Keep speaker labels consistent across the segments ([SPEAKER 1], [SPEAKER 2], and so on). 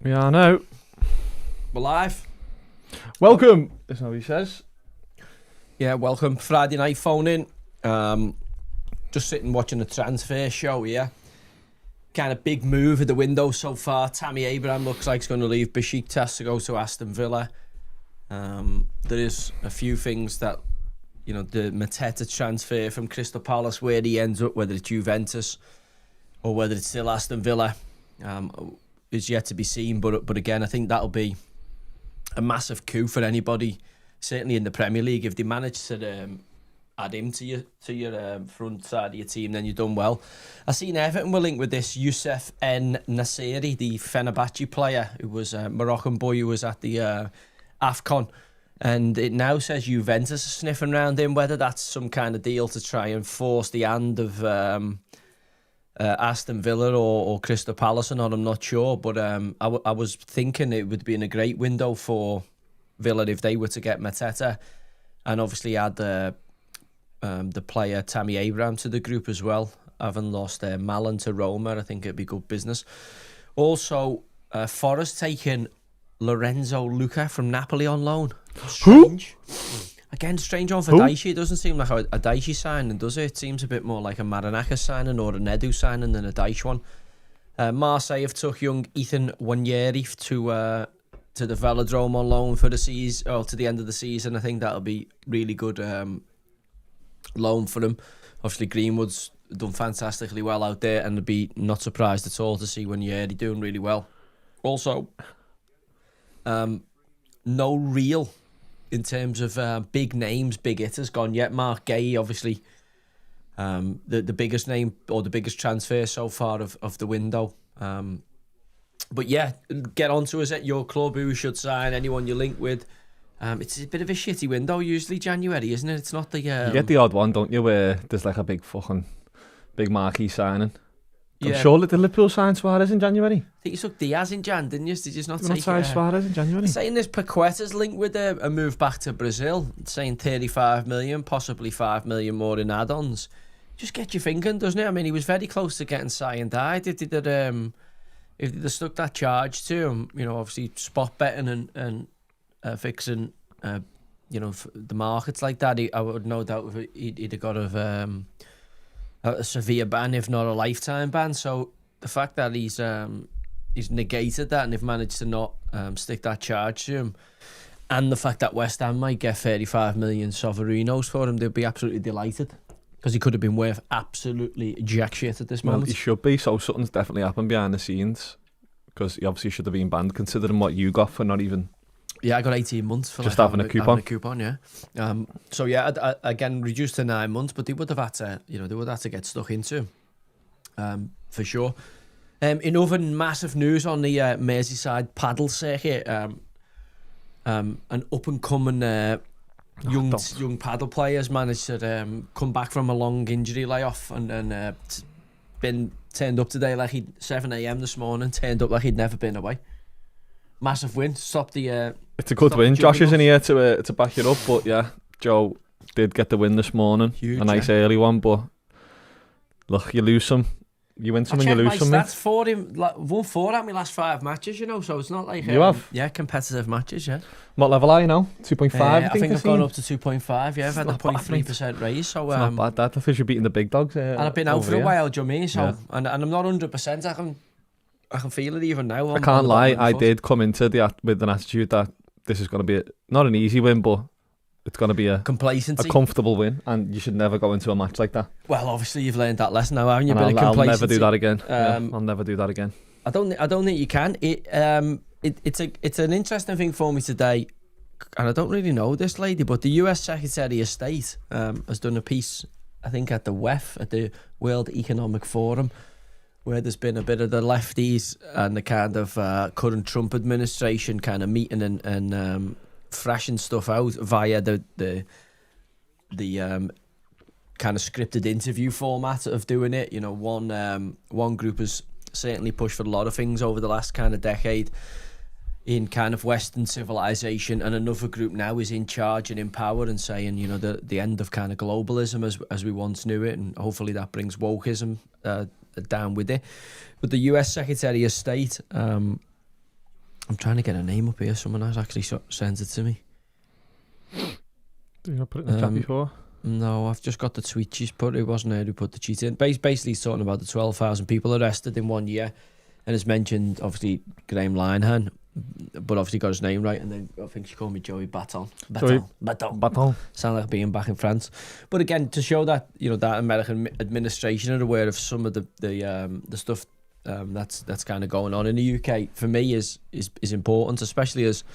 [SPEAKER 1] We are now.
[SPEAKER 2] We're live.
[SPEAKER 1] Welcome. That's how he says.
[SPEAKER 2] Yeah, welcome. Friday night phone in. Just sitting watching a transfer show here. Kind of big move at the window so far. Tammy Abraham looks like he's going to leave Besiktas to go to Aston Villa. There is a few things that, you know, the Mateta transfer from Crystal Palace, where he ends up, whether it's Juventus or whether it's still Aston Villa, is yet to be seen. But again, I think that'll be a massive coup for anybody, certainly in the Premier League. If they manage to add him to your front side of your team, then you've done well. I seen Everton were linked with this Youssef N Nasseri, the Fenerbahce player, who was a Moroccan boy who was at the AFCON. And it now says Juventus are sniffing around him. Whether that's some kind of deal to try and force the hand of Aston Villa or Crystal Palace or not, I'm not sure. But I was thinking it would be in a great window for Villa if they were to get Mateta, and obviously add the player Tammy Abraham to the group as well. Having lost Malin to Roma, I think it'd be good business. Also, Forest taking Lorenzo Luca from Napoli on loan. Strange. Again, strange on for Daichi. It doesn't seem like a Daichi signing, does it? It seems a bit more like a Maranaka signing or a Nedu signing than a Daichi one. Marseille have took young Ethan Wanyeri to the Velodrome on loan for the season, or to the end of the season. I think that'll be really good loan for them. Obviously, Greenwood's done fantastically well out there, and I'd be not surprised at all to see Wanyeri doing really well. Also, no real in terms of big names, big hitters gone yet. Mark Gay, obviously, the biggest name or the biggest transfer so far of the window. But yeah, get onto us at your club. Who should sign? Anyone you link with? It's a bit of a shitty window usually, January, isn't it? It's not the... You
[SPEAKER 1] get the odd one, don't you, where there's like a big marquee signing. I'm sure that the Liverpool signed Suarez in January.
[SPEAKER 2] I think you took Diaz in Jan, didn't you? Did you not take
[SPEAKER 1] Suarez in January?
[SPEAKER 2] Saying this Paqueta's linked with a move back to Brazil, saying 35 million, possibly 5 million more in add-ons. Just get you thinking, doesn't it? I mean, he was very close to getting signed. If they stuck that charge to him, you know, obviously spot betting and fixing, you know, the markets like that, I would no doubt he'd have got a severe ban, if not a lifetime ban. So the fact that he's negated that and they've managed to not stick that charge to him, and the fact that West Ham might get 35 million sovereinos for him, they'd be absolutely delighted, because he could have been worth absolutely jack shit at this moment.
[SPEAKER 1] Well, he should be. So something's definitely happened behind the scenes, because he obviously should have been banned, considering what you got for not even...
[SPEAKER 2] Yeah, I got 18 months for
[SPEAKER 1] just having a coupon.
[SPEAKER 2] Yeah. So yeah, again, reduced to 9 months, but they would have had to, get stuck into, for sure. In other massive news on the Merseyside paddle circuit, an up and coming young paddle players managed to come back from a long injury layoff and been turned up today like 7 a.m. this morning. Turned up like he'd never been away. Massive win. Stopped the.
[SPEAKER 1] It's a good win. Josh isn't here to back it up, but yeah, Joe did get the win this morning.
[SPEAKER 2] Huge,
[SPEAKER 1] a nice early one, but look, you lose some, you win some, and you lose some.
[SPEAKER 2] That's won 4 out my last 5 matches, you know. So it's not like
[SPEAKER 1] you have.
[SPEAKER 2] Yeah, competitive matches. Yeah.
[SPEAKER 1] What level are you now? 2.5.
[SPEAKER 2] I think I've gone up to 2.5. Yeah, I've had a 0.3% raise. So
[SPEAKER 1] it's not bad. That I think you're beating the big dogs.
[SPEAKER 2] And I've been out for a while, do you know what I mean? So and I'm not 100%. I can feel it even now.
[SPEAKER 1] I can't lie. I did come into with an attitude that this is going to be not an easy win, but it's going to be a comfortable win, and you should never go into a match like that.
[SPEAKER 2] Well, obviously you've learned that lesson now, haven't you?
[SPEAKER 1] I'll never do that again. I'll never do that again.
[SPEAKER 2] I don't think you can. It's an interesting thing for me today, and I don't really know this lady, but the US Secretary of State has done a piece, I think, at the WEF, at the World Economic Forum, where there's been a bit of the lefties and the kind of current Trump administration kind of meeting and thrashing stuff out via the kind of scripted interview format of doing it. You know, one group has certainly pushed for a lot of things over the last kind of decade in kind of Western civilization, and another group now is in charge and in power and saying, you know, the end of kind of globalism as we once knew it, and hopefully that brings wokeism down with it. But the US Secretary of State I'm trying to get a name up here. Someone has actually sent it to me.
[SPEAKER 1] Did you put it in the chat before?
[SPEAKER 2] No, I've just got the tweet she's put. It wasn't her who put the tweet in. Basically, he's talking about the 12,000 people arrested in 1 year, and has mentioned obviously Graham Linehan, but obviously got his name right. And then I think she called me Joey Baton.
[SPEAKER 1] Baton.
[SPEAKER 2] Sound like being back in France. But again, to show that that American administration are aware of some of the stuff that's kind of going on in the UK, for me is important, especially as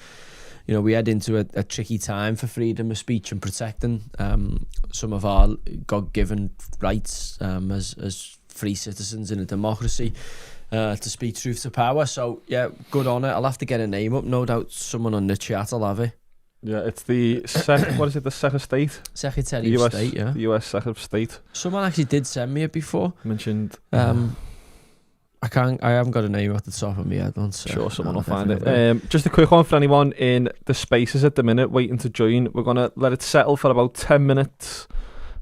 [SPEAKER 2] we head into a tricky time for freedom of speech and protecting some of our God-given rights as free citizens in a democracy, to speak truth to power. So yeah, good on it. I'll have to get a name up. No doubt someone on the chat will have it.
[SPEAKER 1] Yeah, it's the what is it? The Secretary of State.
[SPEAKER 2] Secretary of State. Yeah,
[SPEAKER 1] the US Secretary of State.
[SPEAKER 2] Someone actually did send me it before.
[SPEAKER 1] Mentioned.
[SPEAKER 2] I haven't got a name at the top of my head.
[SPEAKER 1] Sure, someone will find it. Just a quick one for anyone in the spaces at the minute waiting to join. We're gonna let it settle for about 10 minutes,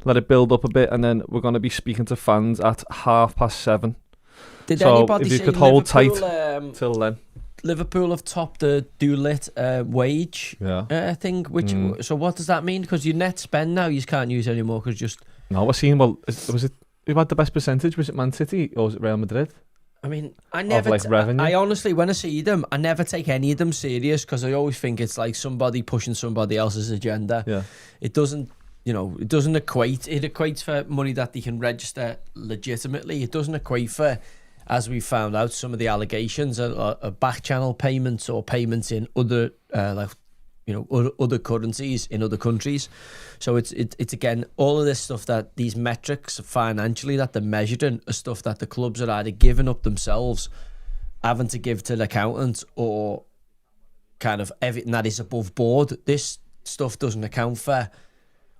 [SPEAKER 1] let it build up a bit, and then we're gonna be speaking to fans at 7:30.
[SPEAKER 2] Did anybody
[SPEAKER 1] if you
[SPEAKER 2] say
[SPEAKER 1] could hold
[SPEAKER 2] Liverpool,
[SPEAKER 1] tight till then?
[SPEAKER 2] Liverpool have topped the do-lit wage thing. So what does that mean? Because your net spend now you can't use anymore because just.
[SPEAKER 1] No, we're seeing. Well, was it who had the best percentage? Was it Man City or was it Real Madrid?
[SPEAKER 2] I mean, I never. I honestly, when I see them, I never take any of them serious because I always think it's like somebody pushing somebody else's agenda.
[SPEAKER 1] Yeah.
[SPEAKER 2] It doesn't. It doesn't equate. It equates for money that they can register legitimately. It doesn't equate for, as we found out, some of the allegations are back channel payments or payments in other other currencies in other countries. So it's again all of this stuff, that these metrics financially that they're measured in are stuff that the clubs are either giving up themselves, having to give to the accountants, or kind of everything that is above board. This stuff doesn't account for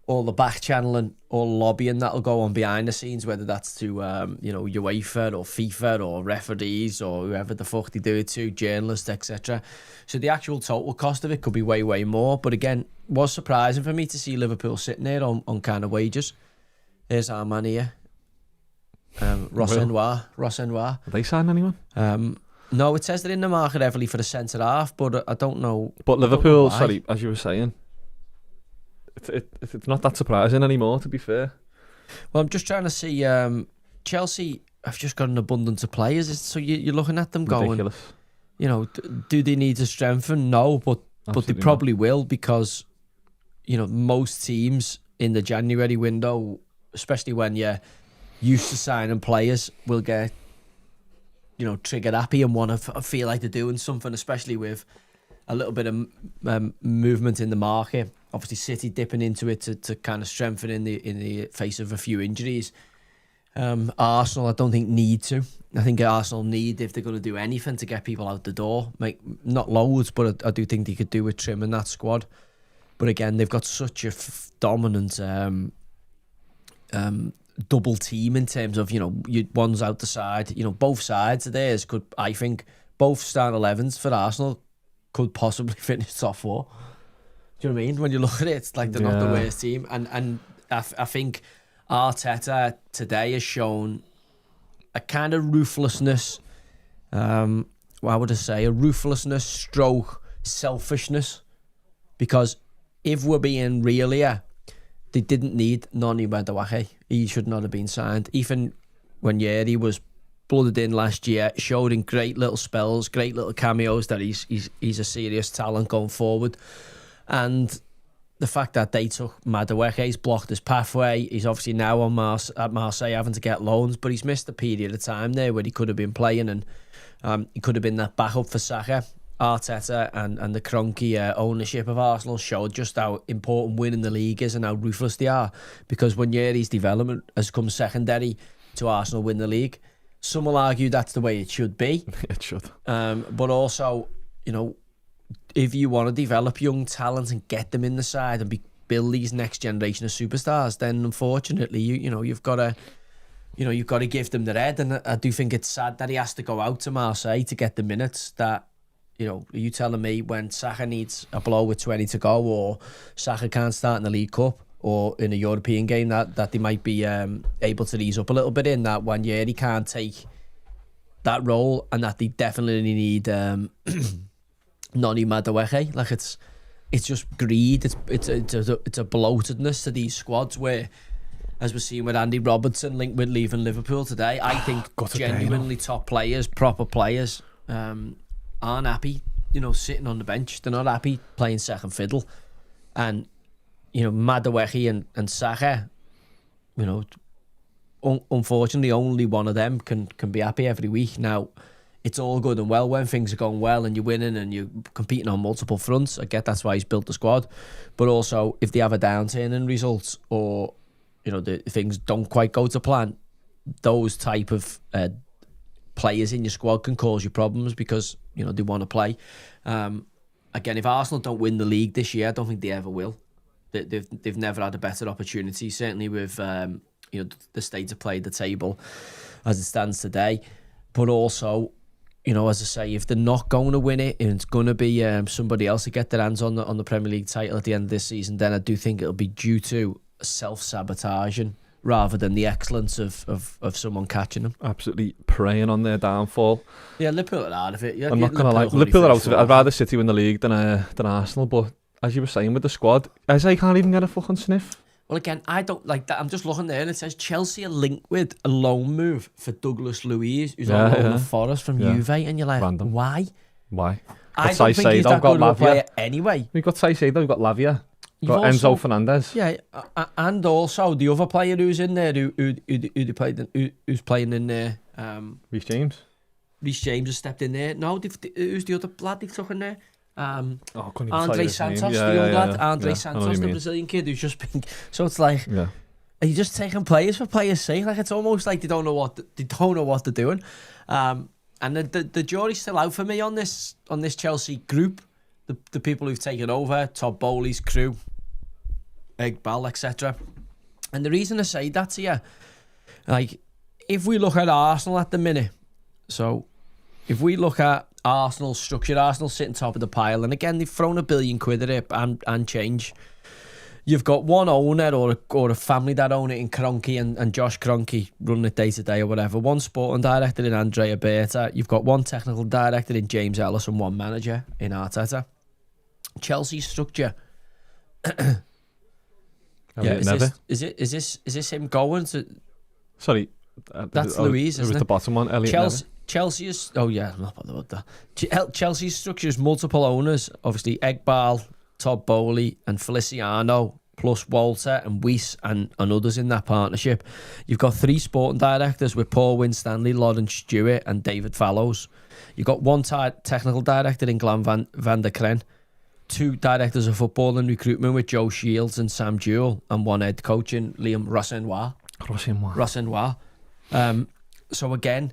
[SPEAKER 2] all the back channeling or lobbying that'll go on behind the scenes, whether that's to UEFA or FIFA or referees or whoever the fuck they do it to, journalists, etc. So the actual total cost of it could be way, way more. But again, was surprising for me to see Liverpool sitting there on kind of wages. Here's our man here, Ross Enwar. Have
[SPEAKER 1] they signed anyone?
[SPEAKER 2] No, it says they're in the market heavily for the centre half, but I don't know.
[SPEAKER 1] But Liverpool, sorry, as you were saying, it's not that surprising anymore, to be fair.
[SPEAKER 2] Well, I'm just trying to see. Chelsea have just got an abundance of players, so you're looking at them
[SPEAKER 1] ridiculous.
[SPEAKER 2] Going, do they need to strengthen? No, but they probably will, because most teams in the January window, especially when you're used to signing players, will get trigger happy and want to feel like they're doing something, especially with a little bit of movement in the market. Obviously, City dipping into it to kind of strengthen in the face of a few injuries. Arsenal, I don't think need to. I think Arsenal need, if they're going to do anything, to get people out the door. Not loads, but I do think they could do with trimming that squad. But again, they've got such a dominant double team in terms of one's out the side. Both sides of theirs could, I think, both starting 11s for Arsenal could possibly finish top 4. Do you know what I mean? When you look at it, it's like they're not the worst team. And I think Arteta today has shown a kind of ruthlessness. What would I say? A ruthlessness stroke selfishness. Because if we're being real here, they didn't need Noni Madueke. He should not have been signed. Even when Yeri was blooded in last year, showed in great little spells, great little cameos that he's a serious talent going forward. And the fact that they took Madueke, he's blocked his pathway. He's obviously now at Marseille having to get loans, but he's missed a period of time there where he could have been playing, and he could have been that backup for Saka. Arteta and the cronky ownership of Arsenal showed just how important winning the league is and how ruthless they are, because when Yeri's development has come secondary to Arsenal win the league, some will argue that's the way it should be.
[SPEAKER 1] It should.
[SPEAKER 2] But also, if you want to develop young talent and get them in the side and build these next generation of superstars, then unfortunately you've got to give them the red. And I do think it's sad that he has to go out to Marseille to get the minutes. That are you telling me when Saka needs a blow with 20 to go, or Saka can't start in the League Cup or in a European game, that they might be able to ease up a little bit in that one year he can't take that role, and that they definitely need Noni Madueke. Like it's just greed. It's a bloatedness to these squads where, as we're seeing with Andy Robertson linked with leaving Liverpool today, I think genuinely top players, proper players, aren't happy, sitting on the bench. They're not happy playing second fiddle. And, Madueke and Saka, unfortunately only one of them can be happy every week. Now, it's all good and well when things are going well and you're winning and you're competing on multiple fronts. I get that's why he's built the squad. But also, if they have a downturn in results or, the things don't quite go to plan, those type of players in your squad can cause you problems because, they want to play. Again, if Arsenal don't win the league this year, I don't think they ever will. They've never had a better opportunity, certainly with the state of play at the table as it stands today. But also, as I say, if they're not going to win it and it's going to be somebody else to get their hands on the Premier League title at the end of this season, then I do think it'll be due to self-sabotaging rather than the excellence of someone catching them.
[SPEAKER 1] Absolutely preying on their downfall.
[SPEAKER 2] Yeah, Liverpool are out of it. Yeah,
[SPEAKER 1] I'm not going to lie, Liverpool are out of it. I'd rather City win the league than Arsenal, but as you were saying with the squad, Eze can't even get a fucking sniff.
[SPEAKER 2] Well, again, I don't like that. I'm just looking there and it says Chelsea are linked with a loan move for Douglas Luiz, who's on loan at Forest from Juve, and you're like,
[SPEAKER 1] random.
[SPEAKER 2] Why? I
[SPEAKER 1] don't
[SPEAKER 2] think he's that good of a player anyway.
[SPEAKER 1] We've got Caicedo, we've got Lavia, we've got Enzo Fernandez.
[SPEAKER 2] Yeah, and also the other player who's in there, who's playing in there.
[SPEAKER 1] Reece James.
[SPEAKER 2] Reece James has stepped in there. No, who's the other lad they've took in there?
[SPEAKER 1] Andre
[SPEAKER 2] Santos, the young lad. Andre Santos, the Brazilian kid who's just been. So it's like, are you just taking players for players' sake? Like it's almost like they don't know what they're doing. And the jury's still out for me on this Chelsea group. The people who've taken over, Todd Bowley's crew, Iqbal, etc. And the reason I say that to you, like, if we look at Arsenal at the minute, so if we look at Arsenal's structure, Arsenal sitting top of the pile, and again they've thrown £1 billion at it and change. You've got one owner or a family that own it in Kroenke and Josh Kroenke running it day to day or whatever. One sporting director in Andrea Berta. You've got one technical director in James Ellis and one manager in Arteta. Chelsea's structure. Is this him going to?
[SPEAKER 1] Sorry,
[SPEAKER 2] that's Louise.
[SPEAKER 1] It was the bottom one. Elliot
[SPEAKER 2] Chelsea is. Oh yeah, I'm not bothered about that. Chelsea's structure is multiple owners. Obviously, Iqbal, Todd Bowley, and Feliciano, plus Walter and Weiss and others in that partnership. You've got 3 sporting directors with Paul Winstanley, Lawrence Stewart, and David Fallows. You've got one technical director in Glenn van der Kren, 2 directors of football and recruitment with Joe Shields and Sam Jewell, and 1 head coach in Liam Rossenoir. So again,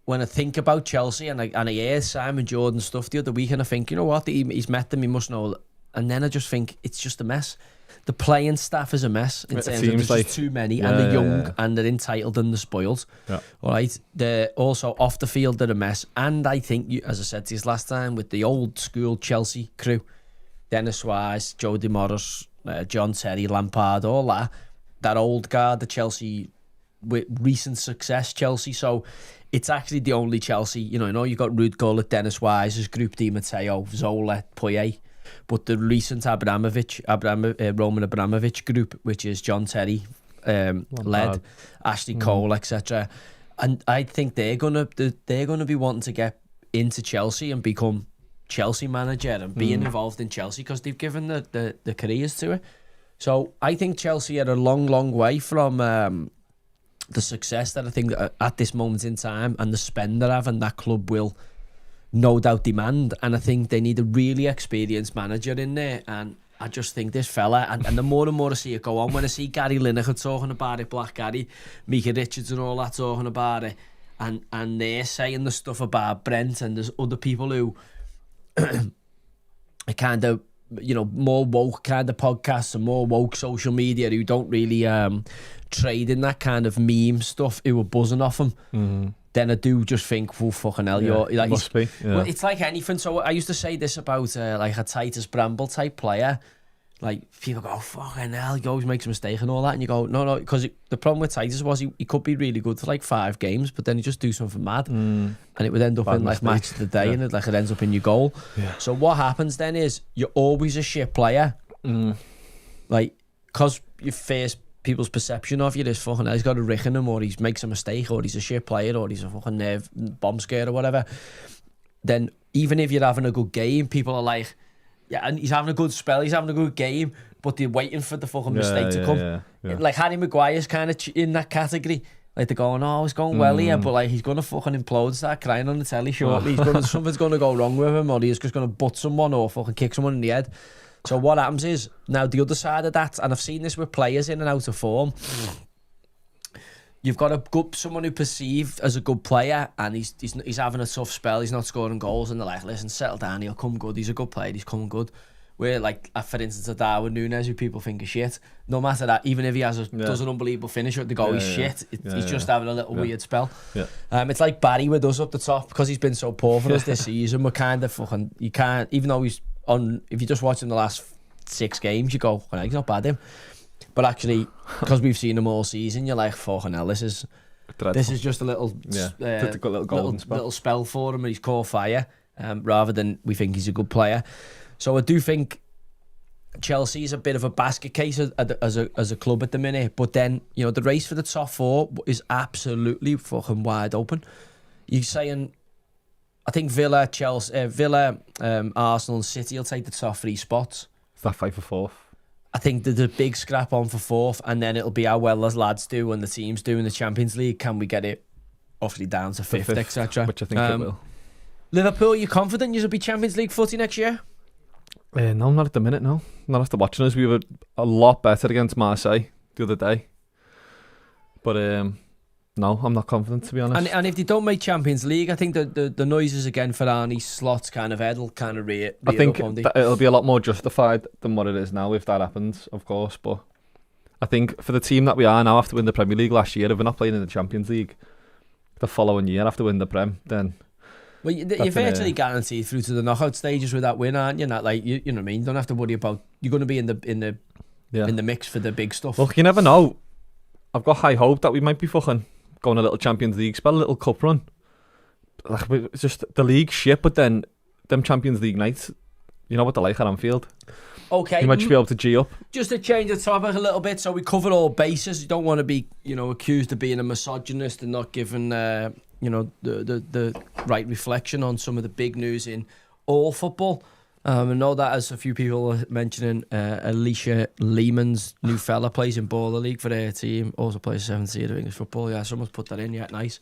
[SPEAKER 2] when I think about Chelsea and I hear Simon Jordan stuff the other week, and I think, you know what, he's met them, he must know. And then I just think it's just a mess. The playing staff is a mess in terms of there's just too many, and they're young and they're entitled and they're spoiled. Yeah. All right, they're also off the field, they're a mess. And I think, as I said to you last time, with the old school Chelsea crew, Dennis Wise, Joe DeMorris, John Terry, Lampard, all that old guard, the Chelsea with recent success Chelsea. So it's actually the only Chelsea, you've got Ruud Gullit, Dennis Wise's group, Di Matteo, Zola, Poyet, but the recent Roman Abramovich group, which is John Terry led, Ashley Cole, etc. And I think they're gonna be wanting to get into Chelsea and become Chelsea manager and being involved in Chelsea because they've given the careers to it. So I think Chelsea are a long way from the success that I think at this moment in time and the spend they have, and that club will no doubt demand. And I think they need a really experienced manager in there. And I just think this fella, and the more and more I see it go on, when I see Gary Lineker talking about it, Black Gary, Mika Richards and all that talking about it, and they're saying the stuff about Brent, and there's other people who are kind of, more woke kind of podcasts and more woke social media who don't really trade in that kind of meme stuff, who are buzzing off him. Then I do just think, oh, fucking hell, you're like,
[SPEAKER 1] must be. Yeah.
[SPEAKER 2] Well, it's like anything. So I used to say this about like a Titus Bramble type player. like, people go, fucking hell, he always makes a mistake and all that. And you go, no, because the problem with Titus was he could be really good for like 5 games, but then he just do something mad. And it would end up in like match of the day, and it ends up in your goal. Yeah. So what happens then is you're always a shit player. Like, because you face people's perception of you is fucking hell, he's got a rick in him, or he makes a mistake, or he's a shit player, or he's a fucking nerve bomb scare or whatever. Then even if you're having a good game, people are like, yeah, and he's having a good spell, he's having a good game, but they're waiting for the fucking mistake to come. Yeah. Like Harry Maguire's kind of in that category. Like they're going, oh, it's going well here, but like he's gonna fucking implode, start crying on the telly shortly. Something's gonna go wrong with him, or he's just gonna butt someone or fucking kick someone in the head. So what happens is, now the other side of that, and I've seen this with players in and out of form, you've got someone who perceived as a good player, and he's having a tough spell, he's not scoring goals, and they're like, listen, settle down, he'll come good, he's a good player, he's coming good. Where, like, for instance, a Darwin Núñez, who people think is shit, no matter that, even if he does an unbelievable finish, they go, he's shit, he's just having a little weird spell. It's like Barry with us up the top, because he's been so poor for us this season, we're kind of fucking, you can't, even though he's on, if you're just watching the last 6 games, you go, well, he's not bad, him. But actually, because we've seen him all season, you're like, fucking hell, this is just a little little spell for him, and he's caught fire, rather than we think he's a good player. So I do think Chelsea is a bit of a basket case as a club at the minute, but then, you know, the race for the top 4 is absolutely fucking wide open. You're saying, I think Villa, Arsenal and City will take the top 3 spots.
[SPEAKER 1] It's that fight for 4th.
[SPEAKER 2] I think there's a big scrap on for 4th, and then it'll be how well as lads do and the teams do in the Champions League. Can we get it obviously down to 5th, etc.?
[SPEAKER 1] Which I think it will.
[SPEAKER 2] Liverpool, you confident you'll be Champions League footy next year?
[SPEAKER 1] No, not at the minute, no. Not after watching us. We were a lot better against Marseille the other day. But no, I'm not confident, to be honest.
[SPEAKER 2] And if they don't make Champions League, I think the noises again for Arnie Slot's kind of head will kind of rear
[SPEAKER 1] I think
[SPEAKER 2] up on
[SPEAKER 1] it'll be a lot more justified than what it is now if that happens, of course. But I think for the team that we are now, after winning the Premier League last year, if we're not playing in the Champions League the following year after winning the Prem, then...
[SPEAKER 2] Well, you're virtually guaranteed through to the knockout stages with that win, aren't you? Not like you know what I mean. You don't have to worry about, you're going to be in the mix for the big stuff.
[SPEAKER 1] Look, you never know. I've got high hope that we might be fucking going a little Champions League spell, a little cup run. Like, it's just the league shit, but then them Champions League nights, you know what they're like at Anfield.
[SPEAKER 2] Okay,
[SPEAKER 1] you might just be able to G up.
[SPEAKER 2] Just to change the topic a little bit, so we cover all bases. You don't want to be, accused of being a misogynist and not giving, the right reflection on some of the big news in all football. I know that, as a few people are mentioning, Alicia Lehman's new fella plays in Baller League for their team. Also plays 7th seed of English football. Yeah, someone's put that in. Yeah, nice.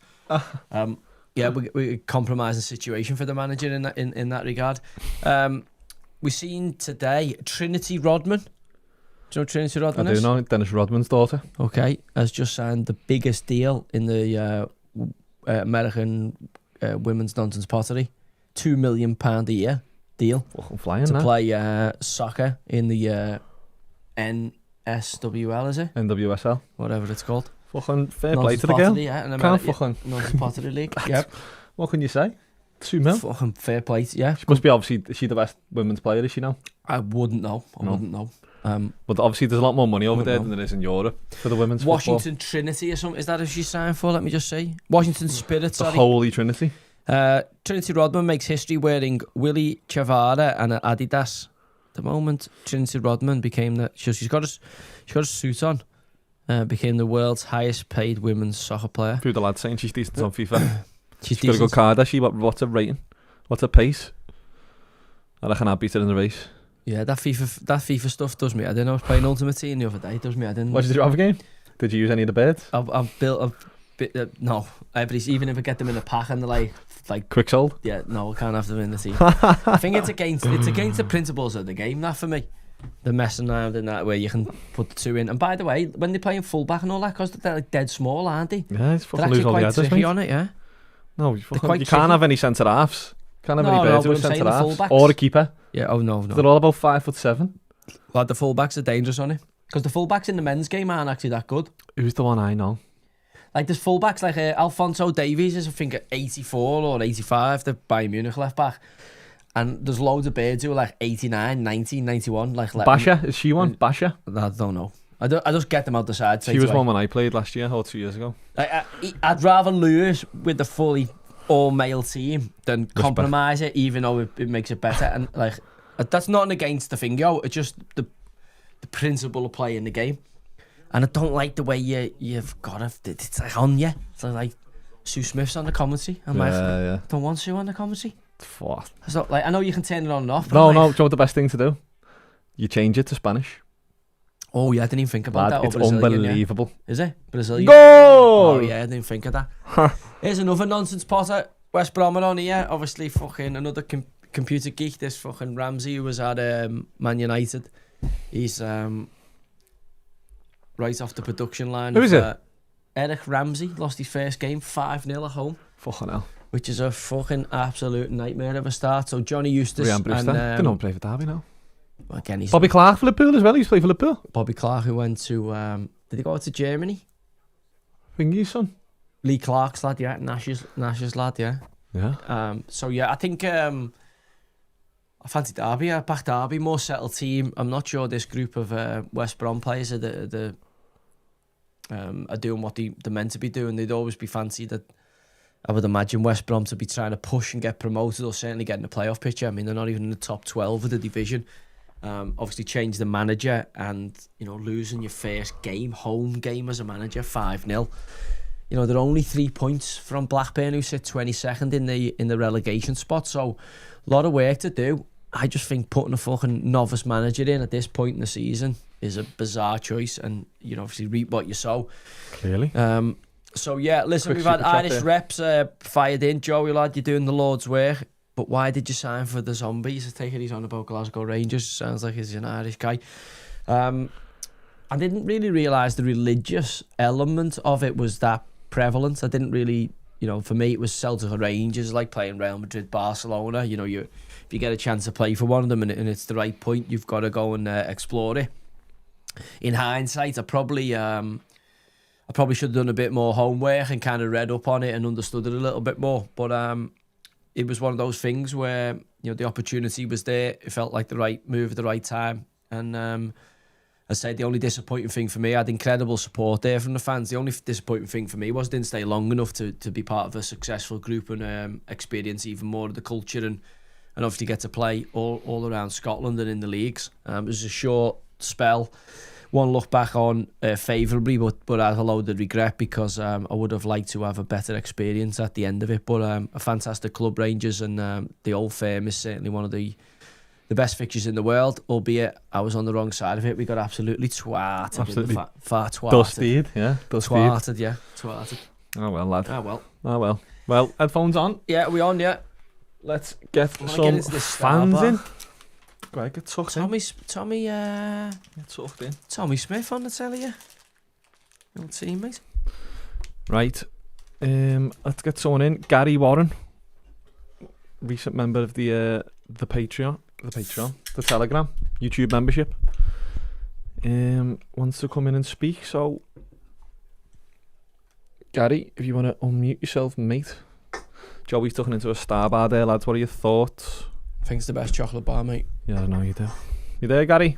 [SPEAKER 2] Yeah, we compromising situation for the manager in that regard. We've seen today Trinity Rodman. Do you know what Trinity Rodman is?
[SPEAKER 1] I do know. Dennis Rodman's daughter.
[SPEAKER 2] Okay, has just signed the biggest deal in the American women's nonsense pottery. £2 million a year deal to play soccer in the NSWL, is it?
[SPEAKER 1] NWSL.
[SPEAKER 2] Whatever it's called.
[SPEAKER 1] Fucking fair play to the girl.
[SPEAKER 2] Yeah,
[SPEAKER 1] Can't fucking...
[SPEAKER 2] Nonsense pottery league. Yep.
[SPEAKER 1] What can you say? 2 mil.
[SPEAKER 2] Fucking fair play. Yeah.
[SPEAKER 1] She must be, obviously, is she the best women's player, is she now?
[SPEAKER 2] I wouldn't know. I wouldn't know.
[SPEAKER 1] But obviously there's a lot more money over there than there is in Europe for the women's
[SPEAKER 2] Washington
[SPEAKER 1] football.
[SPEAKER 2] Trinity or something. Is that who she signed for? Let me just see. Washington Spirit, sorry.
[SPEAKER 1] The Holy Trinity.
[SPEAKER 2] Trinity Rodman makes history wearing Willie Chavara and an Adidas. The moment Trinity Rodman became the... She's got a suit on. Became the world's highest paid women's soccer player.
[SPEAKER 1] Through the lads saying she's decent on FIFA.
[SPEAKER 2] She's
[SPEAKER 1] got a good card, has she? What's her rating? What's her pace? I reckon I'll beat her in the race.
[SPEAKER 2] Yeah, that FIFA stuff does me. I didn't know I was playing Ultimate Team the other day. It does me. I didn't.
[SPEAKER 1] What did you do other game? Did you use any of the birds?
[SPEAKER 2] I've built a bit. No, even if I get them in a pack and they're like
[SPEAKER 1] quick sold.
[SPEAKER 2] Yeah, no, I can't have them in the team. I think it's against the principles of the game. That for me, the messing around in that way you can put the 2 in. And by the way, when they're playing fullback and all that, because they're like dead small, aren't they?
[SPEAKER 1] Yeah, it's fucking
[SPEAKER 2] lose
[SPEAKER 1] all the
[SPEAKER 2] others, mate. On it, yeah.
[SPEAKER 1] No, you can't have any centre halves. Can't have any birds with centre halves or a keeper.
[SPEAKER 2] Yeah, no.
[SPEAKER 1] They're all about 5'7".
[SPEAKER 2] Like the fullbacks are dangerous on it because the fullbacks in the men's game aren't actually that good.
[SPEAKER 1] Who's the one I know?
[SPEAKER 2] Like there's fullbacks like Alphonso Davies is I think at 84 or 85, the Bayern Munich left back, And there's loads of birds who are like 89, 90, 91. Like
[SPEAKER 1] Basha, is she one? Basha?
[SPEAKER 2] I don't know. I just get them out the side.
[SPEAKER 1] She was one when I played last year or 2 years ago.
[SPEAKER 2] I'd rather lose with the fully all-male team than compromise it, even though it makes it better. And like, that's not against the thing, yo. It's just the principle of playing the game. And I don't like the way you've got to. It's like on you. It's like Sue Smith's on the commentary. I'm I don't want Sue on the commentary.
[SPEAKER 1] What?
[SPEAKER 2] It's not like, I know you can turn it on and off.
[SPEAKER 1] No, do you know what the best thing to do? You change it to Spanish.
[SPEAKER 2] Oh yeah, I didn't even think about that.
[SPEAKER 1] It's unbelievable.
[SPEAKER 2] Yeah. Is it? Brazilian?
[SPEAKER 1] Goal!
[SPEAKER 2] Oh yeah, I didn't think of that. Here's another nonsense potter. West Brom are on here. Obviously, fucking another computer geek. This fucking Ramsey who was at Man United. He's right off the production line.
[SPEAKER 1] Who is it?
[SPEAKER 2] Eric Ramsey lost his first game 5-0 at home.
[SPEAKER 1] Fucking hell.
[SPEAKER 2] Which is a fucking absolute nightmare of a start. So Johnny Eustace and
[SPEAKER 1] they don't play for Derby now.
[SPEAKER 2] Again, he's
[SPEAKER 1] Bobby Clark for Liverpool as well. He's played for Liverpool.
[SPEAKER 2] Bobby Clark, who went to did he go to Germany?
[SPEAKER 1] Thingy's son.
[SPEAKER 2] Lee Clark's lad, yeah. Nash's lad, yeah.
[SPEAKER 1] Yeah.
[SPEAKER 2] So yeah, I think I fancy Derby. I back Derby, more settled team. I'm not sure this group of West Brom players are doing what they're meant to be doing. They'd always be fancied that. I would imagine West Brom to be trying to push and get promoted, or certainly get in the playoff picture. I mean, they're not even in the top 12 of the division. Obviously change the manager, and losing your first home game as a manager 5-0. They're only 3 points from Blackburn, who sit 22nd in the relegation spot. So a lot of work to do. I just think putting a fucking novice manager in at this point in the season is a bizarre choice, and obviously reap what you sow.
[SPEAKER 1] Clearly.
[SPEAKER 2] So yeah, listen,
[SPEAKER 1] Quick
[SPEAKER 2] we've had
[SPEAKER 1] super chat
[SPEAKER 2] Irish
[SPEAKER 1] there.
[SPEAKER 2] reps fired in. Joey lad, you're doing the Lord's work. But why did you sign for the Zombies? I take it he's on about Glasgow Rangers. Sounds like he's an Irish guy. I didn't really realise the religious element of it was that prevalent. I didn't really, for me it was Celtic or Rangers, like playing Real Madrid, Barcelona. If you get a chance to play for one of them and it's the right point, you've got to go and explore it. In hindsight, I probably should have done a bit more homework and kind of read up on it and understood it a little bit more. But it was one of those things where the opportunity was there. It felt like the right move at the right time. And I said the only disappointing thing for me, I had incredible support there from the fans. The only disappointing thing for me was I didn't stay long enough to be part of a successful group and experience even more of the culture and obviously get to play all around Scotland and in the leagues. It was a short spell. One look back on favourably, but I have a load of regret because I would have liked to have a better experience at the end of it. But a fantastic club, Rangers, and the Old Firm is certainly one of the best fixtures in the world, albeit I was on the wrong side of it. We got absolutely twatted.
[SPEAKER 1] Absolutely.
[SPEAKER 2] Far twatted.
[SPEAKER 1] Dusted, yeah.
[SPEAKER 2] Twatted, yeah. Twatted.
[SPEAKER 1] Oh well, lad.
[SPEAKER 2] Oh
[SPEAKER 1] well. Well, headphones on.
[SPEAKER 2] Yeah, we on, yeah.
[SPEAKER 1] Let's get some
[SPEAKER 2] into this
[SPEAKER 1] fans
[SPEAKER 2] Starbar.
[SPEAKER 1] in. Go ahead, get tucked in.
[SPEAKER 2] Get
[SPEAKER 1] tucked in.
[SPEAKER 2] Tommy Smith on the telly, yeah. Your teammate.
[SPEAKER 1] Right. Let's get someone in. Gary Warren, recent member of the Patreon, the Telegram, YouTube membership. Wants to come in and speak. So, Gary, if you want to unmute yourself, mate. Joey's tucking into a Starbar there, lads. What are your thoughts?
[SPEAKER 2] I think it's the best chocolate bar, mate.
[SPEAKER 1] Yeah, I know you do. You there, Gary?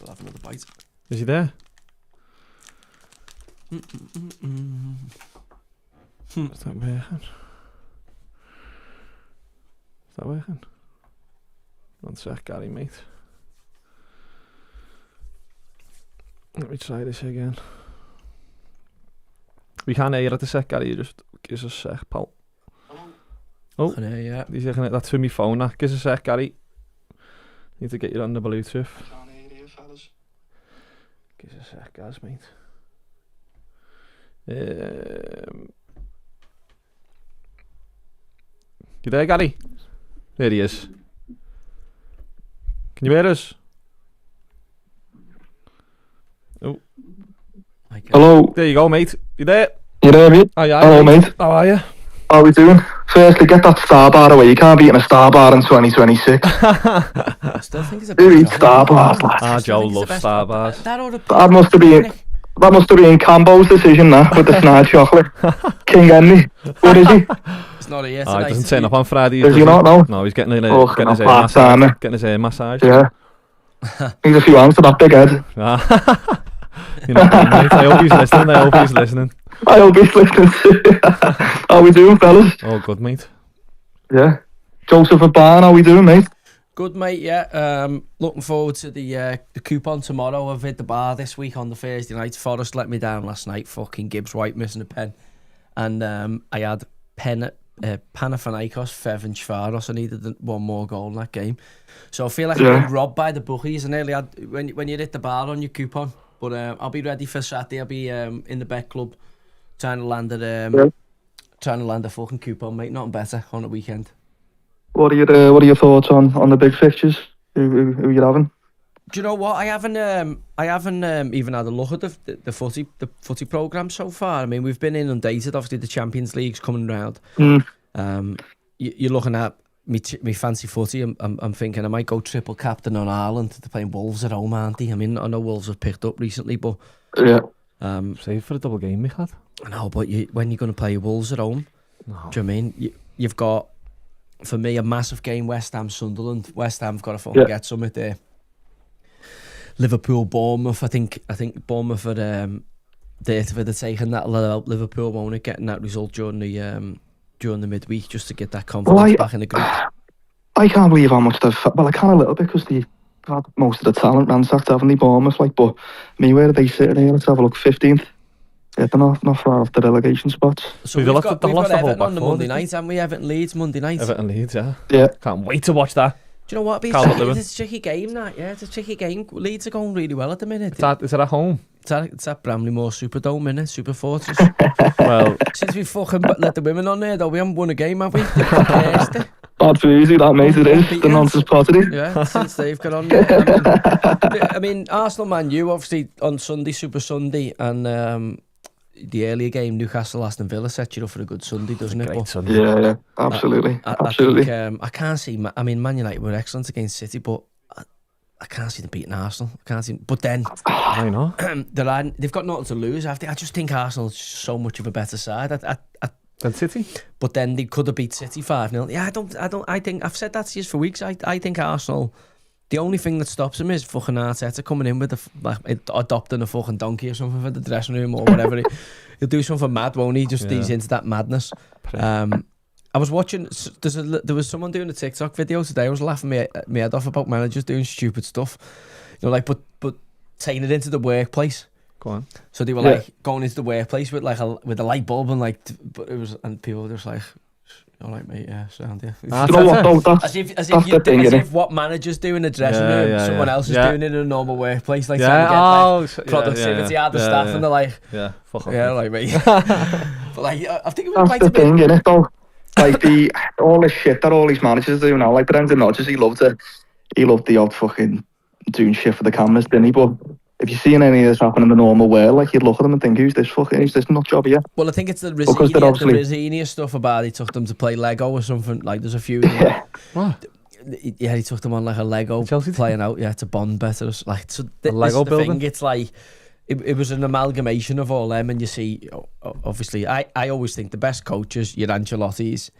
[SPEAKER 2] We'll have another bite.
[SPEAKER 1] Is he there? Is that working? Is that working? One sec, Gary, mate. Let me try this again. We can't hear you at the sec, Gary. You just give us a sec, pal. Oh,
[SPEAKER 2] yeah.
[SPEAKER 1] He's saying it. That's for my phone. Now. Give us a sec, Gary. Need to get you on the Bluetooth.
[SPEAKER 3] Can't hear you, fellas.
[SPEAKER 1] Give us a sec, guys, mate. You there, Gary? There he is. Can you hear us? Oh.
[SPEAKER 3] Hello.
[SPEAKER 1] There you go, mate. You there?
[SPEAKER 3] You there, mate?
[SPEAKER 1] Oh, yeah,
[SPEAKER 3] Hello, mate.
[SPEAKER 1] How are you?
[SPEAKER 3] How are we doing? Firstly, get that Starbar away. You can't be in a Starbar in 2026.
[SPEAKER 2] I still think it's a
[SPEAKER 3] Who
[SPEAKER 2] bit
[SPEAKER 3] eats Starbars?
[SPEAKER 1] Ah, Joe loves Starbars.
[SPEAKER 2] That ought to
[SPEAKER 3] That must have been That must have been Cambo's decision, that, with the snide chocolate. King Henry. What is he?
[SPEAKER 2] It's not here
[SPEAKER 1] Oh,
[SPEAKER 2] tonight.
[SPEAKER 1] he doesn't turn up on Friday.
[SPEAKER 3] Does he not know?
[SPEAKER 1] No, he's getting,
[SPEAKER 3] Getting
[SPEAKER 1] his ear massage.
[SPEAKER 3] Yeah. He's a few hands for that big head.
[SPEAKER 1] You know, mate, I hope he's listening.
[SPEAKER 3] I hope he's listening. How we doing, fellas?
[SPEAKER 1] Oh, good, mate.
[SPEAKER 3] Yeah. Joseph and Barn, how we doing, mate?
[SPEAKER 2] Good, mate, yeah. Looking forward to the coupon tomorrow. I've hit the bar this week on the Thursday night. Forrest let me down last night. Fucking Gibbs White missing a pen. And I had Panathinaikos, Ferencvaros. I needed one more goal in that game. So I feel like I've been robbed by the bookies. I nearly had, when you hit the bar on your coupon. But I'll be ready for Saturday. I'll be in the bet club trying to land a fucking coupon, mate. Nothing better on the weekend.
[SPEAKER 3] What are your thoughts on the big fixtures? Who you having?
[SPEAKER 2] Do you know what? I haven't even had a look at the footy programme so far. I mean, we've been inundated. Obviously, the Champions League's coming round. You're looking at me fancy footy. I'm thinking I might go triple captain on Ireland. They're playing Wolves at home, aren't they? I mean, I know Wolves have picked up recently, but
[SPEAKER 3] yeah.
[SPEAKER 1] Save for a double game, we had.
[SPEAKER 2] I know, but when you're going to play Wolves at home, do you know what I mean? You've got, for me, a massive game. West Ham, Sunderland. West Ham've got to fucking get something there. Liverpool, Bournemouth. I think Bournemouth are there for the taking. That'll allow Liverpool, won't it, getting that result during the midweek, just to get that confidence back in the group.
[SPEAKER 3] I can't believe how much they've. Well, I can a little bit because they've had most of the talent ransacked, haven't they, Bournemouth? But me, where are they sitting here? Let's have a look. 15th. Yeah, they're not far off the relegation spots.
[SPEAKER 2] So we've got Everton on the Monday night, haven't we? Everton Leeds Monday night.
[SPEAKER 1] Everton Leeds, yeah.
[SPEAKER 3] Yeah.
[SPEAKER 1] Can't wait to watch that.
[SPEAKER 2] Do you know what? It's a tricky game, that. Yeah, it's a tricky game. Leeds are going really well at the minute.
[SPEAKER 1] Is it at home?
[SPEAKER 2] It's at Bramley-Moore Superdome, innit? Super Fortress.
[SPEAKER 1] Well,
[SPEAKER 2] since we fucking let the women on there, though, we haven't won a game, have we?
[SPEAKER 3] That's easy, that, mate. It is. The nonsense party.
[SPEAKER 2] Yeah, since they've got on there. I mean, Arsenal Man U, obviously, on Sunday, Super Sunday, and the earlier game, Newcastle Aston Villa, sets you up for a good Sunday, doesn't it?
[SPEAKER 1] Great Sunday.
[SPEAKER 3] Yeah, absolutely.
[SPEAKER 2] Absolutely. I can't see. I mean, Man United were excellent against City, but I can't see them beating Arsenal. I can't see. But then,
[SPEAKER 1] I know
[SPEAKER 2] they've got nothing to lose. I just think Arsenal's so much of a better side.
[SPEAKER 1] Than City.
[SPEAKER 2] But then they could have beat City 5-0. Yeah, I think I've said that to you for weeks. I think Arsenal. The only thing that stops them is fucking Arteta coming in with adopting a fucking donkey or something for the dressing room or whatever. He'll do something mad, won't he? Just ease into that madness. I was watching. There was someone doing a TikTok video today. I was laughing my head off about managers doing stupid stuff. You know, but taking it into the workplace.
[SPEAKER 1] Go on.
[SPEAKER 2] So they were going into the workplace with a light bulb and people were just like, all right, mate, yeah, sound, yeah.
[SPEAKER 3] You know what, though,
[SPEAKER 2] as if what managers do in the dressing room, someone else is doing it in a normal workplace, like trying to get productivity out of the staff, and they're like,
[SPEAKER 1] fuck off.
[SPEAKER 2] Yeah, like, mate. But like, I think it was
[SPEAKER 3] that's the thing, innit, though? Like, all this shit that all these managers do now, like Brendan Rodgers, he loved the odd fucking doing shit for the cameras, didn't he? But if you're seeing any of this happen in the normal world, like, you'd look at them and think, who's this nut job here?
[SPEAKER 2] Well, I think it's the Rosini stuff about he took them to play Lego or something. Like, there's a few.
[SPEAKER 1] What?
[SPEAKER 2] Yeah, he took them on like a Lego playing out. Yeah, to bond better. Like, so
[SPEAKER 1] Lego building.
[SPEAKER 2] Thing, it's like it was an amalgamation of all them, and you see, obviously, I always think the best coaches, your Ancelotti's,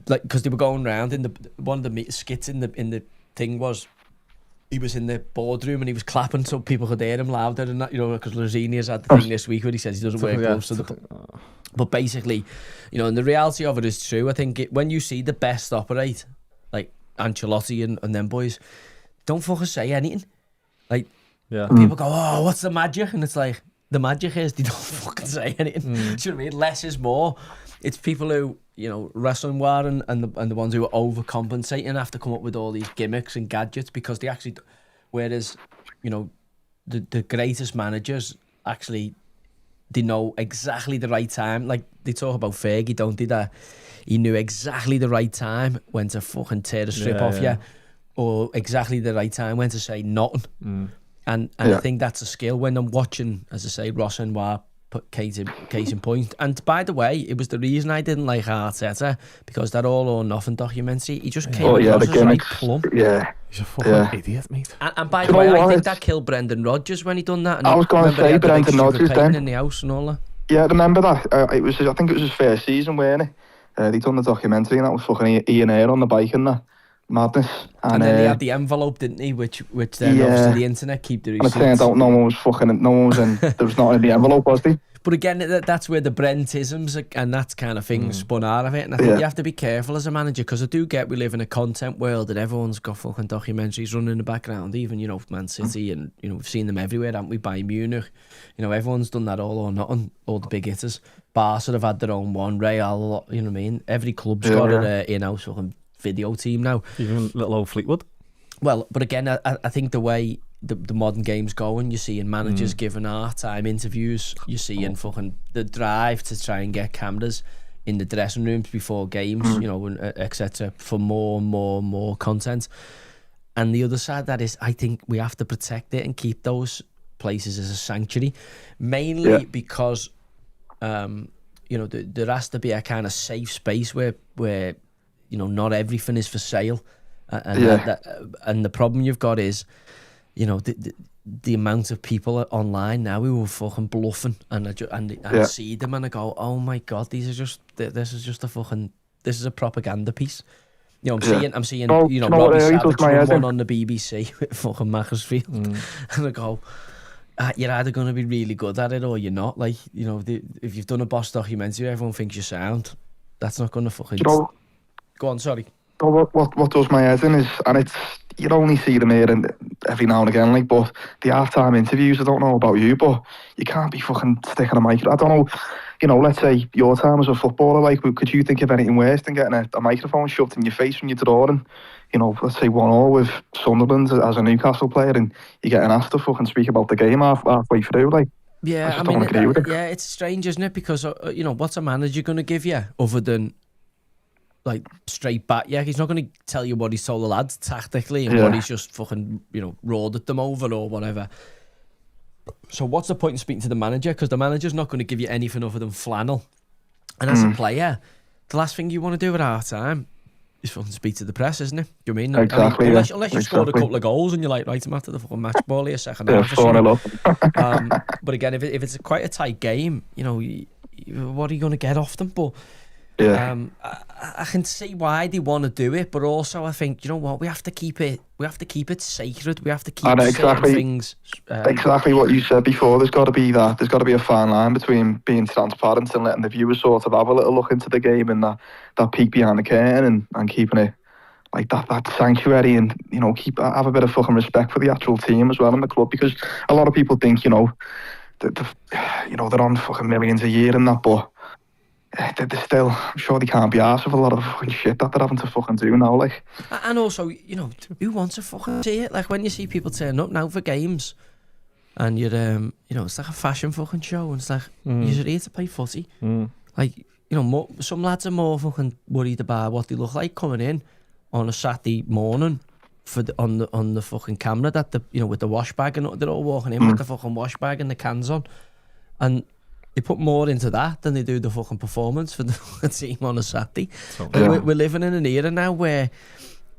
[SPEAKER 2] like, because they were going around in one of the skits in the thing was. He was in the boardroom and he was clapping so people could hear him louder and that, you know, because Rosini has had the thing this week where he says he doesn't wear gloves. But basically, you know, and the reality of it is true. I think when you see the best operate, like Ancelotti and them boys, don't fucking say anything. Like, people go, oh, what's the magic? And it's like, the magic is they don't fucking say anything. Do you know what I mean? Less is more. It's people who, you know, wrestling war and the ones who are overcompensating have to come up with all these gimmicks and gadgets because they actually, whereas, you know, the greatest managers actually, they know exactly the right time. Like, they talk about Fergie, don't they, that he knew exactly the right time when to fucking tear the strip off you, or exactly the right time when to say nothing. And I think that's a skill. When I'm watching, as I say, Ross Noir case in point. And by the way, it was the reason I didn't like Arteta, because that All or Nothing documentary, he just came across
[SPEAKER 3] the
[SPEAKER 2] as right
[SPEAKER 3] gimmicks.
[SPEAKER 2] plumb.
[SPEAKER 3] Yeah.
[SPEAKER 1] He's a fucking idiot, mate.
[SPEAKER 2] And by the way, I think that killed Brendan Rodgers when he done that. And
[SPEAKER 3] I was going to say Brendan Rodgers then.
[SPEAKER 2] In the house and all that.
[SPEAKER 3] Yeah, remember that? I think it was his first season, weren't it? They done the documentary and that was fucking Ian Eyre on the bike and that. Madness.
[SPEAKER 2] And then he had the envelope, didn't he? Which then obviously the internet keep the receipts.
[SPEAKER 3] And it turned out no one was in, there was not in the envelope, was there?
[SPEAKER 2] But again, that's where the Brentisms and that kind of thing spun out of it. And I think you have to be careful as a manager, because I do get we live in a content world and everyone's got fucking documentaries running in the background. Even, Man City and, we've seen them everywhere, haven't we? Bayern Munich. Everyone's done that All or Nothing, all the big hitters. Barca have had their own one, Real, you know what I mean? Every club's got an in-house fucking video team now.
[SPEAKER 1] Even little old Fleetwood.
[SPEAKER 2] Well, but again, I think the way the modern game's going, you're seeing managers giving time interviews, you're seeing fucking the drive to try and get cameras in the dressing rooms before games, etc., for more content. And the other side of that is, I think we have to protect it and keep those places as a sanctuary, mainly because there has to be a kind of safe space where not everything is for sale, and the problem you've got is, the amount of people online now who are fucking bluffing, and I see them and I go, oh my god, this is a propaganda piece. I'm seeing Robbie Savage run on the BBC with fucking Macclesfield, and I go, you're either going to be really good at it or you're not. Like, if you've done a boss documentary, everyone thinks you're sound. That's not going to fucking... Go on, sorry.
[SPEAKER 3] What does my head in is, and it's, you only see them here and every now and again, but the half-time interviews, I don't know about you, but you can't be fucking sticking a mic. I don't know, let's say your time as a footballer, could you think of anything worse than getting a microphone shoved in your face when you're drawing, let's say 1-1 with Sunderland as a Newcastle player, and you're getting asked to fucking speak about the game halfway through,
[SPEAKER 2] Yeah, it's strange, isn't it? Because, what's a manager going to give you other than straight back? Yeah, he's not going to tell you what he's told the lads tactically and what he's just fucking roared at them over or whatever. So what's the point in speaking to the manager? Because the manager's not going to give you anything other than flannel. And as a player, the last thing you want to do at half time is fucking speak to the press, isn't it? Do you mean?
[SPEAKER 3] Exactly.
[SPEAKER 2] Unless you've scored a couple of goals and you're like, right, I'm after the fucking match ball here, second half. But again, if it's quite a tight game, what are you going to get off them? But I can see why they want to do it, but also I think, we have to keep it sacred. We have to keep certain things.
[SPEAKER 3] Exactly what you said before. There's got to be that. There's got to be a fine line between being transparent and letting the viewers sort of have a little look into the game and that peek behind the curtain and keeping it like that sanctuary, and have a bit of fucking respect for the actual team as well in the club, because a lot of people think they're on fucking millions a year and that, but they're still, I'm sure they can't be arsed with a lot of fucking shit that they're having to fucking do now,
[SPEAKER 2] And also, who wants to fucking see it? When you see people turn up now for games, and you're, it's like a fashion fucking show, and it's like, you're here to play footy. Some lads are more fucking worried about what they look like coming in on a Saturday morning on the fucking camera that with the wash bag, and they're all walking in with the fucking wash bag and the cans on, and they put more into that than they do the fucking performance for the team on a Saturday. We're living in an era now where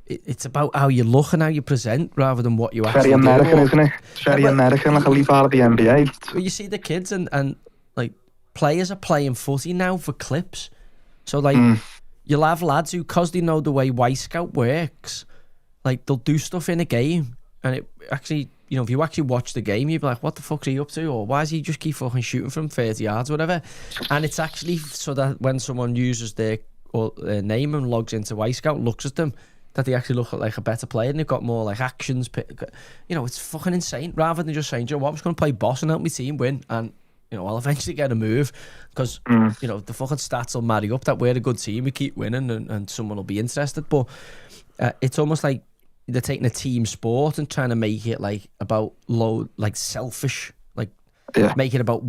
[SPEAKER 2] it's about how you look and how you present rather than what you actually do.
[SPEAKER 3] Very American, isn't it? It's very American, like a leaf out of the NBA.
[SPEAKER 2] Well, you see the kids and players are playing footy now for clips. So you'll have lads who, because they know the way Y Scout works, they'll do stuff in a game, and it actually, if you actually watch the game, you'd be like, what the fuck's he up to? Or why does he just keep fucking shooting from 30 yards or whatever? And it's actually so that when someone uses their name and logs into Y Scout, looks at them, that they actually look like a better player and they've got more actions. It's fucking insane. Rather than just saying, I'm just going to play boss and help my team win, and I'll eventually get a move, because the fucking stats will marry up that we're a good team, we keep winning, and someone will be interested. But it's almost like they're taking a team sport and trying to make it about selfish, make it about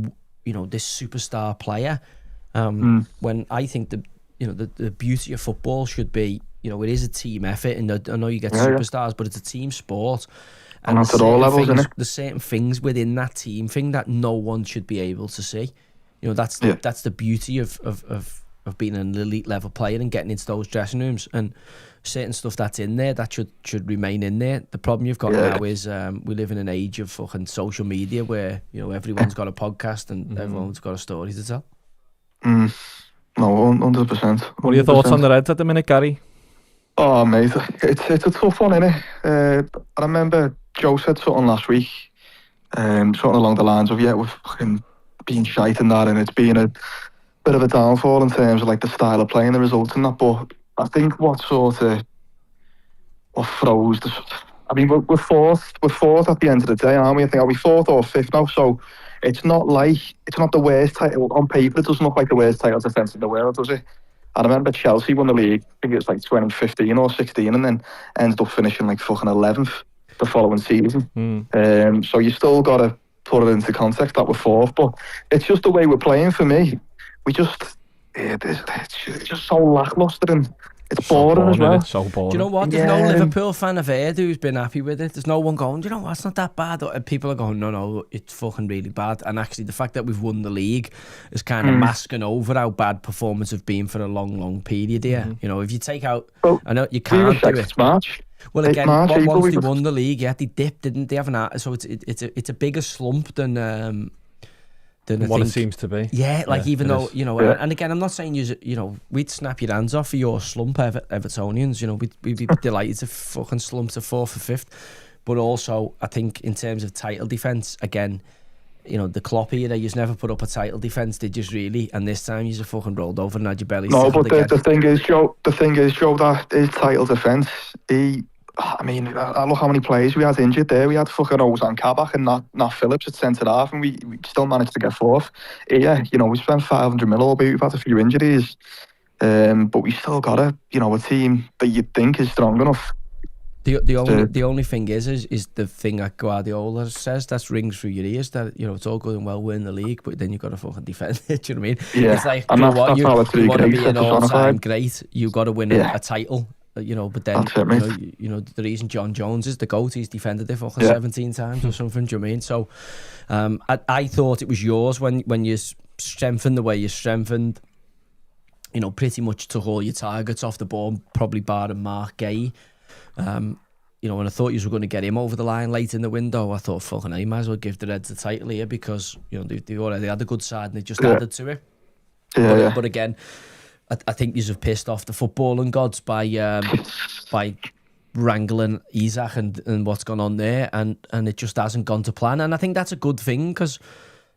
[SPEAKER 2] this superstar player. When I think the beauty of football should be, it is a team effort, and I know you get superstars, but it's a team sport.
[SPEAKER 3] And that's at all levels, isn't it?
[SPEAKER 2] There's certain things within that team thing that no one should be able to see. that's the beauty of being an elite level player and getting into those dressing rooms, and certain stuff that's in there that should remain in there. The problem you've got now is we live in an age of fucking social media where everyone's got a podcast and everyone's got a story to tell.
[SPEAKER 3] No, 100%.
[SPEAKER 1] What are your thoughts on the Reds at the minute, Gary?
[SPEAKER 3] Oh mate, it's a tough one, innit? I remember Joe said something last week, something along the lines of we're fucking being shite and that, and it's been a bit of a downfall in terms of like the style of play and the results and that. But I think what froze the. I mean, we're fourth at the end of the day, aren't we? I think, are we fourth or fifth now? So it's not the worst title on paper. It doesn't look like the worst title defence in the world, does it? I remember Chelsea won the league, I think it was like 2015 or 16, and then ended up finishing like fucking 11th the following season. So you still got to put it into context that we're fourth, but it's just the way we're playing for me. We just, it's just so lacklustre and it's boring as well.
[SPEAKER 1] It's so boring.
[SPEAKER 2] Do you know what? There's no Liverpool fan I've heard who's been happy with it. There's no one going, do you know what, it's not that bad. And people are going, no, it's fucking really bad. And actually the fact that we've won the league is kind of masking over how bad performance have been for a long period here. If you take out, I know you can't do it.
[SPEAKER 3] March.
[SPEAKER 2] Well, again, once they won the league, they dipped, didn't they? So it's a bigger slump than
[SPEAKER 1] what it seems to be.
[SPEAKER 2] Yeah, even though, and again, I'm not saying we'd snap your hands off for your slump, Evertonians. We'd be delighted to fucking slump to 4th or 5th. But also, I think in terms of title defence, again, the Klopp era, you've never put up a title defence, did you really? And this time you've fucking rolled over and had your belly.
[SPEAKER 3] No, but the thing is, Joe, that his title defence, I look how many players we had injured there. We had fucking Ozan Kabak and Nat Phillips at centre half, and we still managed to get fourth. Yeah, we spent 500 mil, albeit we've had a few injuries, but we still got a team that you'd think is strong enough.
[SPEAKER 2] The only thing is the thing that Guardiola says that rings through your ears, that it's all good and well winning the league, but then you've got to fucking defend it. Do you know what I mean?
[SPEAKER 3] Yeah,
[SPEAKER 2] it's like,
[SPEAKER 3] and you want
[SPEAKER 2] to be an all-time great, you've got to win a title. But then the reason John Jones is the GOAT, he's defended it fucking 17 times or something. Do you know what I mean? So I thought it was yours when you strengthened the way you strengthened. Pretty much took all your targets off the board, probably barring Mark Gay. And I thought you were going to get him over the line late in the window. I thought, fucking, I might as well give the Reds the title here because they already had a good side and they just added to it. But again, I think you've pissed off the footballing gods by wrangling Isak and what's gone on there, and it just hasn't gone to plan. And I think that's a good thing because,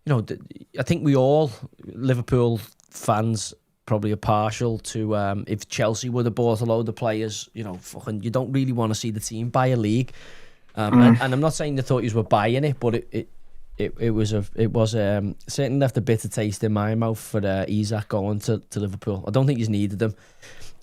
[SPEAKER 2] I think we all, Liverpool fans, probably are partial to if Chelsea would have bought a load of players, fucking, you don't really want to see the team buy a league. And I'm not saying they thought you were buying it, but it was certainly left a bitter taste in my mouth for Isak going to Liverpool. I don't think he's needed them.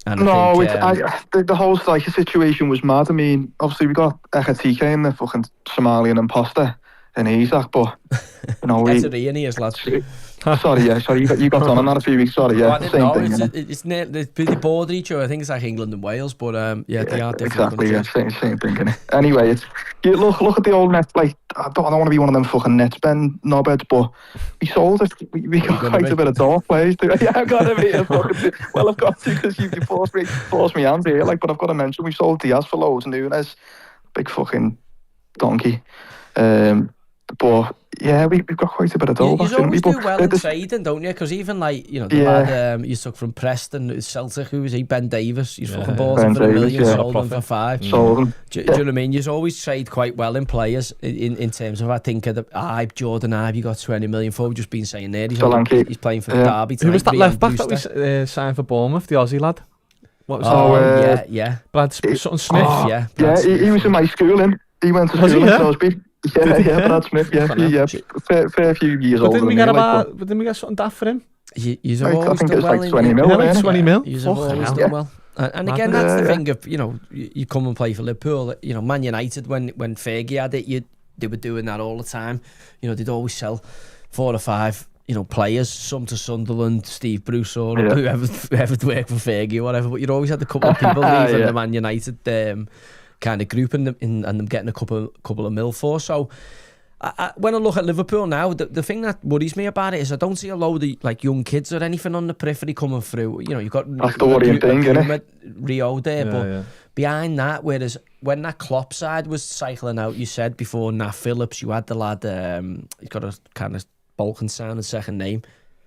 [SPEAKER 2] And the whole situation was mad. I mean, obviously we got Ekatike in the fucking Somalian imposter and Isak, but that's what Ian is, lads.
[SPEAKER 3] Sorry, you got on that a few weeks. Sorry,
[SPEAKER 2] I didn't know. They're pretty bored of each other. I think it's like England and Wales, but they are different.
[SPEAKER 3] Exactly, same thing. Innit? Anyway, look at the old net. Like, I don't want to be one of them fucking net spend knobheads, but we sold it. We got quite a bit of dark players. Yeah, I've got to be. I've got to because you force me hands here. But I've got to mention we sold Diaz for loads, Nunes, big fucking donkey. But yeah, we've got quite a bit of dough.
[SPEAKER 2] You always do well in trading, don't you? Because even the lad you took from Preston, Celtic, who was he? Ben Davis. He's fucking bought him for $1 million, sold him for $5 million.
[SPEAKER 3] Sold him.
[SPEAKER 2] Do you know what I mean? You always trade quite well in players in terms of, I think, Jordan Ibe, you got 20 million for. We've just been saying there. He's playing for Derby.
[SPEAKER 1] Who was that left back that we signed for Bournemouth, the Aussie lad? What was Brad Smith.
[SPEAKER 3] He was in my school, he went to school in Salisbury. Yeah, Brad Smith, fair few years older than me.
[SPEAKER 1] Didn't we get something daft for him?
[SPEAKER 2] You've always
[SPEAKER 3] done
[SPEAKER 2] well.
[SPEAKER 3] Like 20 mil.
[SPEAKER 1] 20 mil.
[SPEAKER 2] You've always done well. And again, that's the thing of, you come and play for Liverpool. Man United, when Fergie had it, they were doing that all the time. They'd always sell 4 or 5 players, some to Sunderland, Steve Bruce or whoever worked for Fergie or whatever, but you'd always had a couple of people leaving the Man United kind of group and them getting a couple of mil for. So when I look at Liverpool now, the thing that worries me about it is I don't see a load of like young kids or anything on the periphery coming through. You know, you've got
[SPEAKER 3] that's the worrying thing, isn't it?
[SPEAKER 2] Rio there, behind that, whereas when that Klopp side was cycling out, you said before Nat Phillips, you had the lad, he's got a kind of Balkan sounding second name.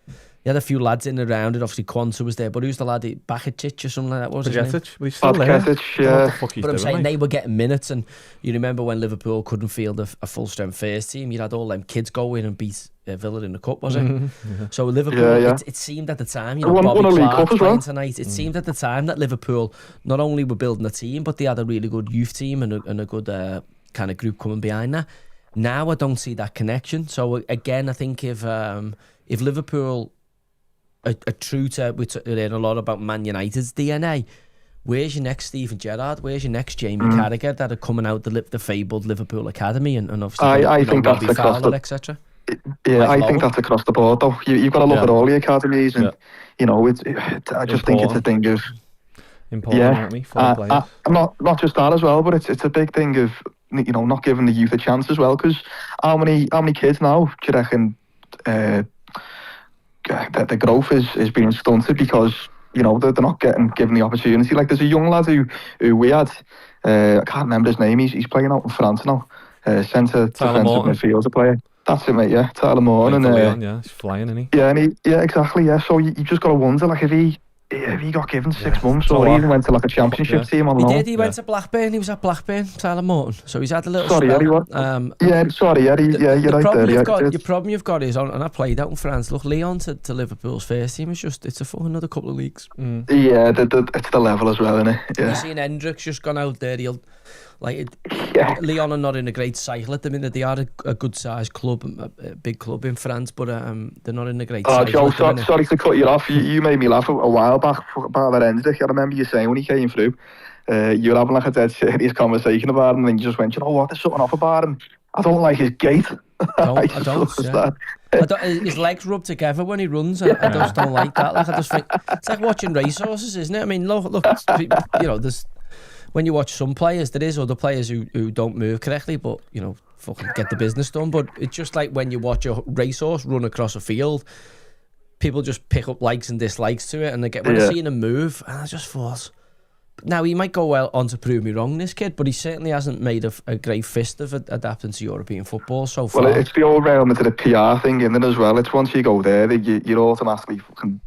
[SPEAKER 2] You had a few lads in and around it. Obviously, Quanta was there, but who's the lad? Bakic or something like that? What was his name?
[SPEAKER 1] Well, he's still there.
[SPEAKER 3] Yeah.
[SPEAKER 2] But I'm saying they were getting minutes, and you remember when Liverpool couldn't field a full-strength first team, you had all them kids go in and beat Villa in the cup, was it? So Liverpool, it seemed at the time, you know, Bobby Clark playing tonight, it seemed at the time that Liverpool not only were building a team, but they had a really good youth team and a good kind of group coming behind that. Now I don't see that connection. So again, I think if Liverpool are true to, we're learning a lot about Man United's DNA. Where's your next Steven Gerrard? Where's your next Jamie Carragher that are coming out the fabled Liverpool Academy and obviously
[SPEAKER 3] I think that's across the
[SPEAKER 2] etc.
[SPEAKER 3] Yeah, I think that's across the board though. You've got to look at all the academies, and you know, I just think it's a thing of
[SPEAKER 1] important.
[SPEAKER 3] Not just that as well, but it's a big thing of, you know, not giving the youth a chance as well. Because how many kids now do you reckon the growth is being stunted because, you know, they're not given the opportunity. Like there's a young lad who we had, I can't remember his name. He's playing out in France now. Centre defensive midfielder player. That's it, mate. Yeah, Tyler Morton.
[SPEAKER 1] And he's flying, isn't he?
[SPEAKER 3] Yeah, exactly. Yeah, so you just got to wonder, like, if he got given 6 months or he even went to like a championship team on loan.
[SPEAKER 2] He went to Blackburn. He was at Blackburn, Tyler Morton. So he's had a little
[SPEAKER 3] spell.
[SPEAKER 2] You're
[SPEAKER 3] right there.
[SPEAKER 2] The problem you've got is, and I played out in France, look, Lyon to Liverpool's first team, it's a full another couple of leagues.
[SPEAKER 3] Yeah, it's the level as well, isn't it? Yeah.
[SPEAKER 2] You've seen Hendricks just gone out there, Lyon are not in a great cycle at the minute. They are a good sized club, a big club in France, but they're not in a great cycle.
[SPEAKER 3] Joe, sorry to cut you off. You made me laugh a while back about that Hendrick. I remember you saying when he came through, you were having like a dead serious conversation about him, and you just went, you know what, there's something off about him. I don't like his gait.
[SPEAKER 2] I don't. His legs rub together when he runs. I just don't like that. Like, I just think it's like watching racehorses, isn't it? I mean, look, you know, there's. When you watch some players, there is other players who don't move correctly, but, you know, fucking get the business done. But it's just like when you watch a racehorse run across a field, people just pick up likes and dislikes to it, and when they're seeing him move, and I just thought, now he might go well on to prove me wrong, this kid, but he certainly hasn't made a great fist of adapting to European football so far.
[SPEAKER 3] Well, it's the old realm into the PR thing, isn't it, as well? It's once you go there, you're automatically fucking,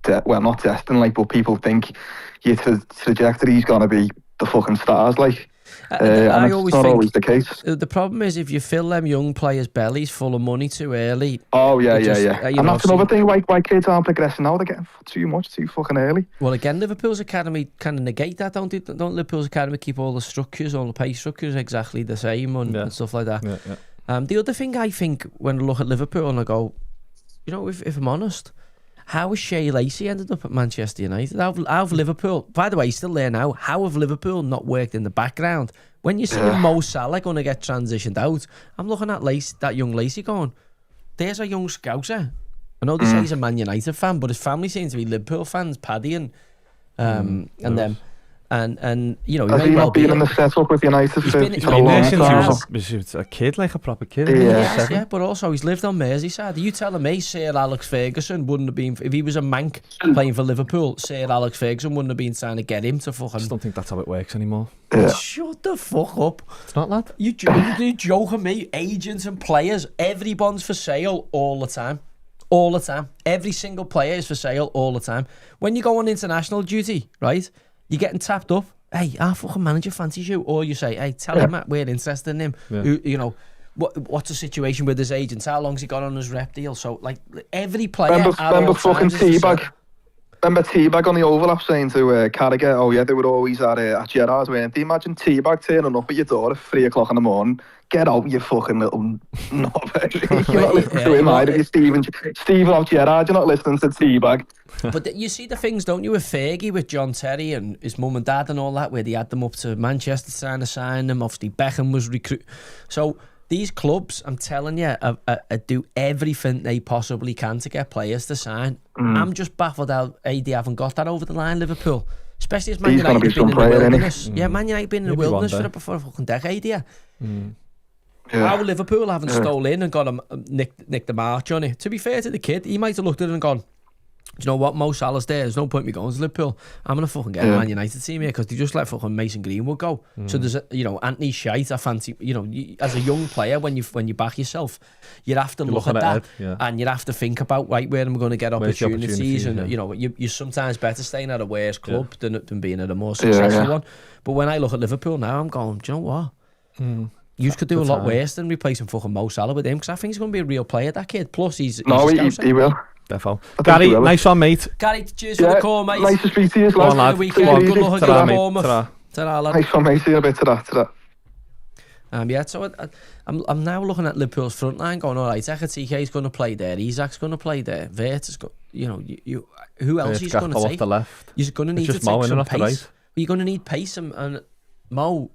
[SPEAKER 3] not destined, like, but people think your trajectory's going to be the fucking stars, like, and it's not always the case.
[SPEAKER 2] The problem is if you fill them young players' bellies full of money too early.
[SPEAKER 3] Oh yeah. And that's another thing. Why kids aren't progressing now? They're getting too fucking early.
[SPEAKER 2] Well, again, Liverpool's academy kind of negate that, don't they? Don't Liverpool's academy keep all the structures, all the pay structures exactly the same and stuff like that? The other thing I think when I look at Liverpool and I go, you know, if I'm honest, how has Shea Lacey ended up at Manchester United? How have Liverpool, by the way, he's still there now, how have Liverpool not worked in the background? When you see Mo Salah going to get transitioned out, I'm looking at that young Lacey going, there's a young scouser. I know they say he's a Man United fan, but his family seems to be Liverpool fans, Paddy and them. And you know,
[SPEAKER 3] has he not been in the setup with United for a long time?
[SPEAKER 1] He was a kid, like a proper kid.
[SPEAKER 2] Yeah, but also he's lived on Merseyside. Are you telling me Sir Alex Ferguson wouldn't have been, if he was a mank playing for Liverpool, Sir Alex Ferguson wouldn't have been trying to get him to fucking...
[SPEAKER 1] I just don't think that's how it works anymore.
[SPEAKER 2] Shut the fuck up.
[SPEAKER 1] It's not, lad.
[SPEAKER 2] You joking me? Agents and players, everyone's for sale all the time. All the time. Every single player is for sale all the time. When you go on international duty, right, you're getting tapped up. Hey, our fucking manager fancies you. Or you say, hey, tell him that we're interested in him. Who, you know, what's the situation with his agents? How long's he got on his rep deal? So, like, every player...
[SPEAKER 3] Remember fucking Teabag? Remember Teabag on the overlap saying to Carragher, oh yeah, they were always at Gerrard's, weren't they? Imagine Teabag turning up at your door at 3 o'clock in the morning. Get out, you fucking little knobhead. You're not listening to him either. You're Steven off Gerrard, you're not listening to Teabag.
[SPEAKER 2] But you see the things, don't you, with Fergie, with John Terry and his mum and dad and all that, where they had them up to Manchester trying to sign them. Obviously, Beckham was recruit. So these clubs, I'm telling you, do everything they possibly can to get players to sign. I'm just baffled how they haven't got that over the line, Liverpool. Especially as Man United been in the wilderness. Yeah, Man United been in the wilderness for a fucking decade, yeah. How Liverpool haven't stole in and got him nicked the march on it. To be fair to the kid, he might have looked at it and gone, do you know what, Mo Salah's there, there's no point me going to Liverpool. I'm going to fucking get a Man United team here because they just let fucking Mason Greenwood go. So there's Anthony Shite, I fancy, as a young player, when you back yourself, you have to look at that and you have to think about, right, where am I going to get opportunities, and you're sometimes better staying at a worse club than being at a more successful one. But when I look at Liverpool now, I'm going, do you know what? You could do a lot worse than replacing fucking Mo Salah with him, because I think he's going to be a real player, that kid. Plus, he's
[SPEAKER 3] he will.
[SPEAKER 1] Defo. Gary, nice one, mate.
[SPEAKER 2] Gary, cheers for the call, mate.
[SPEAKER 3] Nice to speak to you as well.
[SPEAKER 1] Lad.
[SPEAKER 2] Good luck against Bournemouth. Ta-ra, lad.
[SPEAKER 3] Nice one, mate. See you a bit. Ta-ra.
[SPEAKER 2] So I'm now looking at Liverpool's front line, going, all right, Ekatike's going to play there, Isak's going to play there, Vert is going, who else he's going to take?
[SPEAKER 1] The left.
[SPEAKER 2] You're going to need to take some pace. Right. You're going to need pace, and Mo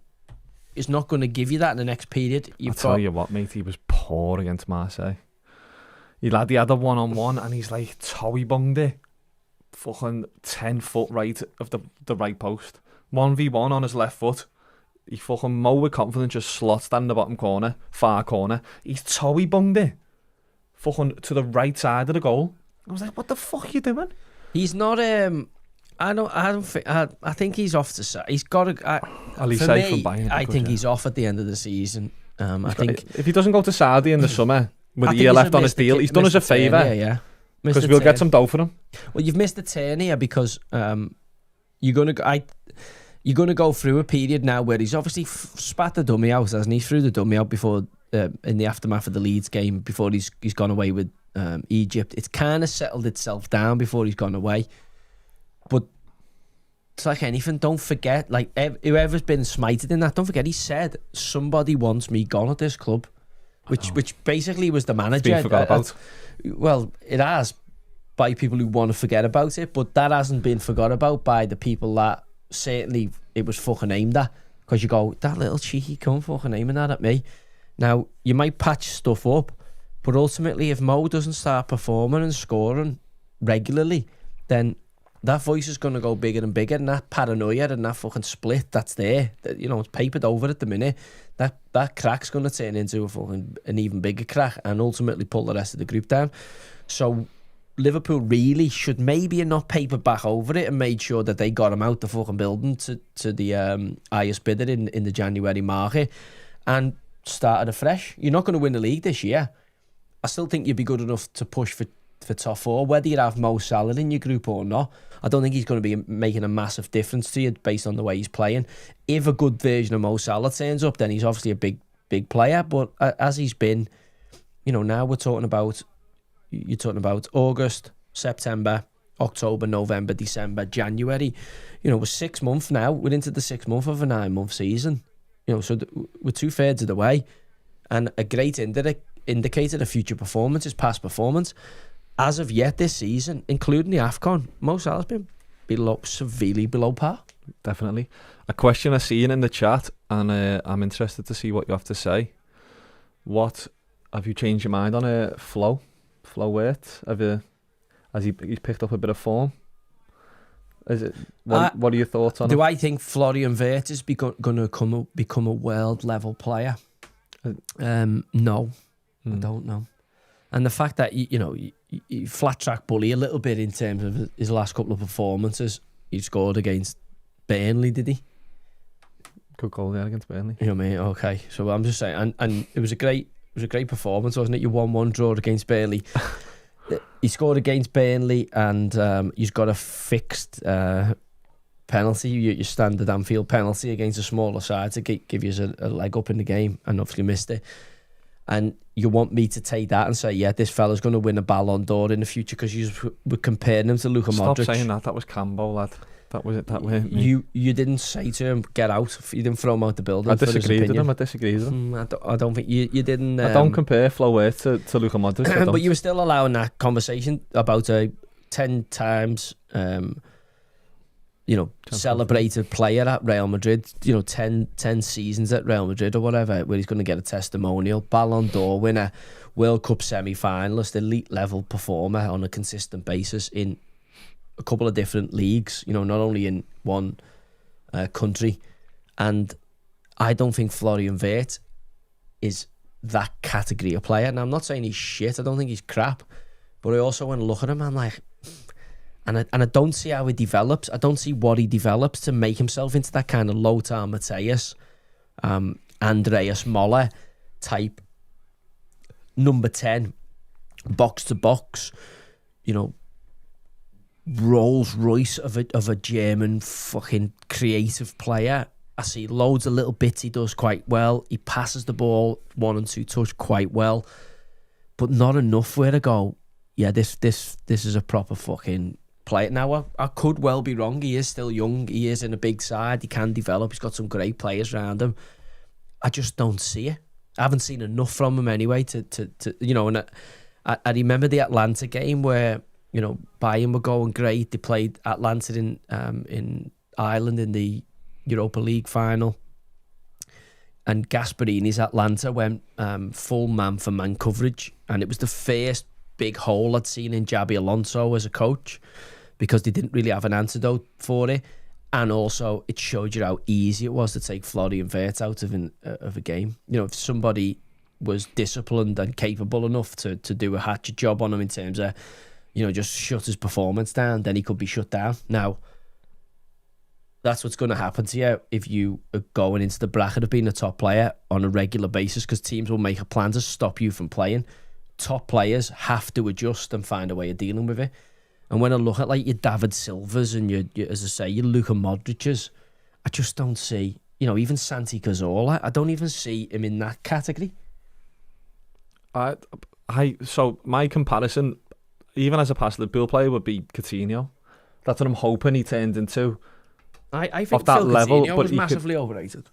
[SPEAKER 2] is not going to give you that in the next period.
[SPEAKER 1] I'll tell you what, mate, he was poor against Marseille. He had a one-on-one and he's like toey bunged it. Fucking 10 foot right of the right post. 1v1 on his left foot. He fucking Mo with confidence just slots down the bottom corner, far corner. He's toey bunged it. Fucking to the right side of the goal. I was like, what the fuck are you doing?
[SPEAKER 2] He's not I think he's off to. He's got to. I think he's off at the end of the season. I think
[SPEAKER 1] if he doesn't go to Saudi in the summer with a year left on his deal, he's done us a favour.
[SPEAKER 2] Yeah.
[SPEAKER 1] Because we'll get some dough for him.
[SPEAKER 2] Well, you've missed the turn here because you're gonna go through a period now where he's obviously spat the dummy out, hasn't he? Threw the dummy out before in the aftermath of the Leeds game before he's gone away with Egypt. It's kind of settled itself down before he's gone away. But it's like anything, don't forget, like whoever's been smited in that, don't forget he said, somebody wants me gone at this club, which basically was the manager.
[SPEAKER 1] It's been forgot about.
[SPEAKER 2] Well, it has, by people who want to forget about it, but that hasn't been forgot about by the people that certainly it was fucking aimed at, because you go, that little cheeky cunt fucking aiming that at me. Now, you might patch stuff up, but ultimately if Mo doesn't start performing and scoring regularly, then that voice is going to go bigger and bigger, and that paranoia and that fucking split that's there, that, it's papered over at the minute, that crack's going to turn into an even bigger crack and ultimately pull the rest of the group down. So Liverpool really should maybe have not papered back over it and made sure that they got him out the fucking building to the highest bidder in the January market and started afresh. You're not going to win the league this year. I still think you'd be good enough to push for top four, whether you have Mo Salah in your group or not. I don't think he's going to be making a massive difference to you based on the way he's playing. If a good version of Mo Salah turns up, then he's obviously a big player, but as he's been, now you're talking about August, September, October, November, December, January. We're 6 months now. We're into the 6th month of a 9-month season. So we're 2/3 of the way, and a great indicator of future performance is past performance. As of yet this season, including the AFCON, Mo Salah's been severely below par.
[SPEAKER 1] Definitely. A question I've seen in the chat, and I'm interested to see what you have to say. What have you changed your mind on Flo Wirtz? Has he picked up a bit of form? Is it? What are your thoughts on it?
[SPEAKER 2] Do I think Florian Wirtz is going to become a world level player? No, I don't know. And the fact that you flat track bully a little bit in terms of his last couple of performances. He scored against Burnley, did he?
[SPEAKER 1] Good goal there against Burnley.
[SPEAKER 2] You know what I mean? Okay, so I'm just saying, and it was a great performance, wasn't it? You 1-1 draw against Burnley. He scored against Burnley, and he's got a fixed penalty, your standard Anfield penalty against a smaller side to give you a leg up in the game, and obviously missed it. And you want me to take that and say, yeah, this fella's going to win a Ballon d'Or in the future because you were comparing him to Luka Modric.
[SPEAKER 1] Stop saying that. That was Cambo, lad. That was it. That way.
[SPEAKER 2] You didn't say to him, get out. You didn't throw him out the building.
[SPEAKER 1] I disagreed with him.
[SPEAKER 2] I don't think you didn't.
[SPEAKER 1] I don't compare Flo Wirtz to Luka Modric.
[SPEAKER 2] But you were still allowing that conversation about a 10 times celebrated player at Real Madrid, 10 seasons at Real Madrid or whatever, where he's going to get a testimonial, Ballon d'Or winner, World Cup semi-finalist, elite level performer on a consistent basis in a couple of different leagues, not only in one country. And I don't think Florian Wirtz is that category of player. Now, I'm not saying he's shit. I don't think he's crap. But I also, when I look at him, I'm like... And I don't see how he develops. I don't see what he develops to make himself into that kind of Lothar Matthäus, Andreas Moller type number 10, box to box, you know, Rolls Royce of a German fucking creative player. I see loads of little bits he does quite well. He passes the ball 1 and 2 touch quite well, but not enough where to go, yeah, this is a proper fucking player. Now, I could well be wrong. He is still young. He is in a big side. He can develop. He's got some great players around him. I just don't see it. I haven't seen enough from him anyway to you know, and I remember the Atlanta game where, you know, Bayern were going great. They played Atlanta in Ireland in the Europa League final. And Gasparini's Atlanta went full man-for-man coverage. And it was the first big hole I'd seen in Xabi Alonso as a coach, because they didn't really have an antidote for it. And also, it showed you how easy it was to take Florian Wirtz out of a game. You know, if somebody was disciplined and capable enough to do a hatchet job on him in terms of, you know, just shut his performance down, then he could be shut down. Now, that's what's going to happen to you if you are going into the bracket of being a top player on a regular basis, because teams will make a plan to stop you from playing. Top players have to adjust and find a way of dealing with it. And when I look at like your David Silvas and your as I say, your Luka Modric's, I just don't see, you know, even Santi Cazorla, I don't even see him in that category.
[SPEAKER 1] So my comparison, even as a past Liverpool player, would be Coutinho. That's what I'm hoping he turned into.
[SPEAKER 2] I think
[SPEAKER 1] that
[SPEAKER 2] Phil
[SPEAKER 1] level,
[SPEAKER 2] Coutinho
[SPEAKER 1] but
[SPEAKER 2] was massively overrated.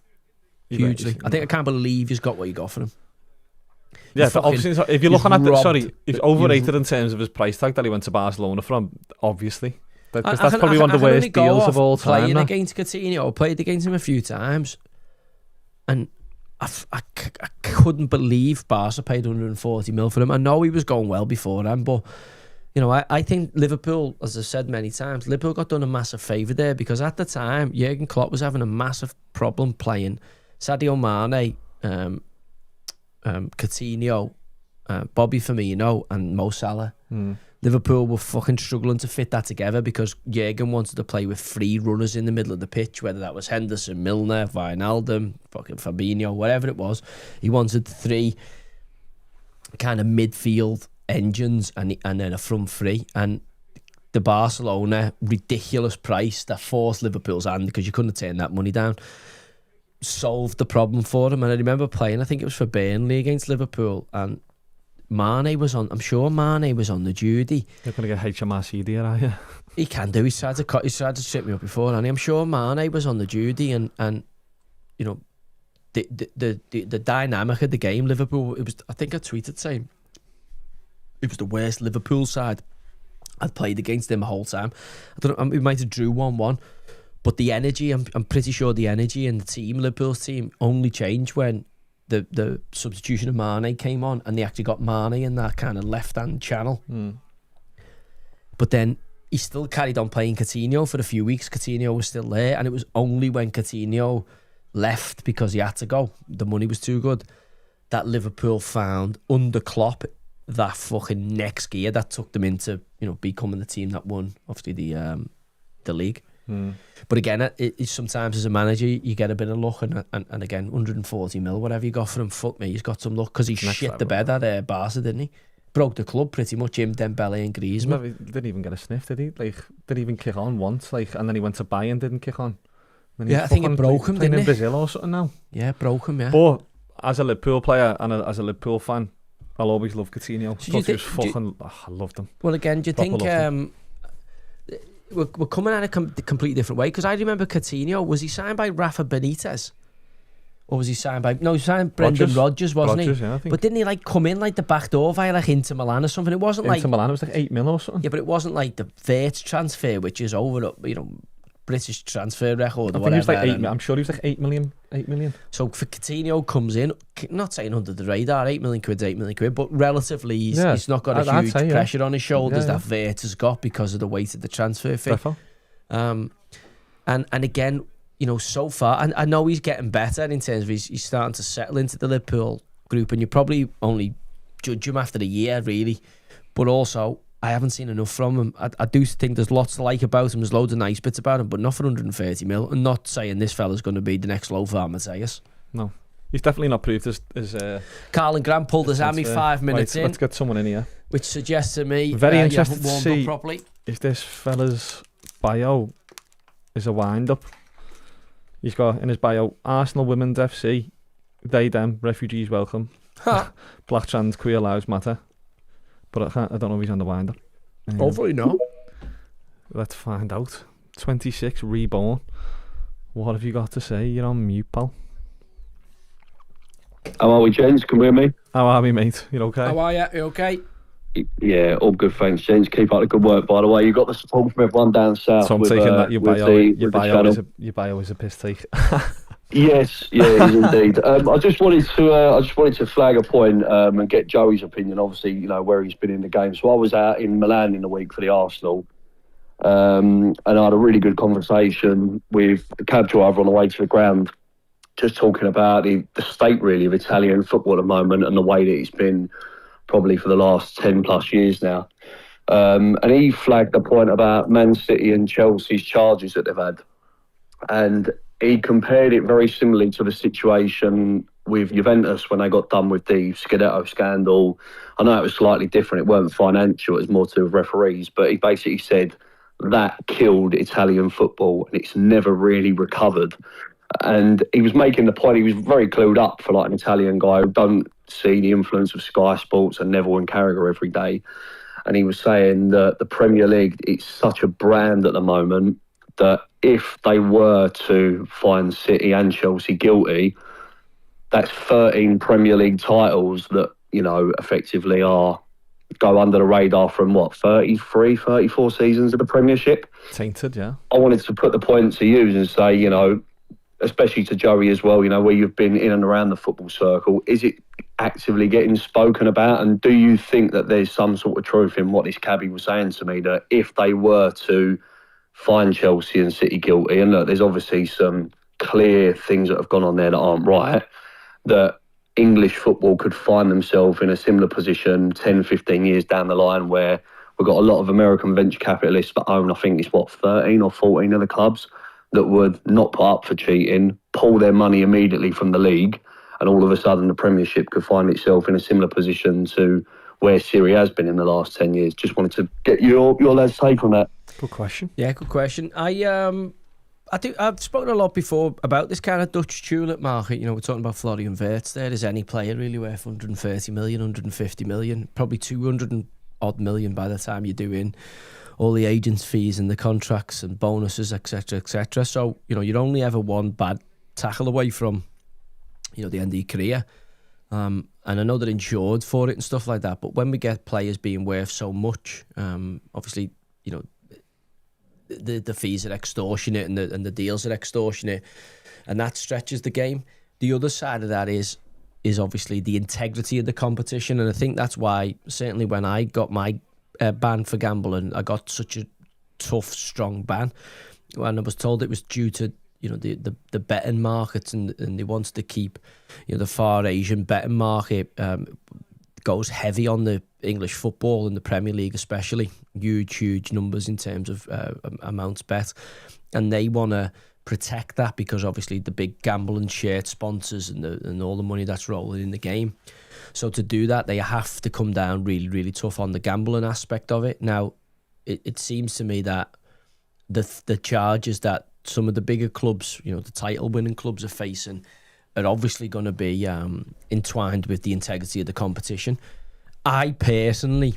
[SPEAKER 2] Hugely. I can't believe he's got what you got for him.
[SPEAKER 1] Yeah, but obviously, if you're looking at he's overrated in terms of his price tag that he went to Barcelona from, obviously. Because that's probably one of the worst deals of all time.
[SPEAKER 2] Playing against Coutinho, I played against him a few times, and I couldn't believe Barca paid 140 mil for him. I know he was going well beforehand, but you know, I think Liverpool, as I've said many times, Liverpool got done a massive favour there, because at the time, Jurgen Klopp was having a massive problem playing Sadio Mane, Coutinho, Bobby Firmino and Mo Salah. Liverpool were fucking struggling to fit that together, because Jurgen wanted to play with 3 runners in the middle of the pitch, whether that was Henderson, Milner, Wijnaldum, fucking Fabinho, whatever it was. He wanted 3 kind of midfield engines and then a front 3. And the Barcelona ridiculous price that forced Liverpool's hand, because you couldn't turn that money down, solved the problem for him. And I remember playing, I think it was for Burnley against Liverpool, and Mane was on, I'm sure Mane was on the duty.
[SPEAKER 1] You're going to get HMRC there, are you?
[SPEAKER 2] He can do. He's tried to trip me up before, and I'm sure Mane was on the duty, and you know, the dynamic of the game, Liverpool, it was, I think I tweeted saying it was the worst Liverpool side I'd played against them the whole time. I don't know, we might have drew 1-1, but the energy, I'm pretty sure the energy in the team, Liverpool's team, only changed when the substitution of Mane came on, and they actually got Mane in that kind of left-hand channel. But then he still carried on playing Coutinho for a few weeks. Coutinho was still there, and it was only when Coutinho left because he had to go, the money was too good, that Liverpool found under Klopp that fucking next gear that took them into, you know, becoming the team that won, obviously, the league. But again, it sometimes as a manager you get a bit of luck, and again, 140 mil, whatever you got for him, fuck me, he's got some luck, because he shit the bed at Barca, didn't he? Broke the club pretty much, him, Dembele and Griezmann.
[SPEAKER 1] He didn't even get a sniff, did he? Like, didn't even kick on once, like, and then he went to Bayern, didn't kick on.
[SPEAKER 2] Yeah, I think it broke him, didn't it?
[SPEAKER 1] In Brazil or something now.
[SPEAKER 2] Yeah, broke him, yeah.
[SPEAKER 1] But as a Liverpool player and as a Liverpool fan, I'll always love Coutinho. I loved him.
[SPEAKER 2] Well, again, do you think we're coming at a completely different way? Because I remember Coutinho, was he signed by Rafa Benitez? Or was he signed by... No, he signed Brendan Rodgers, wasn't he?
[SPEAKER 1] Yeah, I think.
[SPEAKER 2] But didn't he like come in like the back door via like Inter Milan or something? It wasn't like...
[SPEAKER 1] Inter Milan, it was like 8 mil or something.
[SPEAKER 2] Yeah, but it wasn't like the Wirtz transfer, which is over, you know, British transfer record or whatever.
[SPEAKER 1] He was like 8 million. I'm sure he was like 8 million.
[SPEAKER 2] So for Coutinho comes in, not saying under the radar, 8 million quid's 8 million quid, but relatively he's not got a huge pressure on his shoulders that Wirtz has got because of the weight of the transfer fee. And again, you know, so far, and I know he's getting better in terms of he's starting to settle into the Liverpool group, and you probably only judge him after a year, really. But also, I haven't seen enough from him. I do think there's lots to like about him. There's loads of nice bits about him, but not for 130 mil. I'm not saying this fella's going to be the next Lothar Matthäus.
[SPEAKER 1] No. He's definitely not proved his
[SPEAKER 2] Carlin Grant pulled his hammy 5 minutes in.
[SPEAKER 1] Let's get someone in here.
[SPEAKER 2] Which suggests to me
[SPEAKER 1] very interested to see
[SPEAKER 2] properly.
[SPEAKER 1] If this fella's bio is a wind-up. He's got in his bio, Arsenal Women's FC, they, them, refugees welcome. Black trans queer lives matter. But I don't know if he's on the wind-up.
[SPEAKER 2] Hopefully not.
[SPEAKER 1] Let's find out. 26, reborn. What have you got to say? You're on mute, pal.
[SPEAKER 4] How are we, gents? Can you hear me?
[SPEAKER 1] How are we, mate? You okay?
[SPEAKER 2] How are you? You okay?
[SPEAKER 4] Yeah, all good, thanks, gents. Keep up the good work, by the way. You got the support from everyone down south.
[SPEAKER 1] So I'm taking that your bio is a piss take.
[SPEAKER 4] Yes, yeah, it is indeed. I just wanted to flag a point and get Joey's opinion. Obviously, you know where he's been in the game. So I was out in Milan in the week for the Arsenal, and I had a really good conversation with the cab driver on the way to the ground, just talking about the state really of Italian football at the moment and the way that it's been probably for the last 10 plus years now. And he flagged the point about Man City and Chelsea's charges that they've had, and he compared it very similarly to the situation with Juventus when they got done with the Scudetto scandal. I know it was slightly different. It weren't financial. It was more to do with referees. But he basically said that killed Italian football and it's never really recovered. And he was making the point, he was very clued up for like an Italian guy who don't see the influence of Sky Sports and Neville and Carragher every day. And he was saying that the Premier League, it's such a brand at the moment that if they were to find City and Chelsea guilty, that's 13 Premier League titles that, you know, effectively go under the radar from 33, 34 seasons of the Premiership.
[SPEAKER 1] Tainted, yeah.
[SPEAKER 4] I wanted to put the point to you and say, you know, especially to Joey as well, you know, where you've been in and around the football circle, is it actively getting spoken about? And do you think that there's some sort of truth in what this cabbie was saying to me, that if they were to find Chelsea and City guilty, and look, there's obviously some clear things that have gone on there that aren't right, that English football could find themselves in a similar position 10, 15 years down the line, where we've got a lot of American venture capitalists that own, I think it's 13 or 14 of the clubs, that would not put up for cheating, pull their money immediately from the league, and all of a sudden the Premiership could find itself in a similar position to where Syria has been in the last 10 years. Just wanted to get your lads' take on that.
[SPEAKER 1] Good question.
[SPEAKER 2] Yeah, good question. I've spoken a lot before about this kind of Dutch tulip market. You know, we're talking about Florian Wirtz there. Is any player really worth 130 million, 150 million? Probably 200 and odd million by the time you're doing all the agents' fees and the contracts and bonuses, etc., etc. So, you know, you're only ever one bad tackle away from, you know, the end of your career. And I know they're insured for it and stuff like that. But when we get players being worth so much, obviously, you know, the fees are extortionate and the deals are extortionate, and that stretches the game. The other side of that is obviously the integrity of the competition, and I think that's why certainly when I got my ban for gambling, I got such a tough, strong ban, and I was told it was due to, you know, the betting markets, and they wanted to keep, you know, the far Asian betting market goes heavy on the English football and the Premier League especially. Huge numbers in terms of amounts bet, and they want to protect that because obviously the big gambling shirt sponsors and all the money that's rolling in the game. So to do that, they have to come down really tough on the gambling aspect of it. Now, it seems to me that the charges that some of the bigger clubs, you know, the title-winning clubs are facing are obviously going to be entwined with the integrity of the competition. I personally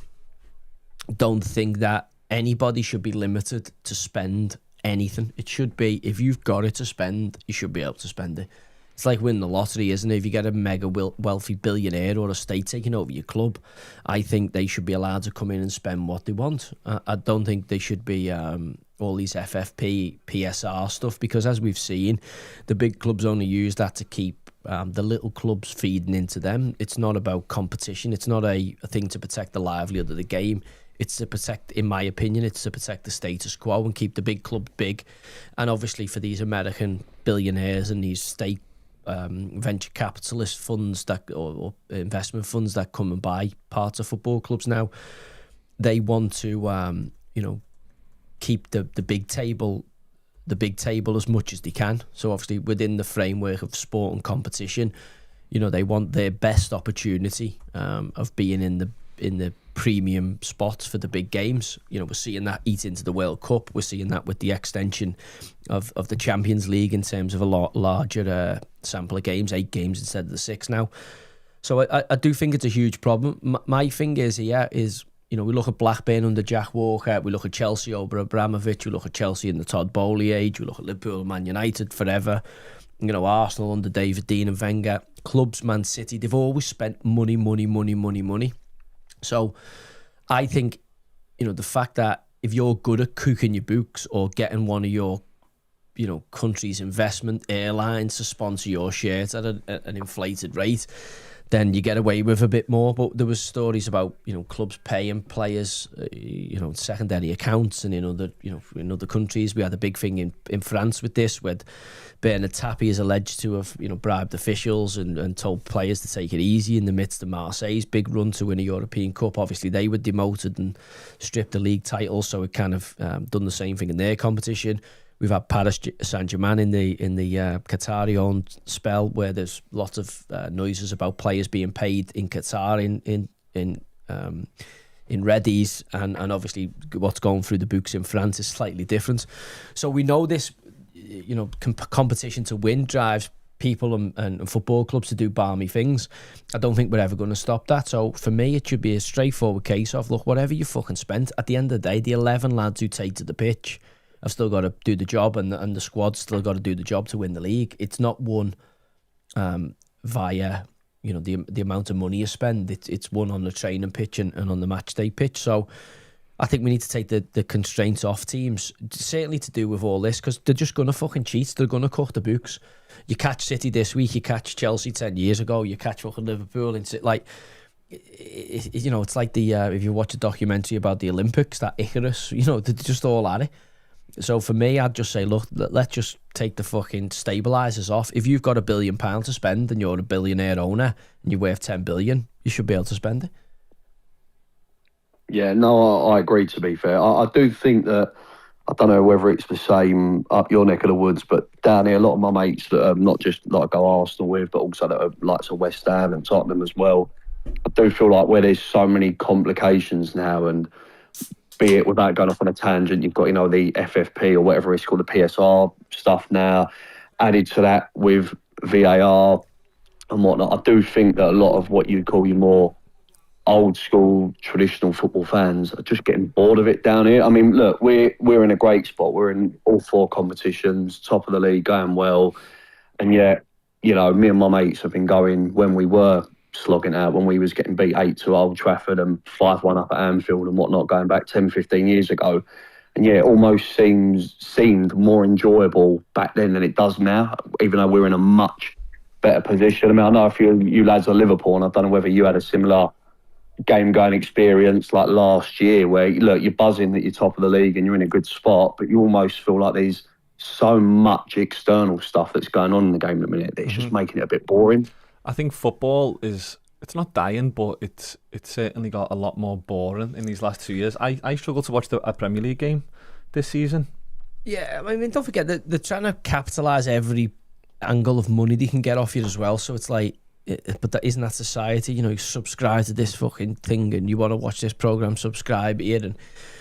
[SPEAKER 2] don't think that anybody should be limited to spend anything. It should be, if you've got it to spend, you should be able to spend it. It's like winning the lottery, isn't it? If you get a mega wealthy billionaire or a state taking over your club, I think they should be allowed to come in and spend what they want. I don't think they should be all these FFP, PSR stuff, because as we've seen, the big clubs only use that to keep the little clubs feeding into them. It's not about competition. It's not a thing to protect the livelihood of the game. It's to protect, in my opinion, it's to protect the status quo and keep the big clubs big. And obviously for these American billionaires and these state venture capitalist funds that or investment funds that come and buy parts of football clubs now. They want to keep the big table as much as they can. So obviously within the framework of sport and competition, they want their best opportunity of being in the premium spots for the big games. We're seeing that eat into the World Cup. We're seeing that with the extension of the Champions League in terms of a lot larger sample of games, 8 games instead of the 6 now. So I do think it's a huge problem. My thing is we look at Blackburn under Jack Walker, we look at Chelsea over Abramovich, we look at Chelsea in the Todd Bowley age, we look at Liverpool, Man United forever, Arsenal under David Dean and Wenger, clubs, Man City, they've always spent money. So I think, the fact that if you're good at cooking your books or getting one of your, country's investment airlines to sponsor your shares at an inflated rate, then you get away with a bit more. But there was stories about, clubs paying players, secondary accounts, and in other countries. We had a big thing in France with this, where Bernard Tapie is alleged to have, bribed officials and told players to take it easy in the midst of Marseille's big run to win a European Cup. Obviously, they were demoted and stripped the league title, so it kind of done the same thing in their competition. We've had Paris Saint-Germain in the Qatari-owned spell, where there's lots of noises about players being paid in Qatar in readies, and obviously what's going through the books in France is slightly different. So we know this, competition to win drives people and football clubs to do balmy things. I don't think we're ever going to stop that. So for me, it should be a straightforward case of, look, whatever you fucking spent, at the end of the day, the 11 lads who take to the pitch have still got to do the job, and the squad's still got to do the job to win the league. It's not won via the amount of money you spend. It's won on the training pitch and on the match day pitch. So I think we need to take the constraints off teams, certainly to do with all this, because they're just going to fucking cheat. They're going to cook the books. You catch City this week, you catch Chelsea 10 years ago, you catch fucking Liverpool, and it's like the if you watch a documentary about the Olympics, that Icarus, they're just all at it. So for me, I'd just say, look, let's just take the fucking stabilisers off. If you've got £1 billion to spend and you're a billionaire owner and you're worth 10 billion, you should be able to spend it.
[SPEAKER 4] Yeah, no, I agree, to be fair. I do think that, I don't know whether it's the same up your neck of the woods, but down here, a lot of my mates that are not just like go Arsenal with, but also that are like to West Ham and Tottenham as well. I do feel like where there's so many complications now, and be it without going off on a tangent, you've got, the FFP or whatever it's called, the PSR stuff now, added to that with VAR and whatnot. I do think that a lot of what you'd call your more old school traditional football fans are just getting bored of it down here. I mean, look, we're in a great spot. We're in all 4 competitions, top of the league, going well. And yet, me and my mates have been going when we were slogging out, when we was getting beat 8-2 Old Trafford and 5-1 up at Anfield and whatnot, going back 10, 15 years ago. And yeah, it almost seemed more enjoyable back then than it does now, even though we're in a much better position. I mean, I know a few of you lads are Liverpool, and I don't know whether you had a similar game-going experience like last year, where, look, you're buzzing that you're top of the league and you're in a good spot, but you almost feel like there's so much external stuff that's going on in the game at the minute that it's just making it a bit boring.
[SPEAKER 1] I think football it's not dying, but it's certainly got a lot more boring in these last 2 years. I struggle to watch a Premier League game this season.
[SPEAKER 2] Yeah, I mean, don't forget that they're trying to capitalise every angle of money they can get off you as well. So it's like, but that isn't that society. You subscribe to this fucking thing, and you want to watch this programme, subscribe here, and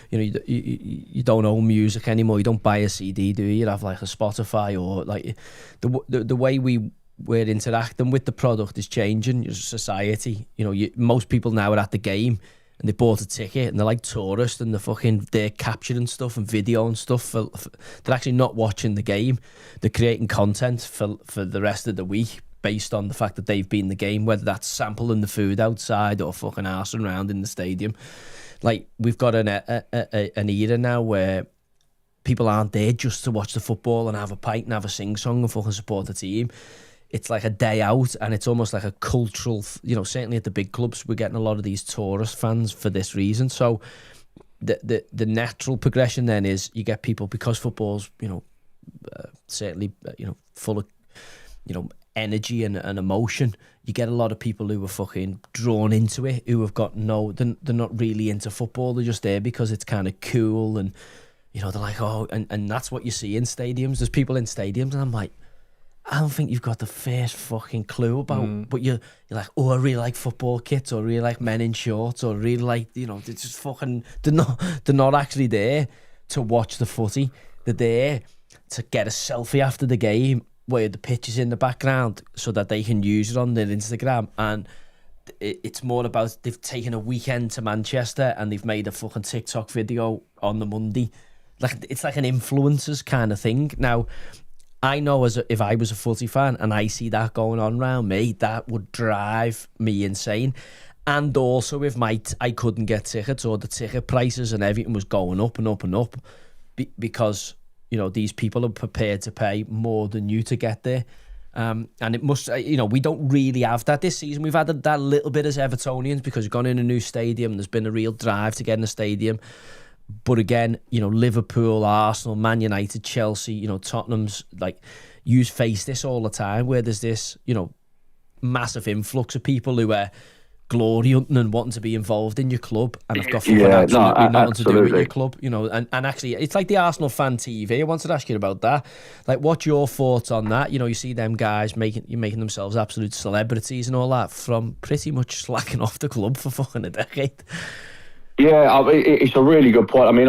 [SPEAKER 2] you don't own music anymore. You don't buy a CD, do you? You have like a Spotify, or like the way we're interacting with the product is changing. Your society, most people now are at the game and they bought a ticket and they're like tourists, and they're capturing stuff and video and stuff. They're actually not watching the game. They're creating content for the rest of the week based on the fact that they've been in the game, whether that's sampling the food outside or fucking arsing around in the stadium. Like, we've got an era now where people aren't there just to watch the football and have a pint and have a sing-song and fucking support the team. It's like a day out, and it's almost like a cultural, certainly at the big clubs, we're getting a lot of these tourist fans for this reason. So the natural progression then is you get people, because football's, certainly, full of, energy and emotion. You get a lot of people who are fucking drawn into it, who have got they're not really into football. They're just there because it's kind of cool, and you know, they're like, oh, and that's what you see in stadiums. There's people in stadiums, and I'm like, I don't think you've got the first fucking clue about, but you're like, oh, I really like football kits, or I really like men in shorts, or I really like, you know, they're just fucking, they're not actually there to watch the footy. They're there to get a selfie after the game where the pitch is in the background so that they can use it on their Instagram. And it's more about, they've taken a weekend to Manchester and they've made a fucking TikTok video on the Monday. Like, it's like an influencers kind of thing. Now, I know if I was a footy fan and I see that going on around me, that would drive me insane. And also, if I couldn't get tickets, or the ticket prices and everything was going up and up and up, because, you know, these people are prepared to pay more than you to get there. And it must, you know, we don't really have that this season. We've had that little bit as Evertonians because we've gone in a new stadium. There's been a real drive to get in the stadium. But again, you know, Liverpool, Arsenal, Man United, Chelsea, you know, Tottenham's, like, you face this all the time where there's this, you know, massive influx of people who are glory hunting and wanting to be involved in your club, and I've got fucking absolutely nothing to do with your club, you know. And actually, it's like the Arsenal fan TV. I wanted to ask you about that. Like, what's your thoughts on that? You know, you see them guys making themselves absolute celebrities and all that from pretty much slacking off the club for fucking a decade.
[SPEAKER 4] Yeah, I mean, it's a really good point. I mean,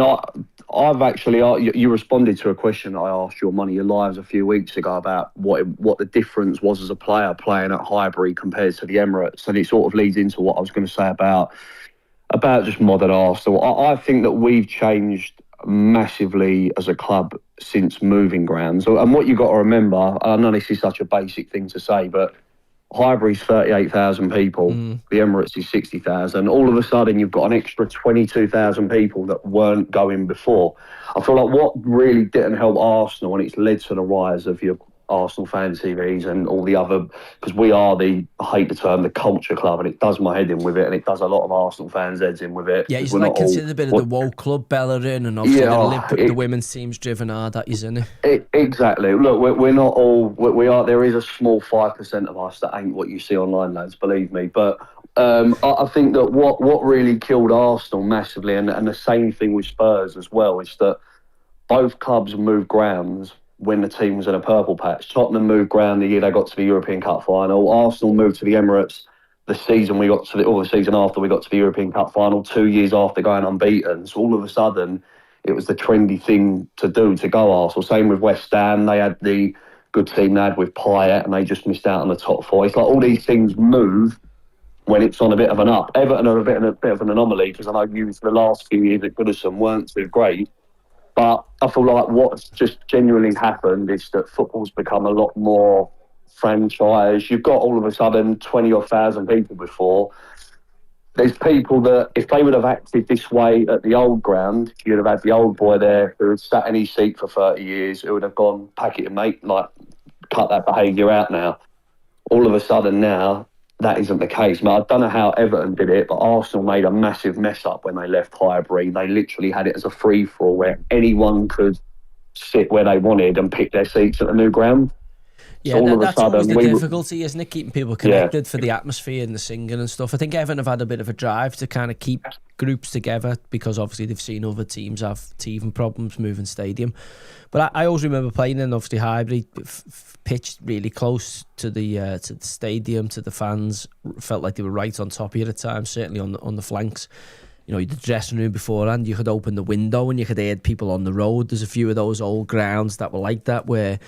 [SPEAKER 4] I've actually, you responded to a question I asked you on Money Your Lives a few weeks ago about what the difference was as a player playing at Highbury compared to the Emirates, and it sort of leads into what I was going to say about just modern Arsenal. I think that we've changed massively as a club since moving grounds. And what you've got to remember, I know this is such a basic thing to say, but Highbury's 38,000 people, the Emirates is 60,000. All of a sudden, you've got an extra 22,000 people that weren't going before. I feel like what really didn't help Arsenal, and it's led to the rise of your Arsenal fan TVs and all the other, because we are I hate the term, the culture club, and it does my head in with it, and it does a lot of Arsenal fans' heads in with it.
[SPEAKER 2] Yeah, he's like considered a bit of the woke club, Bellerin, and obviously the women's team's driven hard, that is, isn't it?
[SPEAKER 4] Exactly. Look, we're not all, we are, there is a small 5% of us that ain't what you see online, lads, believe me. But I think that what really killed Arsenal massively, and the same thing with Spurs as well, is that both clubs moved grounds when the team was in a purple patch. Tottenham moved ground the year they got to the European Cup final. Arsenal moved to the Emirates the season the season after we got to the European Cup final, 2 years after going unbeaten. So all of a sudden, it was the trendy thing to do to go Arsenal. Same with West Ham. They had the good team they had with Payet, and they just missed out on the top four. It's like all these things move when it's on a bit of an up. Everton are a bit of an anomaly, because I know the last few years at Goodison weren't too great. But I feel like what's just genuinely happened is that football's become a lot more franchise. You've got all of a sudden 20,000 people before. There's people that, if they would have acted this way at the old ground, you'd have had the old boy there who had sat in his seat for 30 years, who would have gone, pack it and mate, like, cut that behaviour out now. All of a sudden now, that isn't the case. I don't know how Everton did it, but Arsenal made a massive mess up when they left Highbury. They literally had it as a free-for-all where anyone could sit where they wanted and pick their seats at the new ground.
[SPEAKER 2] Yeah, so that's always the difficulty, isn't it? Keeping people connected for the atmosphere and the singing and stuff. I think Everton have had a bit of a drive to kind of keep groups together, because obviously they've seen other teams have teething problems moving stadium. But I always remember playing in, obviously, Highbury, pitched really close to the stadium, to the fans. Felt like they were right on top of you at times, certainly on the flanks. You know, the dressing room beforehand, you could open the window and you could hear people on the road. There's a few of those old grounds that were like that, where,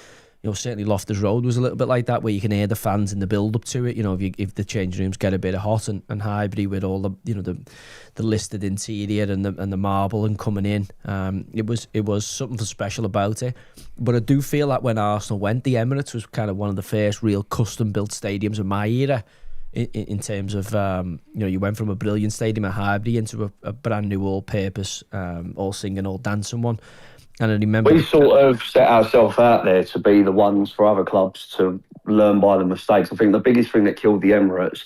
[SPEAKER 2] you know, certainly Loftus Road was a little bit like that, where you can hear the fans in the build-up to it. You know, if the changing rooms get a bit hot, and Highbury with all the, you know, the listed interior and the marble and coming in, it was something special about it. But I do feel like when Arsenal went, the Emirates was kind of one of the first real custom-built stadiums in my era, in terms of, you know, you went from a brilliant stadium at Highbury into a brand new all-purpose, all singing, all dancing one. And I remember
[SPEAKER 4] we sort of set ourselves out there to be the ones for other clubs to learn by the mistakes. I think the biggest thing that killed the Emirates,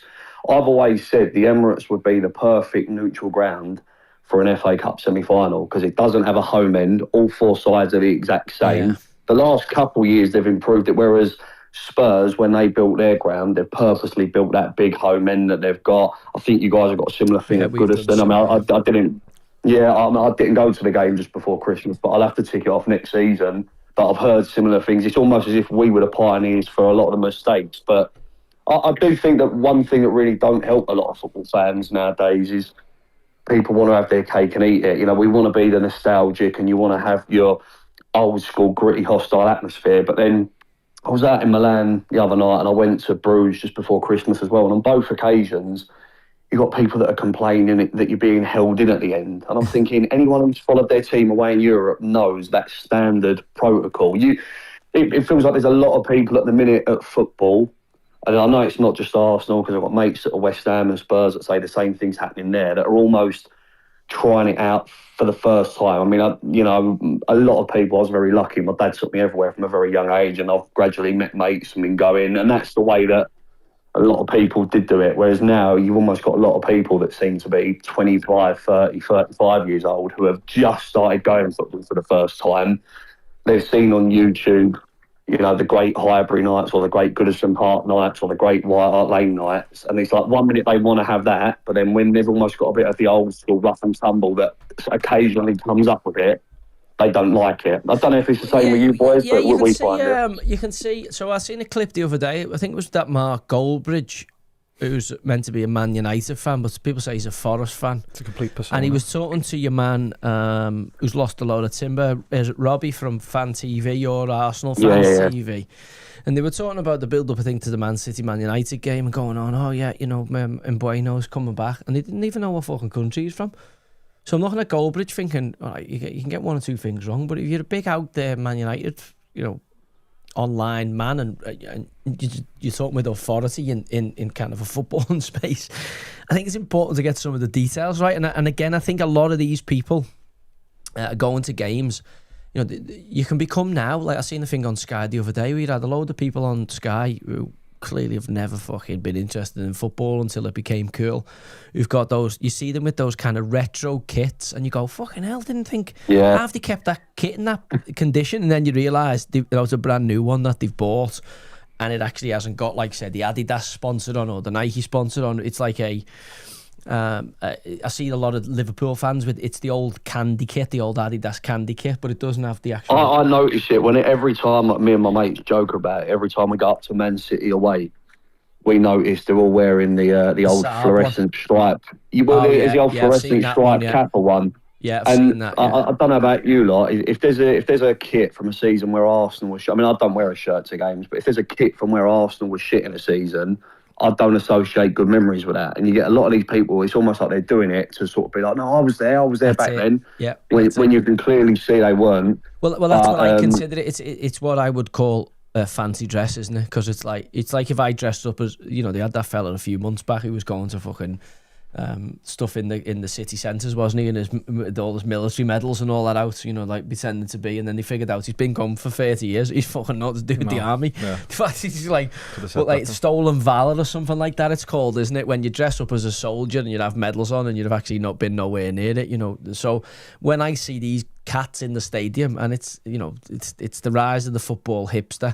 [SPEAKER 4] I've always said the Emirates would be the perfect neutral ground for an FA Cup semi-final, because it doesn't have a home end. All four sides are the exact same. Yeah. The last couple of years they've improved it, whereas Spurs, when they built their ground, they've purposely built that big home end that they've got. I think you guys have got a similar thing at Goodison. I mean, I didn't. Yeah, I didn't go to the game just before Christmas, but I'll have to tick it off next season. But I've heard similar things. It's almost as if we were the pioneers for a lot of the mistakes. But I do think that one thing that really don't help a lot of football fans nowadays is people want to have their cake and eat it. You know, we want to be the nostalgic and you want to have your old school, gritty, hostile atmosphere. But then I was out in Milan the other night and I went to Bruges just before Christmas as well. And on both occasions, you've got people that are complaining that you're being held in at the end. And I'm thinking anyone who's followed their team away in Europe knows that standard protocol. It feels like there's a lot of people at the minute at football, and I know it's not just Arsenal because I've got mates at West Ham and Spurs that say the same thing's happening there, that are almost trying it out for the first time. I mean, a lot of people, I was very lucky. My dad took me everywhere from a very young age and I've gradually met mates and been going, and that's the way that a lot of people did do it, whereas now you've almost got a lot of people that seem to be 25, 30, 35 years old who have just started going football for the first time. They've seen on YouTube, you know, the great Highbury nights or the great Goodison Park nights or the great White Hart Lane nights, and it's like 1 minute they want to have that, but then when they've almost got a bit of the old school rough and tumble that occasionally comes up with it, they don't like it. I don't know if it's the same with you boys, but we find it.
[SPEAKER 2] You can see. So I seen a clip the other day. I think it was that Mark Goldbridge, who's meant to be a Man United fan, but people say he's a Forest fan.
[SPEAKER 1] It's a complete persona.
[SPEAKER 2] And he was talking to your man who's lost a load of timber. Is it Robbie from Fan TV or Arsenal Fans TV? And they were talking about the build-up, I think, to the Man United game and going on, oh yeah, you know, Mbueno's coming back. And they didn't even know what fucking country he's from. So I'm looking at Goldbridge thinking, all right, you can get one or two things wrong, but if you're a big out there Man United, you know, online man and you're talking with authority in kind of a footballing space, I think it's important to get some of the details right. And again, I think a lot of these people going to games, you know, you can become now, like I seen a thing on Sky the other day, we had a load of people on Sky who clearly have never fucking been interested in football until it became cool. You've got those, you see them with those kind of retro kits and you go, fucking hell, didn't think, how have they kept that kit in that condition? And then you realise it's a brand new one that they've bought and it actually hasn't got, like I said, the Adidas sponsored on or the Nike sponsored on. It's like I see a lot of Liverpool fans with, it's the old candy kit, the old Adidas candy kit, but it doesn't have the actual...
[SPEAKER 4] I notice it every time, like, me and my mates joke about it, every time we go up to Man City away, we notice they're all wearing the old fluorescent stripe. There's the old fluorescent stripe Kappa one.
[SPEAKER 2] Yeah, I've seen that. Yeah.
[SPEAKER 4] I don't know about you lot. If there's a kit from a season where Arsenal was, I mean, I don't wear a shirt to games, but if there's a kit from where Arsenal was shit in a season, I don't associate good memories with that. And you get a lot of these people, it's almost like they're doing it to sort of be like, no, I was there back then.
[SPEAKER 2] Yeah.
[SPEAKER 4] When you can clearly see they weren't.
[SPEAKER 2] Well, that's what I consider it. It's what I would call fancy dress, isn't it? Because it's like if I dressed up as, you know, they had that fella a few months back who was going to fucking stuff in the city centres, wasn't he? And with all his military medals and all that out, you know, like pretending to be, and then they figured out he's been gone for 30 years. He's fucking not to do with the army. Yeah. In fact, he's like stolen valor or something like that. It's called, isn't it? When you dress up as a soldier and you'd have medals on and you'd have actually not been nowhere near it, you know. So when I see these cats in the stadium, and it's, you know, it's the rise of the football hipster.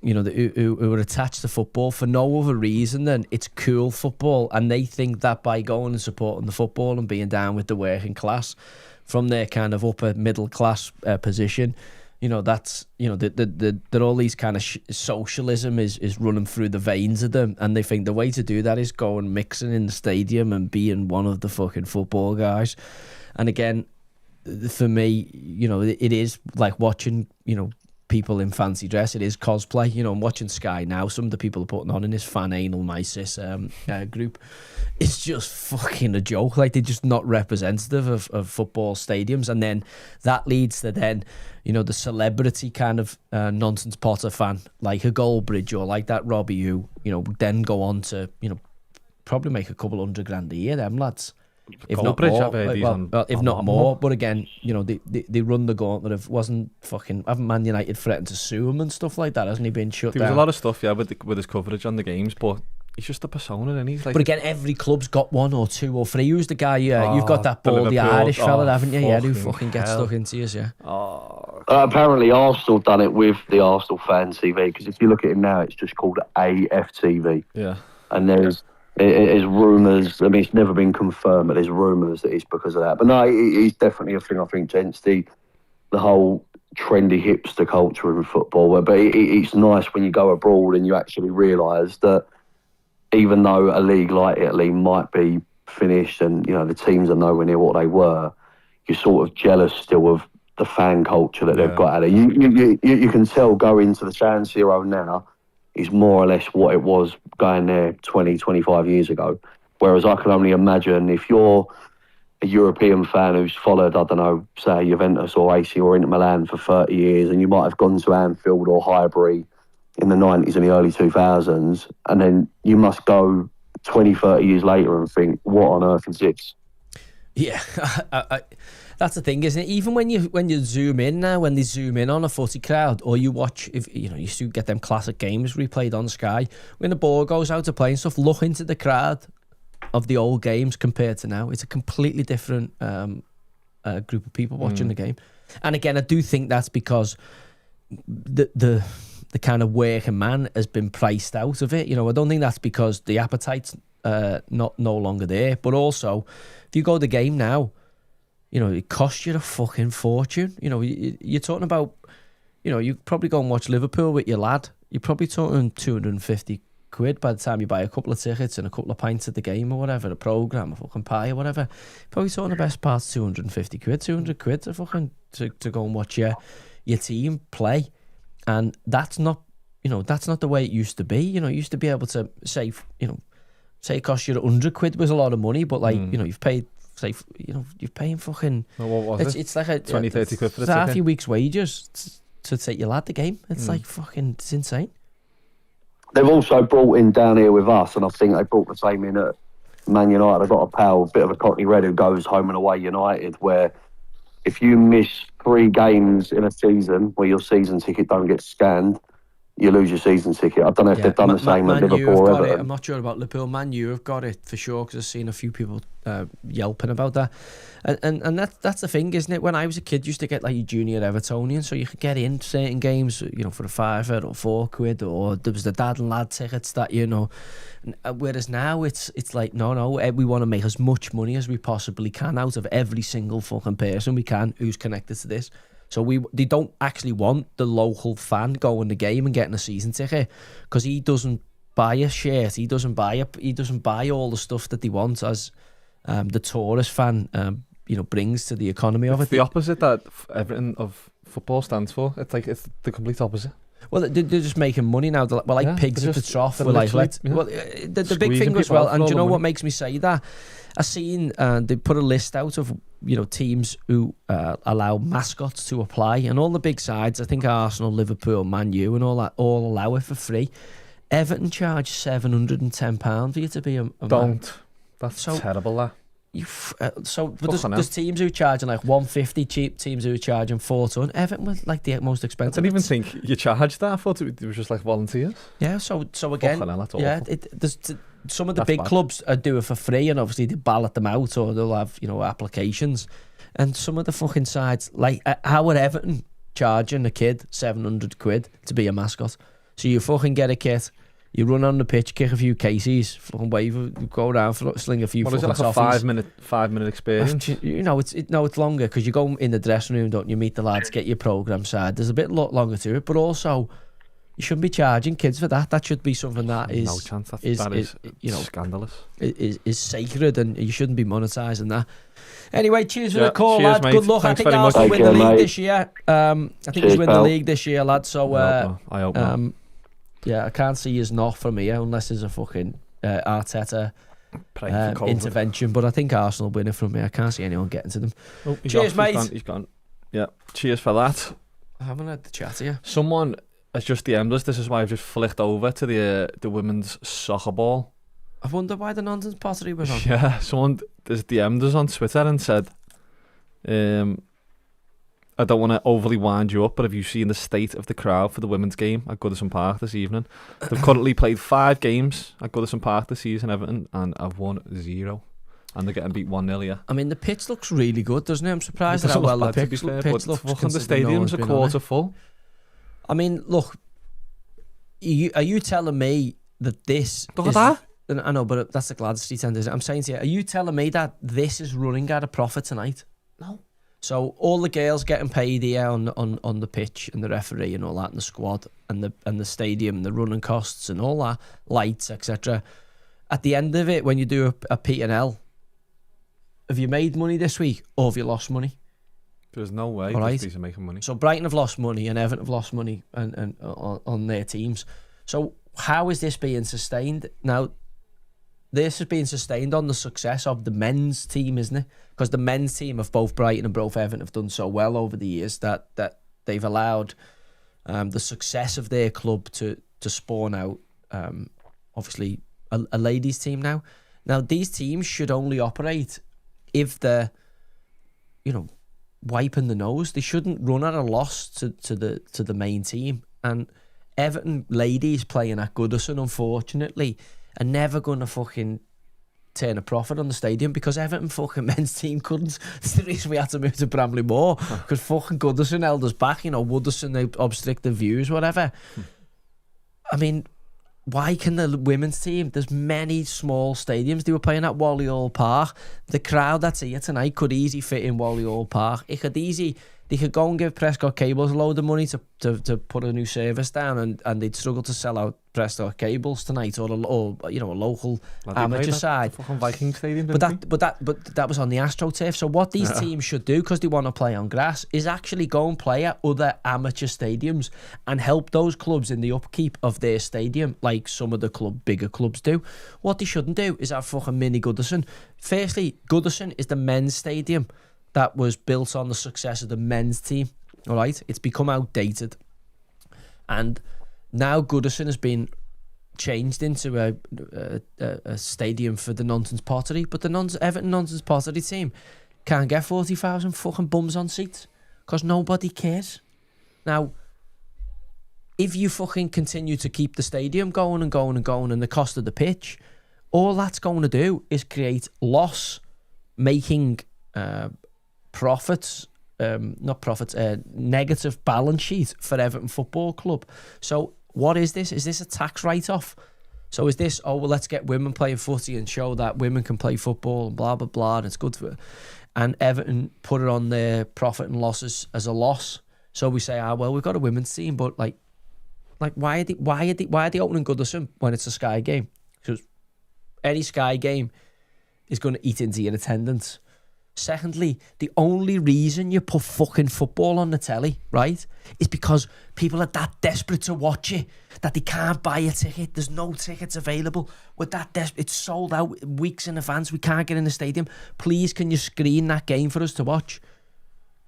[SPEAKER 2] You know, who are attached to football for no other reason than it's cool football, and they think that by going and supporting the football and being down with the working class from their kind of upper middle class position, you know, that's, you know, that all these kind of socialism is running through the veins of them, and they think the way to do that is go and mixing in the stadium and being one of the fucking football guys. And again, for me, you know, it is like watching, you know, people in fancy dress. It is cosplay. You know, I'm watching Sky now. Some of the people are putting on in this fan anal mysis group. It's just fucking a joke. Like, they're just not representative of football stadiums. And then that leads to then, you know, the celebrity kind of nonsense Potter fan, like a Goldbridge or like that Robbie, who, you know, then go on to, you know, probably make a couple $100,000 a year, them lads. If not more, if not more. But again, you know, they run the gauntlet of haven't Man United threatened to sue him and stuff like that? Hasn't he been shut down?
[SPEAKER 1] There was a lot of stuff, yeah, with his coverage on the games, but he's just a persona, and he's like.
[SPEAKER 2] But again, every club's got one or two or three. Who's the guy? You've got that baldy Irish fella, haven't you? Yeah, who fucking gets stuck into you, yeah.
[SPEAKER 4] Apparently, Arsenal done it with the Arsenal fan TV, because if you look at it now, it's just called AFTV.
[SPEAKER 1] Yeah.
[SPEAKER 4] And there's rumours. I mean, it's never been confirmed, but there's rumours that it's because of that. But no, it's definitely a thing. I think, gents, the whole trendy hipster culture in football. But it's nice when you go abroad and you actually realise that even though a league like Italy might be finished and the teams are nowhere near what they were, you're sort of jealous still of the fan culture that they've got out of it. You can tell going to the San Siro now is more or less what it was going there 20, 25 years ago. Whereas I can only imagine if you're a European fan who's followed, I don't know, say Juventus or AC or Inter Milan for 30 years, and you might have gone to Anfield or Highbury in the 90s and the early 2000s, and then you must go 20, 30 years later and think, what on earth is this?
[SPEAKER 2] Yeah, that's the thing, isn't it? Even when you zoom in now, when they zoom in on a footy crowd, or you watch, if you used to get them classic games replayed on Sky, when the ball goes out to play and stuff, look into the crowd of the old games compared to now. It's a completely different group of people watching the game. And again, I do think that's because the kind of working man has been priced out of it. I don't think that's because the appetite's no longer there, but also if you go to the game now, it costs you a fucking fortune. You're talking about, you probably go and watch Liverpool with your lad. You're probably talking 250 quid by the time you buy a couple of tickets and a couple of pints at the game or whatever, a programme, a fucking pie or whatever. Probably talking the best part 250 quid, 200 quid to fucking to go and watch your team play. And that's not the way it used to be. You used to be able to say it cost you 100 quid was a lot of money, but you've paid, you're paying fucking...
[SPEAKER 1] Well, what was
[SPEAKER 2] it's like a
[SPEAKER 1] 20, 30 quid for the
[SPEAKER 2] ticket. Half
[SPEAKER 1] ticket.
[SPEAKER 2] your week's wages to take your lad the game. It's like fucking, it's insane.
[SPEAKER 4] They've also brought in down here with us, and I think they brought the same in at Man United. They've got a pal, a bit of a Cockney Red, who goes home and away United, where if you miss 3 games in a season where your season ticket don't get scanned, you lose your season ticket. I don't know if they've done the same at Liverpool or Everton.
[SPEAKER 2] I'm not sure about Liverpool. Man U have got it for sure, because I've seen a few people yelping about that. And that's the thing, isn't it? When I was a kid, you used to get like your junior Evertonian, so you could get in certain games, for a £5 or £4, or there was the dad and lad tickets that, whereas now it's like, no, we want to make as much money as we possibly can out of every single fucking person we can who's connected to this. So they don't actually want the local fan going the game and getting a season ticket, because he doesn't buy a shirt, he doesn't buy all the stuff that he wants as the tourist fan brings to the economy of it.
[SPEAKER 1] It's the opposite that everything of football stands for. It's like it's the complete opposite.
[SPEAKER 2] Well, they're just making money now. They're like pigs at the trough. We're like, the big thing as well, and do you know what makes me say that? I seen they put a list out of teams who allow mascots to apply, and all the big sides. I think Arsenal, Liverpool, Man U, and all that all allow it for free. Everton charge £710 for you to be a
[SPEAKER 1] Don't. That's terrible. That.
[SPEAKER 2] There's teams who are charging like 150, cheap teams who are charging 400. Everton was like the most expensive.
[SPEAKER 1] I didn't even think you charged that. I thought it was just like volunteers.
[SPEAKER 2] Yeah, so again, there's some of the big clubs do it for free, and obviously they ballot them out, or they'll have applications. And some of the fucking sides, like how are Everton charging a kid 700 quid to be a mascot? So you fucking get a kit, you run on the pitch, kick a few cases, fucking wave, go around, sling a few. What is it, like
[SPEAKER 1] a 5 minute experience?
[SPEAKER 2] It's longer, because you go in the dressing room, don't you, meet the lads, get your programme side. There's a bit longer to it, but also you shouldn't be charging kids for that. That should be something that is
[SPEAKER 1] no chance. That is scandalous.
[SPEAKER 2] Is sacred, and you shouldn't be monetising that. Anyway, cheers for the call,
[SPEAKER 1] cheers,
[SPEAKER 2] lad.
[SPEAKER 1] Mate.
[SPEAKER 2] Good luck.
[SPEAKER 1] Thanks
[SPEAKER 2] I think Arsenal win the league this year. I think he's win the league this year, lad. So
[SPEAKER 1] I hope not.
[SPEAKER 2] Yeah, I can't see his not from here unless there's a fucking Arteta intervention. But I think Arsenal win it from here. I can't see anyone getting to them.
[SPEAKER 1] Oh,
[SPEAKER 2] cheers, mate.
[SPEAKER 1] He's gone. Yeah, cheers for that.
[SPEAKER 2] I haven't had the chat here.
[SPEAKER 1] Someone has just DM'd us. This is why I've just flicked over to the women's soccer ball.
[SPEAKER 2] I wonder why the nonsense pottery was on.
[SPEAKER 1] Yeah, someone has DM'd us on Twitter and said, I don't want to overly wind you up, but have you seen the state of the crowd for the women's game at Goodison Park this evening? They've currently played 5 games at Goodison Park this season, Everton, and I've won 0. and they're getting beat 1-0 here.
[SPEAKER 2] I mean, the pitch looks really good, doesn't it? I'm surprised at how
[SPEAKER 1] It doesn't
[SPEAKER 2] well
[SPEAKER 1] look
[SPEAKER 2] the
[SPEAKER 1] bad, to be
[SPEAKER 2] pitch
[SPEAKER 1] fair,
[SPEAKER 2] looks.
[SPEAKER 1] but fucking the
[SPEAKER 2] considering no
[SPEAKER 1] stadium's
[SPEAKER 2] one's
[SPEAKER 1] a
[SPEAKER 2] been on
[SPEAKER 1] quarter
[SPEAKER 2] it.
[SPEAKER 1] full.
[SPEAKER 2] I mean, look, are you telling me that this
[SPEAKER 1] Look
[SPEAKER 2] is...
[SPEAKER 1] at that.
[SPEAKER 2] I know, but that's the Glad Street end, isn't it? I'm saying to you, are you telling me that this is running at a profit tonight? No. So all the girls getting paid here on the pitch, and the referee and all that, and the squad and the stadium and the running costs and all that, lights, etc. At the end of it, when you do a P&L, have you made money this week or have you lost money?
[SPEAKER 1] There's no way
[SPEAKER 2] All right.
[SPEAKER 1] these are making money.
[SPEAKER 2] So Brighton have lost money and Everton have lost money and on their teams. So how is this being sustained? Now, this is being sustained on the success of the men's team, isn't it? Because the men's team of both Brighton and both Everton have done so well over the years that they've allowed the success of their club to spawn out, obviously, a ladies' team now. Now, these teams should only operate if they're, wiping the nose. They shouldn't run at a loss to the main team. And Everton ladies playing at Goodison, unfortunately, are never going to fucking turn a profit on the stadium because Everton fucking men's team couldn't. That's the reason we had to move to Bramley Moor, because fucking Goodison held us back. Woodison, they obstructed views, whatever. I mean, why can the women's team? There's many small stadiums. They were playing at Wally Hall Park. The crowd that's here tonight could easily fit in Wally Hall Park. They could go and give Prescott Cables a load of money to put a new service down, and they'd struggle to sell out Prescott Cables tonight, or a local amateur side.
[SPEAKER 1] Fucking Viking Stadium,
[SPEAKER 2] But that was on the AstroTurf. So what these teams should do, because they want to play on grass, is actually go and play at other amateur stadiums and help those clubs in the upkeep of their stadium, like some of the bigger clubs do. What they shouldn't do is have fucking mini Goodison. Firstly, Goodison is the men's stadium that was built on the success of the men's team. All right, it's become outdated, and now Goodison has been changed into a stadium for the Nonsense Pottery. But the Everton Nonsense Pottery team can't get 40,000 fucking bums on seats because nobody cares. Now, if you fucking continue to keep the stadium going and going and going, and the cost of the pitch, all that's going to do is create loss, making negative balance sheet for Everton Football Club. So what is this? Is this a tax write-off? So is this, let's get women playing footy and show that women can play football and blah, blah, blah, and it's good for it. And Everton put it on their profit and losses as a loss. So we say, we've got a women's team, but like why are they opening Goodison when it's a Sky game? Because any Sky game is going to eat into your attendance. Secondly, the only reason you put fucking football on the telly, right, is because people are that desperate to watch it that they can't buy a ticket. There's no tickets available. We're that desperate. It's sold out weeks in advance. We can't get in the stadium. Please, can you screen that game for us to watch?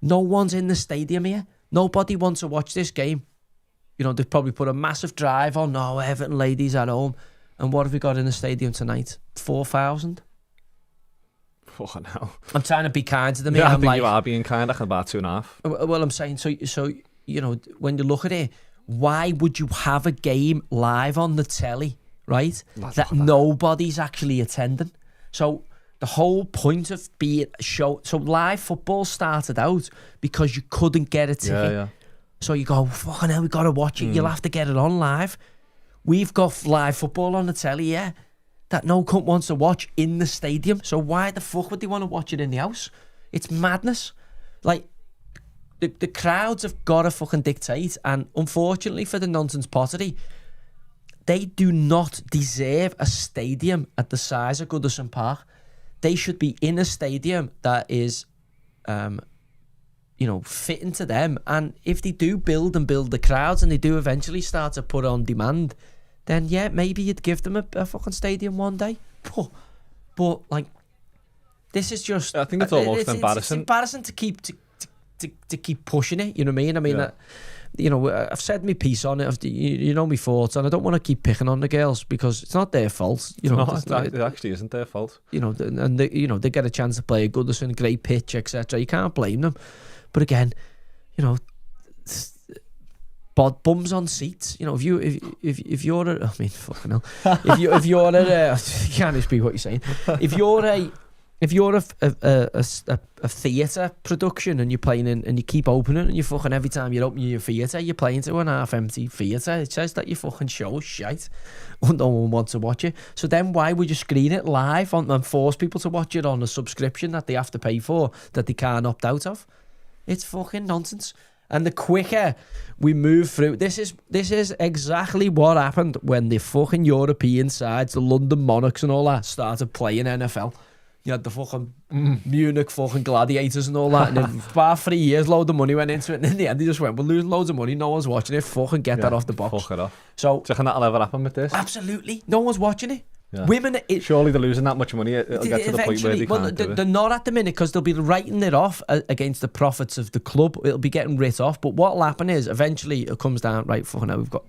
[SPEAKER 2] No one's in the stadium here. Nobody wants to watch this game. They've probably put a massive drive on. No, Everton ladies at home. And what have we got in the stadium tonight? 4,000?
[SPEAKER 1] Fucking hell.
[SPEAKER 2] I'm trying to be kind to them.
[SPEAKER 1] Yeah, I think you are being kind. I can about 2.5.
[SPEAKER 2] Well, I'm saying, so when you look at it, why would you have a game live on the telly, right, that nobody's actually attending? So the whole point of being so live football started out because you couldn't get a ticket.
[SPEAKER 1] Yeah.
[SPEAKER 2] So you go, fucking hell, we got to watch it. You'll have to get it on live. We've got live football on the telly, yeah, that no cunt wants to watch in the stadium. So why the fuck would they want to watch it in the house? It's madness. Like, the crowds have got to fucking dictate. And unfortunately for the Nonsense Pottery, they do not deserve a stadium at the size of Goodison Park. They should be in a stadium that is, fitting to them. And if they do build the crowds and they do eventually start to put on demand, then yeah, maybe you'd give them a fucking stadium one day. But like, this is just...
[SPEAKER 1] I think it's almost embarrassing.
[SPEAKER 2] It's embarrassing to keep pushing it, you know what I mean? I've said my piece on it. You know my thoughts, and I don't want to keep picking on the girls because it's not their fault.
[SPEAKER 1] It actually isn't their fault.
[SPEAKER 2] They get a chance to play a Goodison, great pitch, etc. You can't blame them. But again, bums on seats. If you're a, I mean, fucking hell. If you're a, you can't speak what you're saying. If you're if you're a theatre production and you're playing in, and you keep opening and you fucking every time you're opening your theatre, you're playing to an half-empty theatre. It says that your fucking show is shite and no one wants to watch it. So then why would you screen it live and force people to watch it on a subscription that they have to pay for that they can't opt out of? It's fucking nonsense. And the quicker we move through, this is exactly what happened when the fucking European sides, the London Monarchs and all that, started playing NFL. You had the fucking Munich fucking Gladiators and all that, and in about 3 years, load of money went into it, and in the end, they just went, we're losing loads of money, no one's watching it, fucking get that off the box.
[SPEAKER 1] Fuck it off.
[SPEAKER 2] So,
[SPEAKER 1] do you think that'll ever happen with this?
[SPEAKER 2] Absolutely. No one's watching it.
[SPEAKER 1] Yeah.
[SPEAKER 2] Women...
[SPEAKER 1] Surely they're losing that much money, it'll get to the point where they can't do it.
[SPEAKER 2] They're not at the minute, because they'll be writing it off against the profits of the club. It'll be getting writ off, but what'll happen is, eventually, it comes down, right, fucking hell, we've got...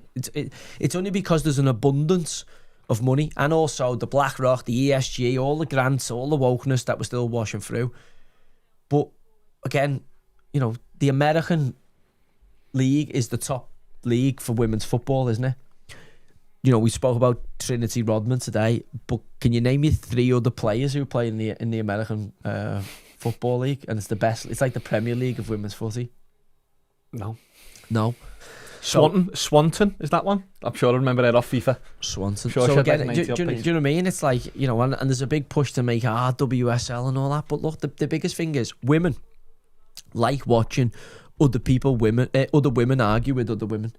[SPEAKER 2] It's only because there's an abundance of money, and also the BlackRock, the ESG, all the grants, all the wokeness that we're still washing through. But again, you know, the American league is the top league for women's football, isn't it? You know, we spoke about Trinity Rodman today, but can you name me 3 other players who play in the American football league? And it's the best. It's like the Premier League of women's footy.
[SPEAKER 1] No. Swanton, is that one? I'm sure I remember that off FIFA.
[SPEAKER 2] Swanton.
[SPEAKER 1] Sure,
[SPEAKER 2] so again,
[SPEAKER 1] like
[SPEAKER 2] do you know what I mean? It's like, you know, and there's a big push to make WSL and all that. But look, the biggest thing is women like watching other women argue with other women.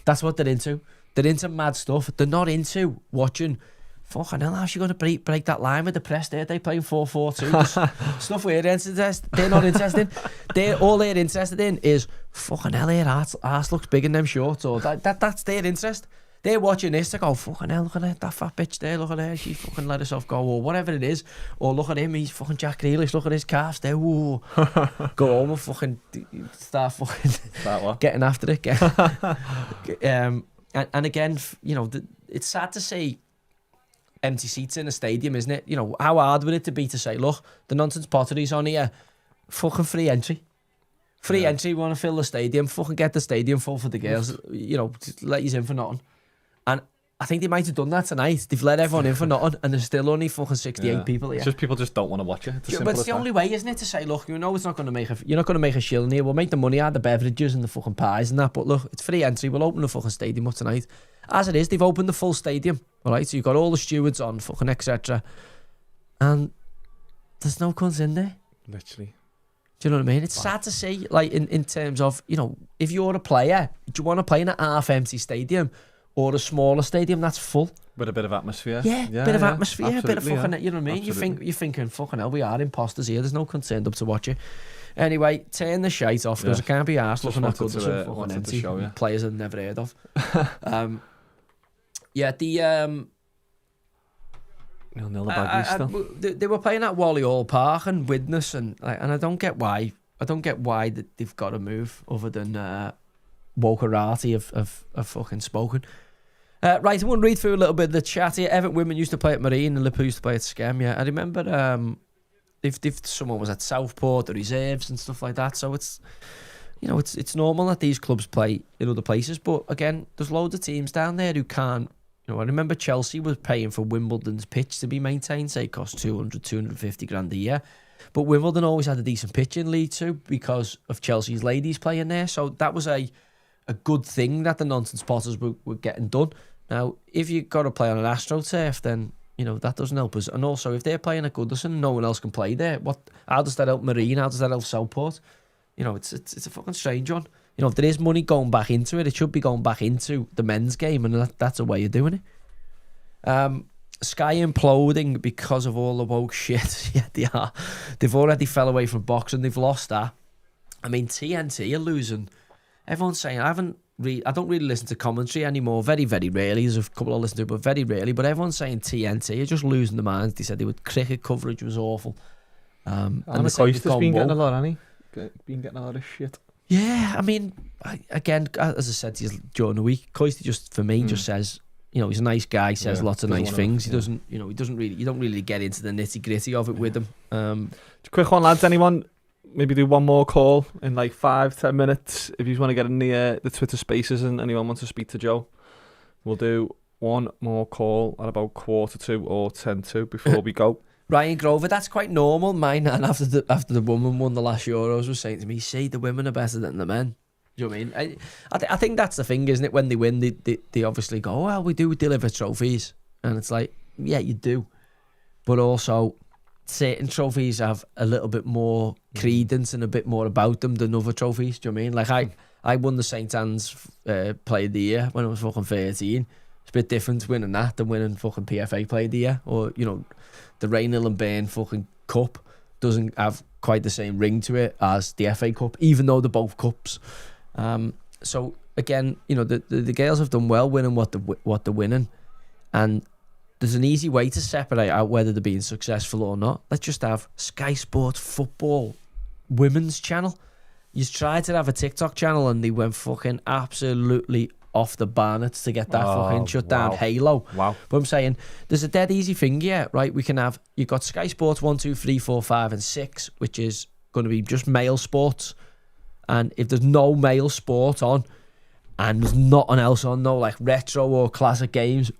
[SPEAKER 2] That's what they're into. They're into mad stuff. They're not into watching... Fucking hell, how's she going to break that line with the press there? They playing 4-4-2. Stuff they're not interested in. All they're interested in is, fucking hell, her arse looks big in them shorts. Or that's their interest. They're watching this to go, fucking hell, look at her, that fat bitch there, look at her, she fucking let herself go, or whatever it is. Or look at him, he's fucking Jack Grealish, look at his calves there, whoa. Go home and fucking start fucking getting after it. And again, you know, it's sad to say empty seats in a stadium, isn't it? You know, how hard would it to be to say, look, the nonsense pottery's on here, fucking free entry. Free entry, we want to fill the stadium, fucking get the stadium full for the girls, you know, let you in for nothing. And I think they might have done that tonight. They've let everyone in for nothing, and there's still only fucking 68 people here.
[SPEAKER 1] It's just people just don't want to watch it.
[SPEAKER 2] But it's the only way, isn't it, to say, look, you know, it's not going to make you're not going to make a shilling here. We'll make the money out of the beverages and the fucking pies and that. But look, it's free entry. We'll open the fucking stadium up tonight. As it is, they've opened the full stadium. All right, so you've got all the stewards on, fucking etc. And there's no cunts in there.
[SPEAKER 1] Literally.
[SPEAKER 2] Do you know what I mean? It's sad to see, like, in terms of, you know, if you're a player, do you want to play in a half-empty stadium or a smaller stadium that's full?
[SPEAKER 1] With a bit of atmosphere.
[SPEAKER 2] Yeah, bit of atmosphere, a bit of fucking,
[SPEAKER 1] yeah.
[SPEAKER 2] you know what I mean? You're thinking, fucking hell, we are imposters here. There's no concern up to watch it. Anyway, turn the shite off, because it can't be arsed looking at good fucking empty show, players I've never heard of. They were playing at Wally Hall Park and Widnes, and I don't get why. I don't get why that they've got to move, other than Wokerati have fucking spoken. Right, I want to read through a little bit of the chat here. Everton women used to play at Marine and Liverpool used to play at Skem. Yeah, I remember if someone was at Southport, the reserves and stuff like that. So it's, you know, it's normal that these clubs play in other places. But again, there's loads of teams down there who can't. You know, I remember Chelsea was paying for Wimbledon's pitch to be maintained. Say it cost 250 grand a year. But Wimbledon always had a decent pitch in League Two because of Chelsea's ladies playing there. So that was a good thing that the nonsense potters were getting done. Now, if you've got to play on an AstroTurf, then, you know, that doesn't help us. And also, if they're playing at Goodison, no one else can play there. How does that help Marine? How does that help Southport? You know, it's a fucking strange one. You know, if there is money going back into it, it should be going back into the men's game, and that's a way of doing it. Sky imploding because of all the woke shit. Yeah, they are. They've already fell away from boxing. They've lost that. I mean, TNT are losing. Everyone's saying, I don't really listen to commentary anymore. Very, very rarely. There's a couple I listen to, but very rarely. But everyone's saying TNT are just losing their minds. They said cricket coverage was awful. And
[SPEAKER 1] the Coister's been getting a lot, hasn't he? Been getting a lot of shit.
[SPEAKER 2] Yeah, I mean, again, as I said to you during the week, Coister just, for me, just says, you know, he's a nice guy, says lots of nice things. He doesn't, you know, you don't really get into the nitty gritty of it with him.
[SPEAKER 1] Quick one, lads. Anyone maybe do one more call in like 5-10 minutes if you want to get in the Twitter Spaces and anyone wants to speak to Joe? We'll do one more call at about 1:45 or 1:50 before we go.
[SPEAKER 2] Ryan Grover, that's quite normal. Mine, and after the woman won the last Euros, was saying to me, "See, the women are better than the men." Do you know what I mean? I think that's the thing, isn't it? When they win, they obviously go, "Oh, well, we do deliver trophies," and it's like, yeah, you do, but also certain trophies have a little bit more credence and a bit more about them than other trophies. Do you know what I mean? Like I won the St. Anne's Player of the Year when I was fucking 13. It's a bit different winning that than winning fucking PFA Player of the Year, or the Raynhill and Burn fucking cup doesn't have quite the same ring to it as the FA Cup, even though they're both cups. So again, the girls have done well winning what they're winning, and there's an easy way to separate out whether they're being successful or not. Let's just have Sky Sports Football Women's Channel. You tried to have a TikTok channel and they went fucking absolutely off the banners to get that fucking shut down. Halo.
[SPEAKER 1] Wow.
[SPEAKER 2] But I'm saying there's a dead easy thing here, right? We can have, you've got Sky Sports 1, 2, 3, 4, 5 and 6, which is going to be just male sports. And if there's no male sport on and there's nothing else on, no like retro or classic games,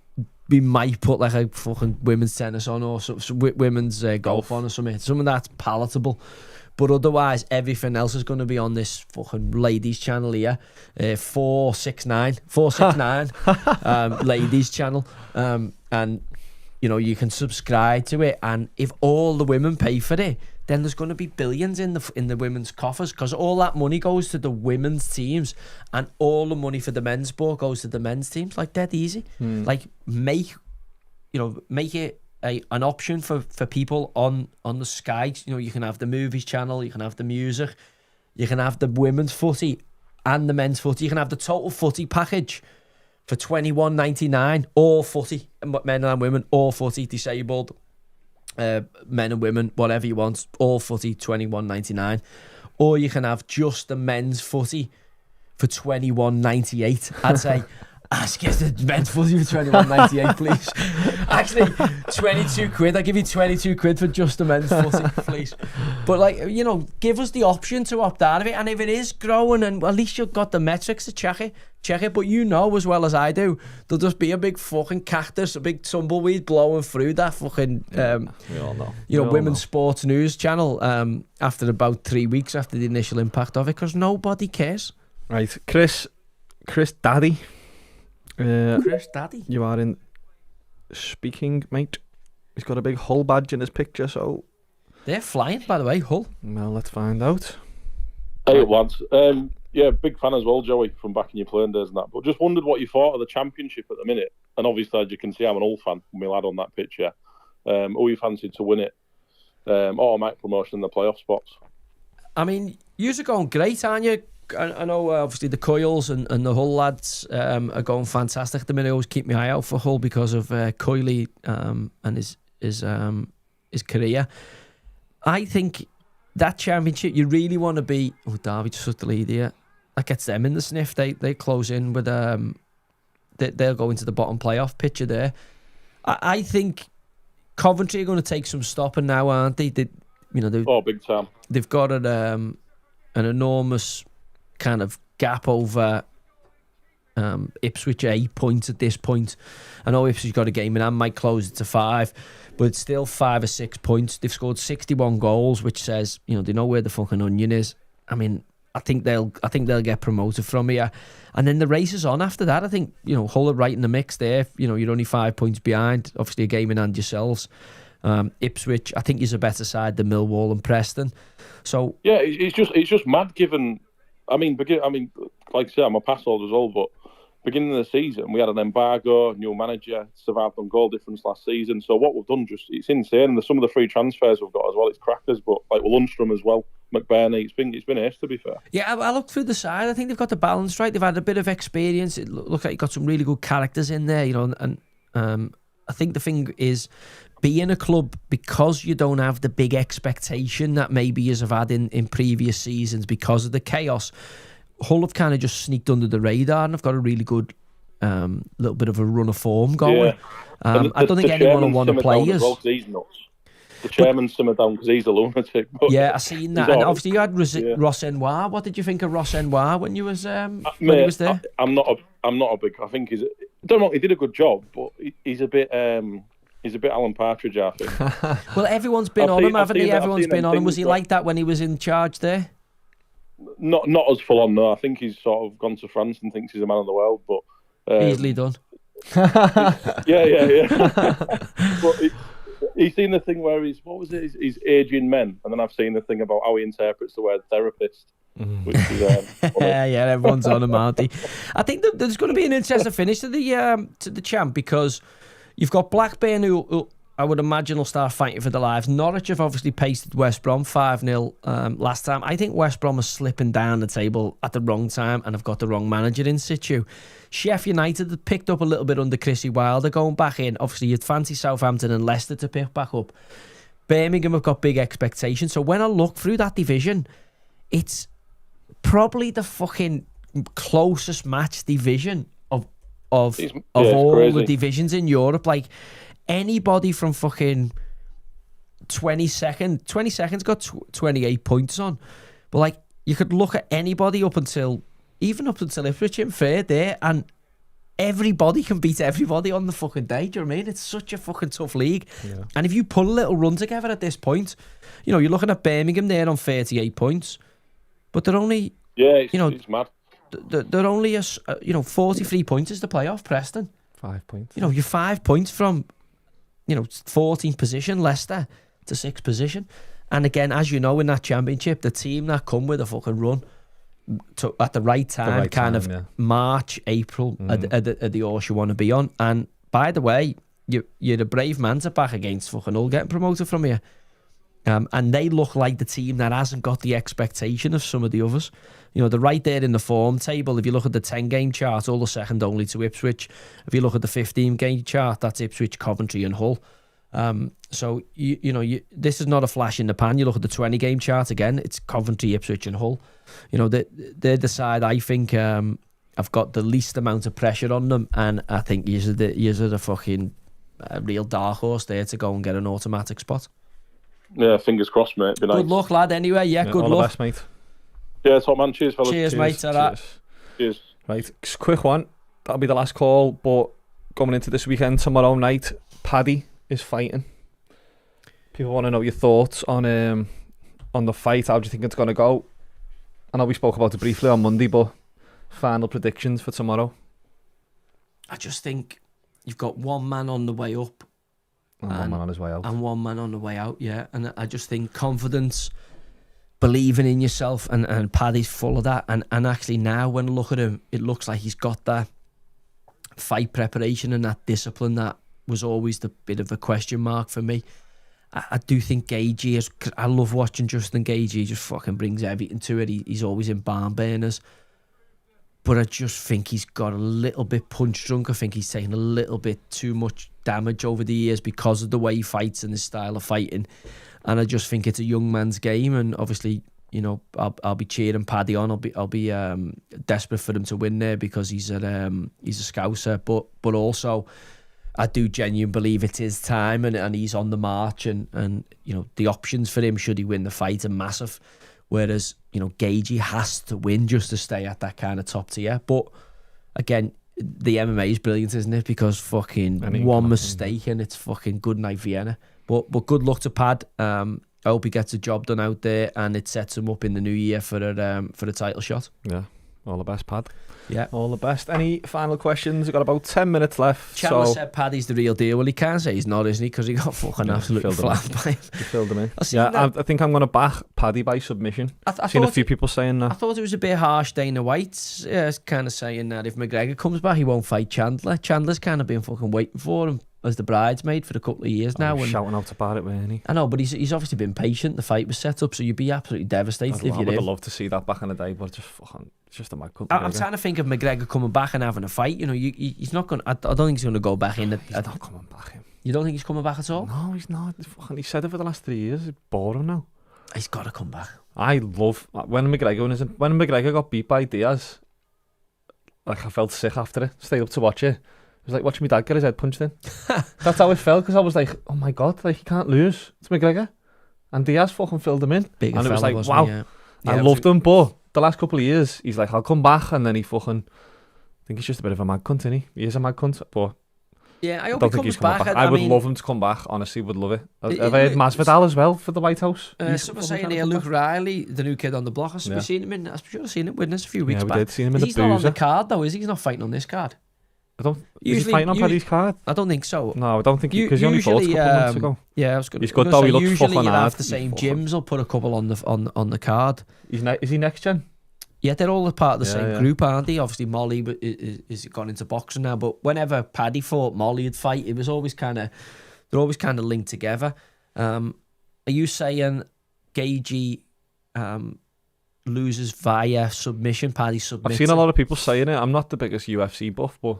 [SPEAKER 2] we might put like a fucking women's tennis on or some women's golf on or something that's palatable. But otherwise, everything else is going to be on this fucking ladies channel here, 469 ladies channel, and you can subscribe to it. And if all the women pay for it, then there's going to be billions in the women's coffers, because all that money goes to the women's teams, and all the money for the men's sport goes to the men's teams. Like dead easy. Like make it an option for people on the Sky. You can have the movies channel, you can have the music, you can have the women's footy and the men's footy. You can have the total footy package for $21.99, all footy, men and women, all footy, disabled, men and women, whatever you want, all footy, $21.99. Or you can have just the men's footy for $21.98. I'd say ask us the men's footy for $21.98, please. Actually, 22 quid. I'll give you 22 quid for just the men's footy, please. But give us the option to opt out of it. And if it is growing, and at least you've got the metrics to check it. But as well as I do, there'll just be a big fucking cactus, a big tumbleweed blowing through that fucking
[SPEAKER 1] we all know.
[SPEAKER 2] women's sports news channel after about 3 weeks after the initial impact of it, because nobody cares.
[SPEAKER 1] Right, Chris Daddy.
[SPEAKER 2] Chris Daddy,
[SPEAKER 1] you are in speaking, mate. He's got a big Hull badge in his picture, so
[SPEAKER 2] they're flying, by the way. Hull.
[SPEAKER 1] Well, let's find out.
[SPEAKER 4] Hey, lads. Yeah, big fan as well, Joey, from back in your playing days and that. But just wondered what you thought of the Championship at the minute. And obviously, as you can see, I'm an Hull fan. My lad on that picture. Who you fancied to win it? Automatic promotion in the playoff spots.
[SPEAKER 2] I mean, you're going great, aren't you? I know obviously the Coyles and the Hull lads are going fantastic at the minute. I always keep my eye out for Hull because of Coyley and his career. I think that Championship, you really want to be. Oh, Derby just took the lead here. That gets them in the sniff. They close in with they'll go into the bottom playoff picture there. I think Coventry are going to take some stopping now, aren't they? Big time. They've got an enormous kind of gap over Ipswich, 8 points at this point. I know Ipswich got a game and might close it to 5, but it's still 5 or 6 points. They've scored 61 goals, which says they know where the fucking onion is. I mean, I think they'll get promoted from here, and then the race is on after that. I think Hull are right in the mix there. You're only 5 points behind, obviously a game in hand yourselves. Ipswich, I think, is a better side than Millwall and Preston. So
[SPEAKER 4] yeah, it's just mad. Given, like I said, I'm a pass holder as well, but beginning of the season we had an embargo, new manager, survived on goal difference last season. So what we've done, it's insane. And some of the free transfers we've got as well, it's crackers. But like with Lundstrom as well, McBurney, it's been ace, to be fair.
[SPEAKER 2] Yeah, I looked through the side. I think they've got the balance right. They've had a bit of experience. It looks like you've got some really good characters in there, and I think the thing is, being a club, because you don't have the big expectation that maybe you have had in previous seasons because of the chaos, Hull have kind of just sneaked under the radar and have got a really good little bit of a run of form going. Yeah. I don't think anyone will want to play us.
[SPEAKER 4] Well, he's nuts. The chairman's simmered down because he's a lunatic.
[SPEAKER 2] Yeah, I seen that. And obviously you had Ross Enoir. What did you think of Ross Enoir when you was when he was there?
[SPEAKER 4] I'm not a big. I think I don't know. He did a good job, but he's a bit.
[SPEAKER 5] He's a bit Alan Partridge, I think.
[SPEAKER 2] Well, everyone's been on him, haven't they? Everyone's been on him. Was he like that when he was in charge there?
[SPEAKER 5] Not as full on, no. I think he's sort of gone to France and thinks he's a man of the world, but
[SPEAKER 2] easily done.
[SPEAKER 5] Yeah. But he's seen the thing where he's aging men, and then I've seen the thing about how he interprets the word therapist. Which is,
[SPEAKER 2] yeah, everyone's on him, aren't they? I think that there's going to be an interesting finish to the champ, because you've got Blackburn, who I would imagine will start fighting for their lives. Norwich have obviously pasted West Brom 5-0 last time. I think West Brom are slipping down the table at the wrong time and have got the wrong manager in situ. Sheffield United have picked up a little bit under Chrissy Wilder going back in. Obviously, you'd fancy Southampton and Leicester to pick back up. Birmingham have got big expectations. So when I look through that division, it's probably the fucking closest match division of all the divisions in Europe. Like, anybody from fucking 22nd got 28 points on. But like, you could look at anybody up until Ipswich in third there, and everybody can beat everybody on the fucking day. Do you know what I mean? It's such a fucking tough league. Yeah. And if you put a little run together at this point, you know, you're looking at Birmingham there on 38 points, but they're only,
[SPEAKER 5] it's mad.
[SPEAKER 2] They're only 43 points is the playoff. Preston,
[SPEAKER 1] 5 points.
[SPEAKER 2] You know, you're 5 points from 14th position, Leicester, to 6th position. And again, as you know, in that championship, the team that come with a fucking run at the right time, March, April, are the horse you want to be on. And by the way, you're a brave man to back against fucking Hull getting promoted from here. And they look like the team that hasn't got the expectation of some of the others. You know, they're right there in the form table. If you look at the 10-game chart, all the second only to Ipswich. If you look at the 15-game chart, that's Ipswich, Coventry and Hull. So, this is not a flash in the pan. You look at the 20-game chart again, it's Coventry, Ipswich and Hull. You know, they're the side I think have got the least amount of pressure on them, and I think you're the fucking real dark horse there to go and get an automatic spot.
[SPEAKER 5] Yeah, fingers crossed, mate. Be nice.
[SPEAKER 2] Good luck, lad, anyway. Yeah, good
[SPEAKER 1] all
[SPEAKER 2] luck.
[SPEAKER 1] All the best, mate.
[SPEAKER 5] Yeah, top man. Cheers, fellas.
[SPEAKER 2] Cheers, mate.
[SPEAKER 5] Cheers.
[SPEAKER 1] Right, quick one. That'll be the last call, but coming into this weekend, tomorrow night, Paddy is fighting. People want to know your thoughts on the fight. How do you think it's going to go? I know we spoke about it briefly on Monday, but final predictions for tomorrow?
[SPEAKER 2] I just think you've got one man on the way up.
[SPEAKER 1] And one man on his way out.
[SPEAKER 2] And one man on the way out, yeah. And I just think confidence, believing in yourself, and Paddy's full of that. And actually now, when I look at him, it looks like he's got that fight preparation and that discipline that was always the bit of a question mark for me. I do think Gagey is... I love watching Justin Gagey. He just fucking brings everything to it. He's always in barn burners. But I just think he's got a little bit punch drunk. I think he's taken a little bit too much damage over the years because of the way he fights and his style of fighting. And I just think it's a young man's game. And obviously, you know, I'll be cheering Paddy on. I'll be desperate for him to win there because he's a Scouser. But also, I do genuinely believe it's his time and he's on the march. And you know, the options for him should he win the fight are massive. Whereas, you know, Gagey has to win just to stay at that kind of top tier. But again, the MMA is brilliant, isn't it? Because fucking one mistake and it's fucking good night Vienna. But good luck to Pad. I hope he gets a job done out there and it sets him up in the new year for a title shot.
[SPEAKER 1] Yeah, all the best, Pad.
[SPEAKER 2] Yeah,
[SPEAKER 1] all the best. Any final questions? We've got about 10 minutes left.
[SPEAKER 2] Chandler said Paddy's the real deal. Well, he can't say he's not, isn't he? Because he got fucking absolutely flat by him.
[SPEAKER 1] He filled him in. I think I'm going to back Paddy by submission. I've seen a few people saying that.
[SPEAKER 2] I thought it was a bit harsh. Dana White's kind of saying that if McGregor comes back, he won't fight Chandler. Chandler's kind of been fucking waiting for him as the bridesmaid for a couple of years now.
[SPEAKER 1] Shouting out about it, wasn't he?
[SPEAKER 2] I know, but he's obviously been patient. The fight was set up, so you'd be absolutely devastated if you did.
[SPEAKER 1] I would have loved to see that back in the day, but it's just a mad cut.
[SPEAKER 2] I'm trying to think of McGregor coming back and having a fight. You know, he's not going. I don't think he's going to go back in.
[SPEAKER 1] He's not coming back in.
[SPEAKER 2] You don't think he's coming back at all?
[SPEAKER 1] No, he's not. He said it for the last 3 years. It's boring now.
[SPEAKER 2] He's got to come back.
[SPEAKER 1] I love when McGregor got beat by Diaz. Like, I felt sick after it. Stayed up to watch it. It was like watching my dad get his head punched in. That's how it felt, because I was like, oh my god, like, he can't lose. It's McGregor. And Diaz fucking filled him in.
[SPEAKER 2] Big
[SPEAKER 1] and it was like,
[SPEAKER 2] wow.
[SPEAKER 1] Yeah, I loved him, but the last couple of years, he's like, I'll come back, and then he fucking... I think he's just a bit of a mad cunt, isn't he? He is a mad cunt, but
[SPEAKER 2] Yeah, I hope
[SPEAKER 1] don't
[SPEAKER 2] he
[SPEAKER 1] think he's
[SPEAKER 2] comes
[SPEAKER 1] coming
[SPEAKER 2] back.
[SPEAKER 1] back. I would
[SPEAKER 2] mean,
[SPEAKER 1] love him to come back. Honestly, would love it. Have I heard Masvidal as well for the White House?
[SPEAKER 2] Someone saying here, Luke Riley, the new kid on the block. I've seen him in. I'm sure I've seen him witness a few weeks back.
[SPEAKER 1] We did see him in
[SPEAKER 2] He's not on the card though, is he? He's not fighting on this card.
[SPEAKER 1] Is he fighting on Paddy's card?
[SPEAKER 2] I don't think so.
[SPEAKER 1] No, I don't think because he only fought a couple of months ago.
[SPEAKER 2] Yeah, I was good.
[SPEAKER 1] He's good though. He looks fucking hard.
[SPEAKER 2] Usually, you have the same gyms. I'll put a couple on the card.
[SPEAKER 1] Is he next gen?
[SPEAKER 2] Yeah, they're all a part of the same group, aren't they? Obviously, Molly is gone into boxing now, but whenever Paddy fought, Molly would fight. It was always they're always kind of linked together. Are you saying Gagey loses via submission? Paddy submits.
[SPEAKER 1] I've seen a lot of people saying it. I'm not the biggest UFC buff, but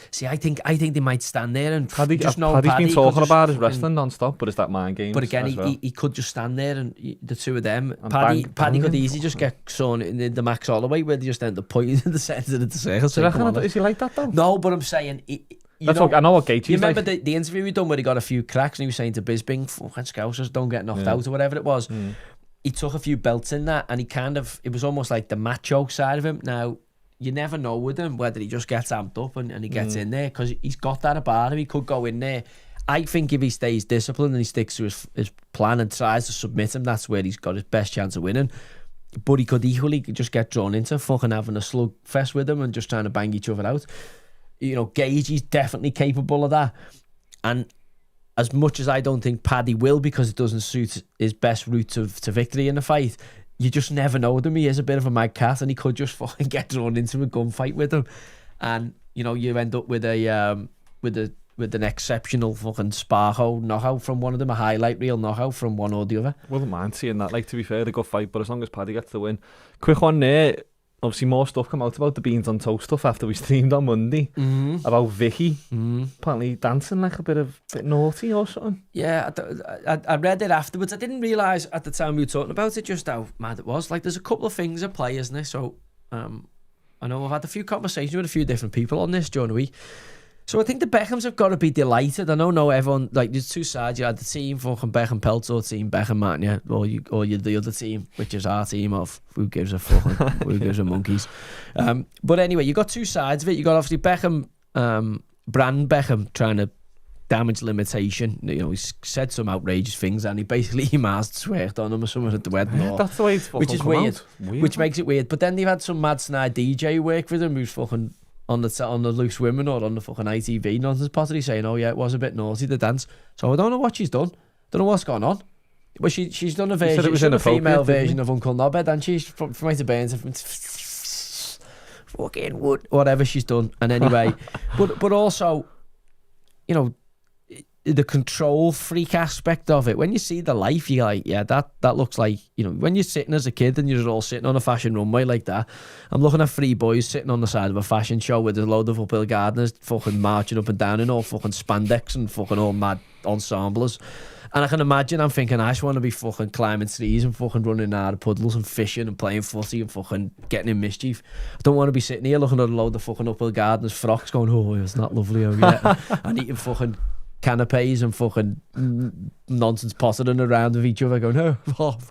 [SPEAKER 2] see, I think they might stand there and
[SPEAKER 1] Paddy's
[SPEAKER 2] Paddy
[SPEAKER 1] been talking about his wrestling non-stop, but it's that mind game.
[SPEAKER 2] But again, he could just stand there and the two of them. And Paddy could easily just get shown in the Max Holloway where they just end up pointing in the centre of the circle.
[SPEAKER 1] Is he like that though?
[SPEAKER 2] No, but I'm saying. I
[SPEAKER 1] know what Gaethje's
[SPEAKER 2] you remember
[SPEAKER 1] like.
[SPEAKER 2] the interview we done where he got a few cracks and he was saying to Bisping, fucking Scousers don't get knocked out or whatever it was. He took a few belts in that and it was almost like the macho side of him. Now, you never know with him whether he just gets amped up and he gets in there because he's got that about him. He could go in there. I think if he stays disciplined and he sticks to his plan and tries to submit him, that's where he's got his best chance of winning. But he could equally just get drawn into fucking having a slug fest with him and just trying to bang each other out. You know, Gage is definitely capable of that. And as much as I don't think Paddy will because it doesn't suit his best route to victory in the fight, you just never know with him. He is a bit of a mad cat and he could just fucking get drawn into a gunfight with him. And, you know, you end up with an exceptional fucking Sparko knockout from one of them, a highlight reel knockout from one or the other.
[SPEAKER 1] Wouldn't mind seeing that. Like, to be fair, a good fight, but as long as Paddy gets the win. Quick one there. Obviously, more stuff come out about the beans on toast stuff after we streamed on Monday about Vicky apparently dancing like a bit naughty or something. Yeah,
[SPEAKER 2] I read it afterwards. I didn't realise at the time we were talking about it just how mad it was. Like, there's a couple of things at play, isn't there? So, I know I've had a few conversations with a few different people on this during the week. So I think the Beckhams have got to be delighted. I know everyone, like, there's two sides. You had the team fucking Beckham Peltor team, Beckham Matnia, or you're the other team, which is our team of who gives a fucking who gives a monkeys. But anyway, you got two sides of it. You got obviously Beckham, Brand Beckham trying to damage limitation. You know, he said some outrageous things and he basically sweared on him or something at the wedding.
[SPEAKER 1] That's the way it's fucking
[SPEAKER 2] which is weird. Which makes it weird. But then they've had some mad snide DJ work with him who's fucking on the Loose Women or on the fucking ITV nonsense pottery saying, oh yeah, it was a bit naughty, the dance. So I don't know what she's done. Don't know what's going on. But she's done a version, she's done a female version of Uncle Nobbed, and she's from Mighty Burns fucking wood, whatever she's done. And anyway, but also, you know, the control freak aspect of it. When you see the life, you're like, yeah, that looks like, you know, when you're sitting as a kid and you're all sitting on a fashion runway like that. I'm looking at three boys sitting on the side of a fashion show with a load of uphill gardeners fucking marching up and down in all fucking spandex and fucking all mad ensembles. And I can imagine, I'm thinking, I just want to be fucking climbing trees and fucking running out of puddles and fishing and playing footy and fucking getting in mischief. I don't want to be sitting here looking at a load of fucking uphill gardeners frocks going, oh, it's not lovely over yet. And eating fucking canapes and fucking nonsense pottering around with each other going, fuck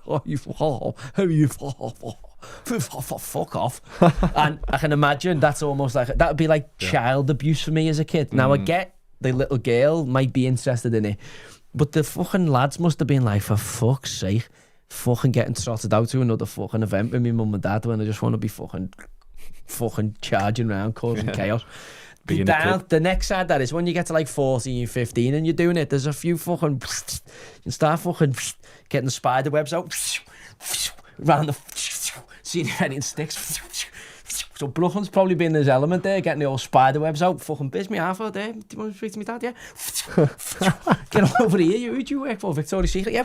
[SPEAKER 2] off. And I can imagine that's almost like, that would be like child abuse for me as a kid. Now I get the little girl might be interested in it, but the fucking lads must have been like, for fuck's sake, fucking getting trotted out to another fucking event with me mum and dad when I just want to be fucking charging around causing chaos. The next side that is when you get to like 14, 15 and you're doing it, there's a few fucking you start fucking getting the spider webs out around the seeing if anything sticks. So Brooklyn's probably been in his element there, getting the old spider webs out. Fucking biz me half out there. Do you want to speak to me dad? Yeah. Get over here. Who do you work for? Victoria's Secret? Yeah.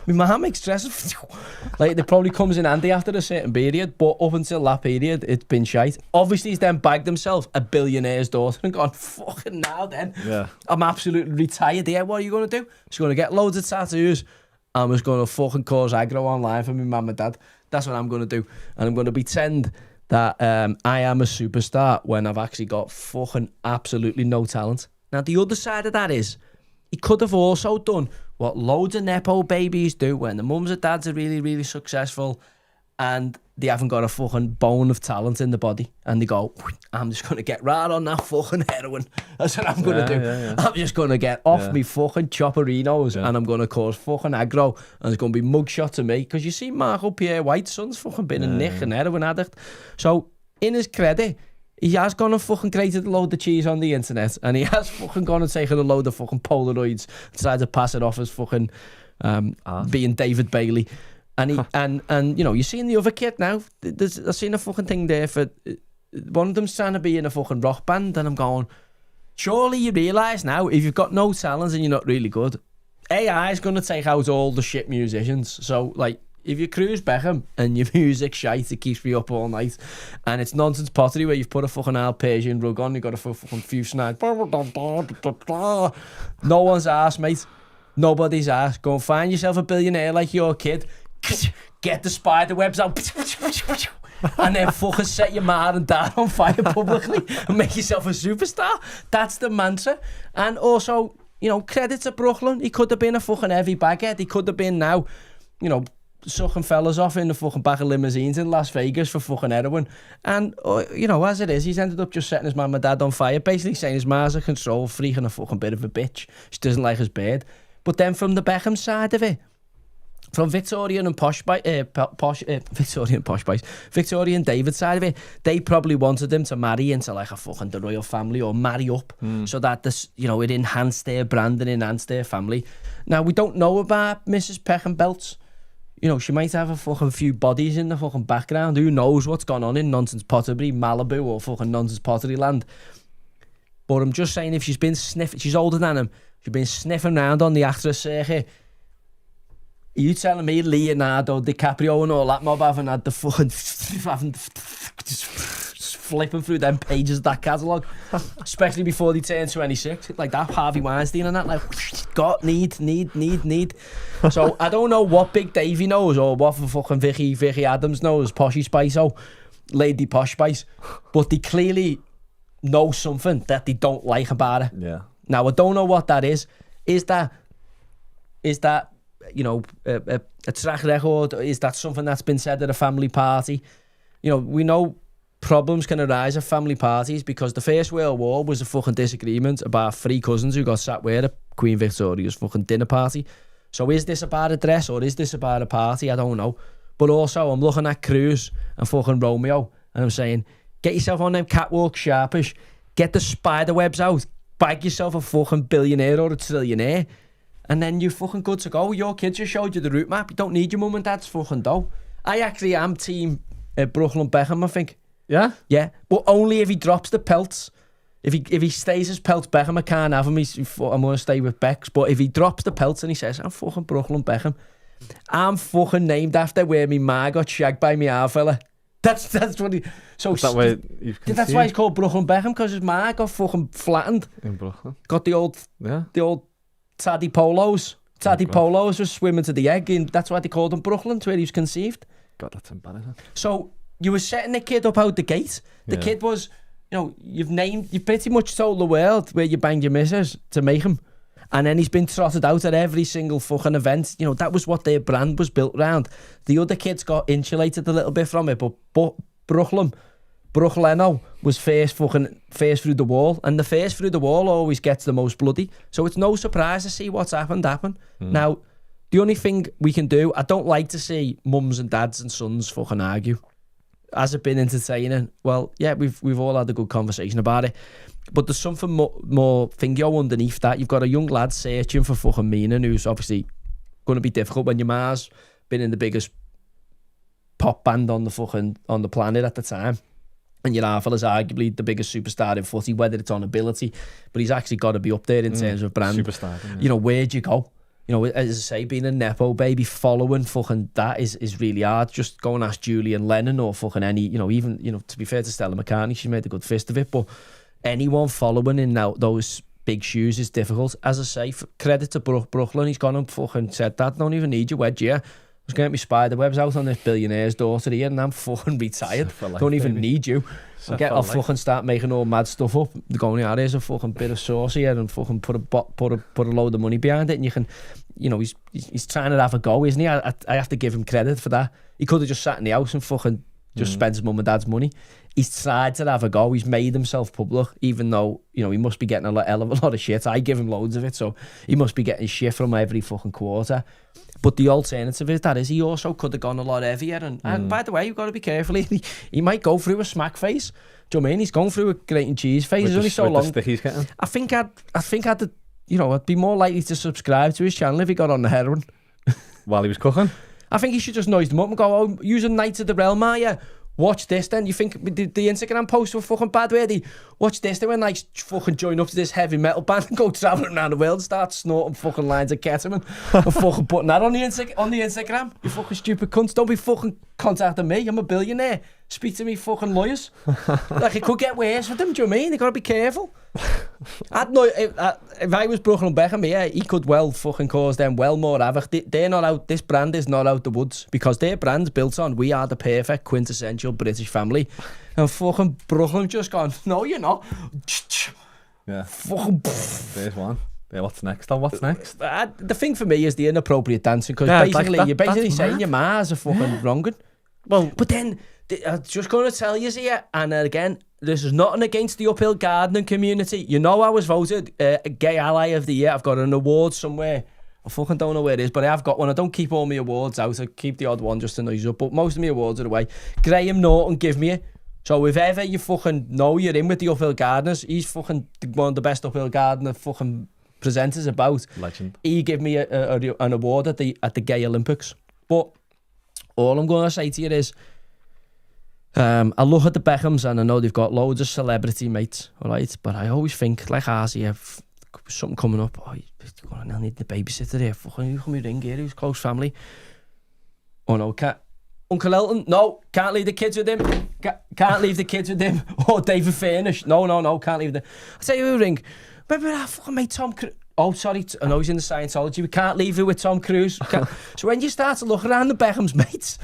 [SPEAKER 2] My mum makes dresses. Like, it probably comes in handy after a certain period, but up until that period, it's been shite. Obviously, he's then bagged himself a billionaire's daughter and gone, fucking now then. Yeah. I'm absolutely retired here. What are you going to do? She's going to get loads of tattoos. I'm just going to fucking cause aggro online for my mum and dad. That's what I'm going to do. And I'm going to pretend that I am a superstar when I've actually got fucking absolutely no talent. Now, the other side of that is, he could have also done what loads of Nepo babies do when the mums and dads are really, really successful and they haven't got a fucking bone of talent in the body, and they go, I'm just going to get right on that fucking heroin. That's what I'm going to do. Yeah. I'm just going to get off me fucking chopperinos, and I'm going to cause fucking aggro, and it's going to be mugshot to me, because you see Marco Pierre White's son's fucking been a nick and heroin addict. So, in his credit, he has gone and fucking created a load of cheese on the internet, and he has fucking gone and taken a load of fucking Polaroids and tried to pass it off as fucking being David Bailey. And he and you know, you're seeing the other kid now. I've seen a fucking thing there for one of them's trying to be in a fucking rock band, and I'm going, surely you realise now, if you've got no talent and you're not really good, AI is going to take out all the shit musicians. So, like, if you cruise Beckham and your music's shite, it keeps me up all night, and it's nonsense pottery where you've put a fucking Alpesian rug on, you've got a fucking few snide. No one's ass, mate. Nobody's ass. Go and find yourself a billionaire like your kid. Get the spider webs out. And then fucking set your mom and dad on fire publicly and make yourself a superstar. That's the mantra. And also, you know, credit to Brooklyn. He could have been a fucking heavy baghead. He could have been now, you know, sucking fellas off in the fucking back of limousines in Las Vegas for fucking heroin. And, you know, as it is, he's ended up just setting his mum and dad on fire, basically saying his ma's a control freak and a fucking bit of a bitch. She doesn't like his beard. But then from the Beckham side of it, from Victorian and Victorian David side of it, they probably wanted him to marry into like a fucking the royal family or marry up so that this, you know, it enhanced their brand and enhanced their family. Now, we don't know about Mrs. Peckham-Belts. You know, she might have a fucking few bodies in the fucking background. Who knows what's gone on in Nonsense Pottery, Malibu, or fucking Nonsense Pottery land. But I'm just saying, if she's been sniffing, she's older than him, she's been sniffing around on the actress circuit. Are you telling me Leonardo DiCaprio and all that mob haven't had the fucking just flipping through them pages of that catalogue, especially before they turn 26, like that Harvey Weinstein and that, like, got need. So I don't know what Big Davey knows or what fucking Vicky Adams knows, Poshy Spice, Lady Posh Spice, but they clearly know something that they don't like about it. Yeah. Now I don't know what that is. Is that you know, a track record? Is that something that's been said at a family party? You know, we know problems can arise at family parties because the First World War was a fucking disagreement about 3 cousins who got sat with at Queen Victoria's fucking dinner party. So is this about a dress or is this about a party? I don't know. But also, I'm looking at Cruz and fucking Romeo and I'm saying, get yourself on them catwalk sharpish, get the spider webs out, bag yourself a fucking billionaire or a trillionaire, and then you're fucking good to go. Your kids just showed you the route map. You don't need your mum and dad's fucking dough. I actually am team Brooklyn Beckham, I think. Yeah? Yeah. But only if he drops the pelts. If he stays as pelts Beckham, I can't have him. I'm going to stay with Becks. But if he drops the pelts and he says, I'm fucking Brooklyn Beckham, I'm fucking named after where me ma got shagged by me our fella. That's what he... So that's why he's called Brooklyn Beckham, because his ma got fucking flattened. In Brooklyn. Got the old Taddy Polos. Taddy Polos was swimming to the egg, and that's why they called him Brooklyn, to where he was conceived. God, that's embarrassing. So you were setting the kid up out the gate. The kid was, you know, you've pretty much told the world where you banged your missus to make him. And then he's been trotted out at every single fucking event. You know, that was what their brand was built around. The other kids got insulated a little bit from it, but Brookleno was first through the wall, and the first through the wall always gets the most bloody. So it's no surprise to see what's happened. Now, the only thing we can do, I don't like to see mums and dads and sons fucking argue. Has it been entertaining? Well, yeah, we've all had a good conversation about it. But there's something more thingo underneath that. You've got a young lad searching for fucking meaning, who's obviously going to be difficult when your ma's been in the biggest pop band on the planet at the time. And your half is arguably the biggest superstar in footy, whether it's on ability, but he's actually got to be up there in terms of brand. Superstar, yeah. You know, where'd you go? You know, as I say, being a Nepo baby, following fucking that is really hard. Just go and ask Julian Lennon or fucking any, you know, even, you know, to be fair to Stella McCartney, she made a good fist of it, but anyone following in those big shoes is difficult. As I say, credit to Brooklyn, he's gone and fucking said that, don't even need you, wedge, yeah. I was going to get my spider webs out on this billionaire's daughter here and I'm fucking retired. Don't even need you. I'll fucking start making all mad stuff up. Going, here's a fucking bit of sauce here and fucking put a load of money behind it, and you know, he's trying to have a go, isn't he? I have to give him credit for that. He could have just sat in the house and fucking just spent his mum and dad's money. He's tried to have a go. He's made himself public, even though, you know, he must be getting a hell of a lot of shit. I give him loads of it, so he must be getting shit from every fucking quarter. But the alternative is that he also could have gone a lot heavier. And by the way, you've got to be careful. He might go through a smack phase. Do you know what I mean? He's going through a grating cheese phase. It's only so long.
[SPEAKER 1] He's getting.
[SPEAKER 2] I think I'd you know, I'd be more likely to subscribe to his channel if he got on the heroin.
[SPEAKER 1] While he was cooking?
[SPEAKER 2] I think he should just noise them up and go, oh, using Knights of the Realm, are you? Watch this then. You think the Instagram posts were fucking bad, were they? Watch this. They went like fucking join up to this heavy metal band and go travelling around the world and start snorting fucking lines of ketamine and fucking putting that on the Instagram. You fucking stupid cunts. Don't be fucking contacting me. I'm a billionaire. Speak to me fucking lawyers. Like, it could get worse for them, do you know what I mean? They got to be careful. I'd know if I was Brooklyn Beckham, yeah, he could well fucking cause them well more havoc. They're not out. This brand is not out the woods because their brand's built on we are the perfect quintessential British family, and fucking Brooklyn just gone. No, you're not.
[SPEAKER 1] Yeah.
[SPEAKER 2] Fucking.
[SPEAKER 1] There's one. Yeah, what's next? What's next?
[SPEAKER 2] The thing for me is the inappropriate dancing because basically you're basically saying your ma's a fucking wronging. Well, but then I'm just going to tell you here, and again, this is nothing against the uphill gardening community. You know, I was voted Gay Ally of the Year. I've got an award somewhere. I fucking don't know where it is, but I have got one. I don't keep all my awards out. I keep the odd one just to noise up, but most of my awards are away. Graham Norton give me it. So if ever you fucking know you're in with the uphill gardeners, he's fucking one of the best uphill gardener fucking presenters about.
[SPEAKER 1] Legend.
[SPEAKER 2] He gave me an award at the Gay Olympics. But all I'm going to say to you is, I look at the Beckhams and I know they've got loads of celebrity mates, all right? But I always think, like ours here, something coming up, I need the babysitter here, fucking who can we ring here, who's close family? Oh no, Uncle Elton, no, can't leave the kids with him, can't leave the kids with him, or David Furnish, no, can't leave them. I say who ring? Remember that fucking mate Tom Cruise? Oh, sorry, I know he's in the Scientology, we can't leave you with Tom Cruise. So when you start to look around the Beckham's mates,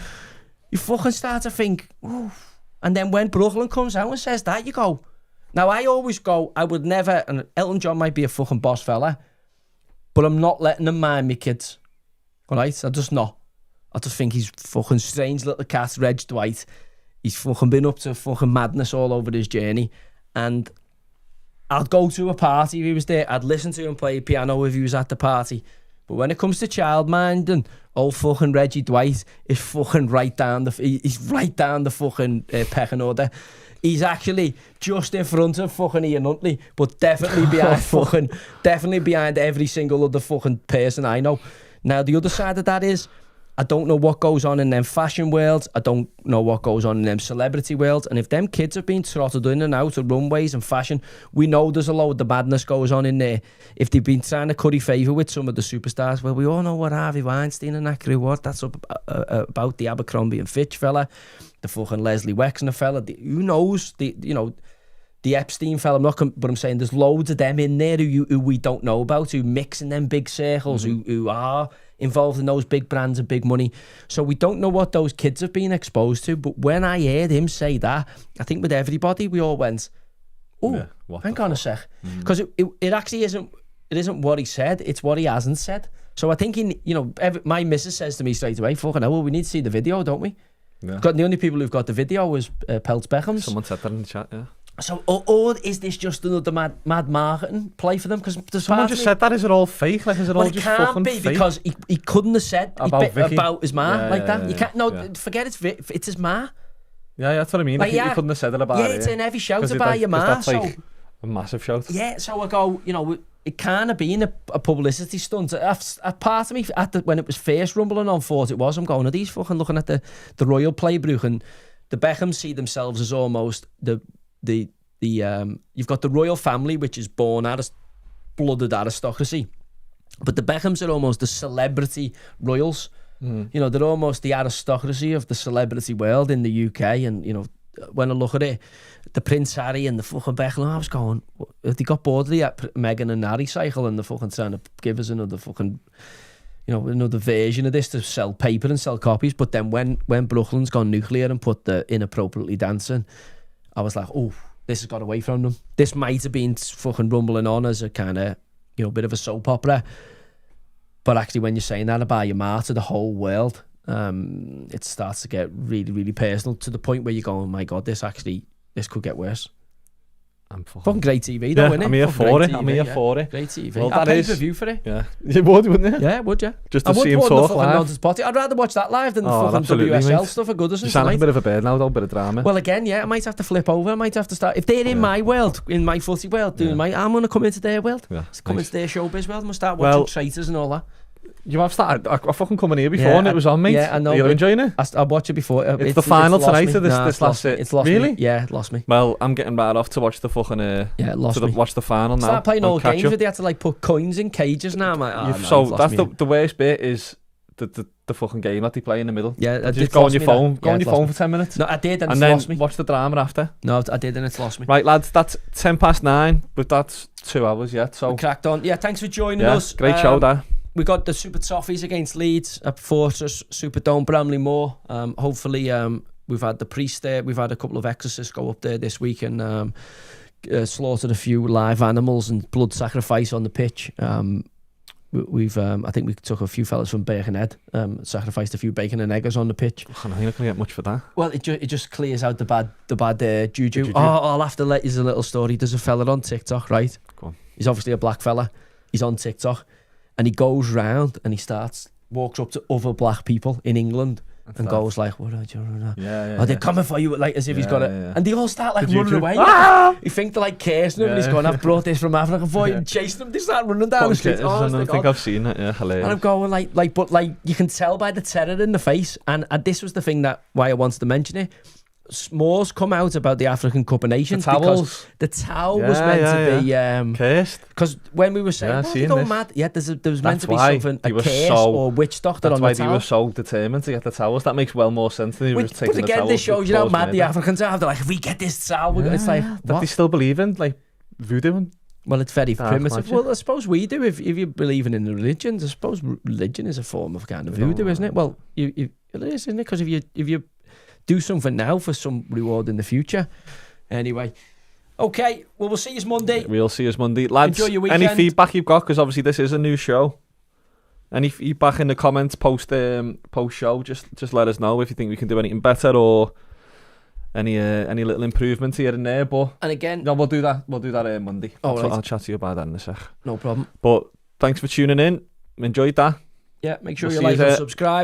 [SPEAKER 2] you fucking start to think, ooh. And then when Brooklyn comes out and says that, you go. Now, I always go, I would never, and Elton John might be a fucking boss fella, but I'm not letting him mind me kids. All right? I'm just not. I just think he's fucking strange little cat, Reg Dwight. He's fucking been up to fucking madness all over his journey. And I'd go to a party if he was there. I'd listen to him play piano if he was at the party. But when it comes to childminding, old fucking Reggie Dwight is fucking right down the fucking pecking order. He's actually just in front of fucking Ian Huntley, but definitely behind every single other fucking person I know. Now the other side of that is, I don't know what goes on in them fashion worlds. I don't know what goes on in them celebrity worlds. And if them kids have been trotted in and out of runways and fashion, we know there's a load of madness goes on in there. If they've been trying to curry favour with some of the superstars, well, we all know what Harvey Weinstein and that crew, what that's about the Abercrombie and Fitch fella, the fucking Leslie Wexner fella, who knows, the Epstein fella, but I'm saying there's loads of them in there who we don't know about, who mix in them big circles, who are involved in those big brands and big money. So we don't know what those kids have been exposed to. But when I heard him say that, I think with everybody, we all went, oh, hang on a sec. Because it actually isn't what he said, it's what he hasn't said. So I think, my missus says to me straight away, fucking hell, well, we need to see the video, don't we? Yeah. The only people who've got the video was Peltz Beckham's.
[SPEAKER 1] Someone said that in the chat, yeah.
[SPEAKER 2] So, or is this just another mad marketing play for them? Because
[SPEAKER 1] someone just said that. Is it all fake? Like, is it all just fucking fake?
[SPEAKER 2] It can't be, because he couldn't have said about his ma like that. You can't. No,
[SPEAKER 1] yeah.
[SPEAKER 2] Forget it's his ma.
[SPEAKER 1] Yeah, that's what I mean. Like, he couldn't have said it about it.
[SPEAKER 2] Yeah, it's in every shout about your ma.
[SPEAKER 1] That's like a massive shout.
[SPEAKER 2] Yeah, so I go, it can't have been a publicity stunt. A part of me when it was first rumbling on thought it was. I'm going, are these fucking looking at the royal playbook, and the Beckhams see themselves as almost the you've got the royal family, which is born out of blooded aristocracy, but the Beckhams are almost the celebrity royals. They're almost the aristocracy of the celebrity world in the UK. And when I look at it, the Prince Harry and the fucking Beckham, I was going, they got bored of the Meghan and Harry cycle, and they're fucking trying to give us another fucking another version of this to sell paper and sell copies. But then when Brooklyn's gone nuclear and put the inappropriately dancing, I was like, oh, this has got away from them. This might have been fucking rumbling on as a kind of, bit of a soap opera. But actually, when you're saying that about your ma to the whole world, it starts to get really, really personal to the point where you go, oh my God, this could get worse.
[SPEAKER 1] I'm
[SPEAKER 2] fucking great TV though, isn't it?
[SPEAKER 1] I'm here for it. I'm here for it.
[SPEAKER 2] Great TV.
[SPEAKER 1] Well,
[SPEAKER 2] I'd
[SPEAKER 1] that
[SPEAKER 2] pay
[SPEAKER 1] is-
[SPEAKER 2] per view for it.
[SPEAKER 1] Yeah, you would, wouldn't you?
[SPEAKER 2] Yeah, would you?
[SPEAKER 1] Just to see him talk live.
[SPEAKER 2] I'd rather watch that live than the
[SPEAKER 1] Oh,
[SPEAKER 2] fucking
[SPEAKER 1] absolutely,
[SPEAKER 2] WSL
[SPEAKER 1] mate.
[SPEAKER 2] stuff at Goodison
[SPEAKER 1] You sound like a
[SPEAKER 2] tonight.
[SPEAKER 1] bit of a bird now, though, a bit of drama.
[SPEAKER 2] Well, again, yeah, I might have to flip over. I might have to start. If they're in my world, in my footy world, doing I'm going to come into their world.
[SPEAKER 1] Yeah,
[SPEAKER 2] Come
[SPEAKER 1] nice.
[SPEAKER 2] into their showbiz world. I'm going to start watching traitors and all that.
[SPEAKER 1] You have started. I fucking come in here before
[SPEAKER 2] Yeah,
[SPEAKER 1] and it was on, mate.
[SPEAKER 2] yeah, I know,
[SPEAKER 1] Are you
[SPEAKER 2] but-
[SPEAKER 1] enjoying it?
[SPEAKER 2] I watched it before.
[SPEAKER 1] It's the final
[SPEAKER 2] lost
[SPEAKER 1] tonight
[SPEAKER 2] me.
[SPEAKER 1] of this
[SPEAKER 2] It's
[SPEAKER 1] last
[SPEAKER 2] lost me.
[SPEAKER 1] set.
[SPEAKER 2] It's lost
[SPEAKER 1] Really?
[SPEAKER 2] me. Yeah, it lost me.
[SPEAKER 1] Well, I'm getting right off to watch the fucking
[SPEAKER 2] Yeah, it lost me.
[SPEAKER 1] watch the final now.
[SPEAKER 2] Start playing
[SPEAKER 1] I'll
[SPEAKER 2] old
[SPEAKER 1] catch
[SPEAKER 2] games
[SPEAKER 1] up.
[SPEAKER 2] where they had to like put coins in cages now. I'm like, oh,
[SPEAKER 1] You've-
[SPEAKER 2] no,
[SPEAKER 1] so
[SPEAKER 2] you've lost
[SPEAKER 1] that's
[SPEAKER 2] me.
[SPEAKER 1] the worst bit is the fucking game that they play in the middle.
[SPEAKER 2] Yeah,
[SPEAKER 1] Just
[SPEAKER 2] it's
[SPEAKER 1] go on
[SPEAKER 2] lost
[SPEAKER 1] your
[SPEAKER 2] me
[SPEAKER 1] phone.
[SPEAKER 2] that.
[SPEAKER 1] Go
[SPEAKER 2] Yeah,
[SPEAKER 1] on
[SPEAKER 2] it's
[SPEAKER 1] your
[SPEAKER 2] lost
[SPEAKER 1] phone
[SPEAKER 2] me.
[SPEAKER 1] for 10 minutes.
[SPEAKER 2] No, I did, and
[SPEAKER 1] and
[SPEAKER 2] it's
[SPEAKER 1] then
[SPEAKER 2] lost me.
[SPEAKER 1] watch the drama after.
[SPEAKER 2] No, I did, and it's lost me.
[SPEAKER 1] Right, lads, that's 9:10, but that's 2 hours yet. So
[SPEAKER 2] We cracked on. Yeah, thanks for joining
[SPEAKER 1] yeah,
[SPEAKER 2] us.
[SPEAKER 1] great show there.
[SPEAKER 2] We got the Super Toffees against Leeds at Fortress Superdome, Bramley Moor. Hopefully, we've had the priest there. We've had a couple of exorcists go up there this week and slaughtered a few live animals and blood sacrifice on the pitch. We've I think we took a few fellas from Birkenhead, sacrificed a few bacon and eggers on the pitch.
[SPEAKER 1] I don't think I can get much for that.
[SPEAKER 2] Well, it just clears out the bad juju.
[SPEAKER 1] Juju.
[SPEAKER 2] Oh, I'll have to let you a little story. There's a fella on TikTok, right?
[SPEAKER 1] Go on.
[SPEAKER 2] He's obviously a black fella. He's on TikTok, and he goes round and he walks up to other black people in England and goes like, "What are you doing?"
[SPEAKER 1] Yeah.
[SPEAKER 2] Oh, they're coming for you, like as if he's got it,
[SPEAKER 1] yeah.
[SPEAKER 2] and they all start like
[SPEAKER 1] The
[SPEAKER 2] running
[SPEAKER 1] juju.
[SPEAKER 2] away.
[SPEAKER 1] Ah!
[SPEAKER 2] You think they're like cursing him, and he's
[SPEAKER 1] Yeah.
[SPEAKER 2] going, "I've brought this from Africa for you," and chasing them. They start running down the street. Oh,
[SPEAKER 1] I think I've seen it. Yeah, hilarious.
[SPEAKER 2] and I'm going but you can tell by the terror in the face. And this was the thing why I wanted to mention it. S'mores come out about the African Cup of Nations
[SPEAKER 1] The towels.
[SPEAKER 2] because the towel was meant to be
[SPEAKER 1] cursed.
[SPEAKER 2] because when we were saying,
[SPEAKER 1] Yeah,
[SPEAKER 2] oh,
[SPEAKER 1] seen
[SPEAKER 2] they don't
[SPEAKER 1] this.
[SPEAKER 2] mad. Yeah, there was meant
[SPEAKER 1] That's
[SPEAKER 2] to be
[SPEAKER 1] why
[SPEAKER 2] something,
[SPEAKER 1] they
[SPEAKER 2] a
[SPEAKER 1] were
[SPEAKER 2] curse
[SPEAKER 1] so-
[SPEAKER 2] or witch doctor
[SPEAKER 1] That's
[SPEAKER 2] on
[SPEAKER 1] why
[SPEAKER 2] the
[SPEAKER 1] they
[SPEAKER 2] towel.
[SPEAKER 1] were so determined to get the towels. That makes well more sense than they were just
[SPEAKER 2] But
[SPEAKER 1] taking the
[SPEAKER 2] again,
[SPEAKER 1] towels.
[SPEAKER 2] this shows you how
[SPEAKER 1] close
[SPEAKER 2] mad the
[SPEAKER 1] murder.
[SPEAKER 2] Africans are. They're like, if we get this towel, it's like,
[SPEAKER 1] that they
[SPEAKER 2] what?
[SPEAKER 1] still believe in, like voodoo. And
[SPEAKER 2] Well, it's very
[SPEAKER 1] Dark
[SPEAKER 2] primitive.
[SPEAKER 1] magic.
[SPEAKER 2] Well, I suppose we do. If you're believing in the religions, I suppose religion is a form of kind of voodoo, isn't it? Well, it is, isn't it? Because if you do something now for some reward in the future. Anyway, okay. Well, we'll see you Monday.
[SPEAKER 1] we'll see us Monday, lads.
[SPEAKER 2] Enjoy your
[SPEAKER 1] Any
[SPEAKER 2] weekend.
[SPEAKER 1] feedback you've got? Because obviously this is a new show. Any feedback in the comments post show? Just let us know if you think we can do anything better or any little improvements here and there. But
[SPEAKER 2] And again,
[SPEAKER 1] no, we'll do that. We'll do that Monday.
[SPEAKER 2] All right.
[SPEAKER 1] I'll chat to you about that in a sec.
[SPEAKER 2] no problem.
[SPEAKER 1] But thanks for tuning in. Enjoyed that.
[SPEAKER 2] Yeah, make sure
[SPEAKER 1] We'll
[SPEAKER 2] you
[SPEAKER 1] see you
[SPEAKER 2] like and
[SPEAKER 1] there.
[SPEAKER 2] subscribe.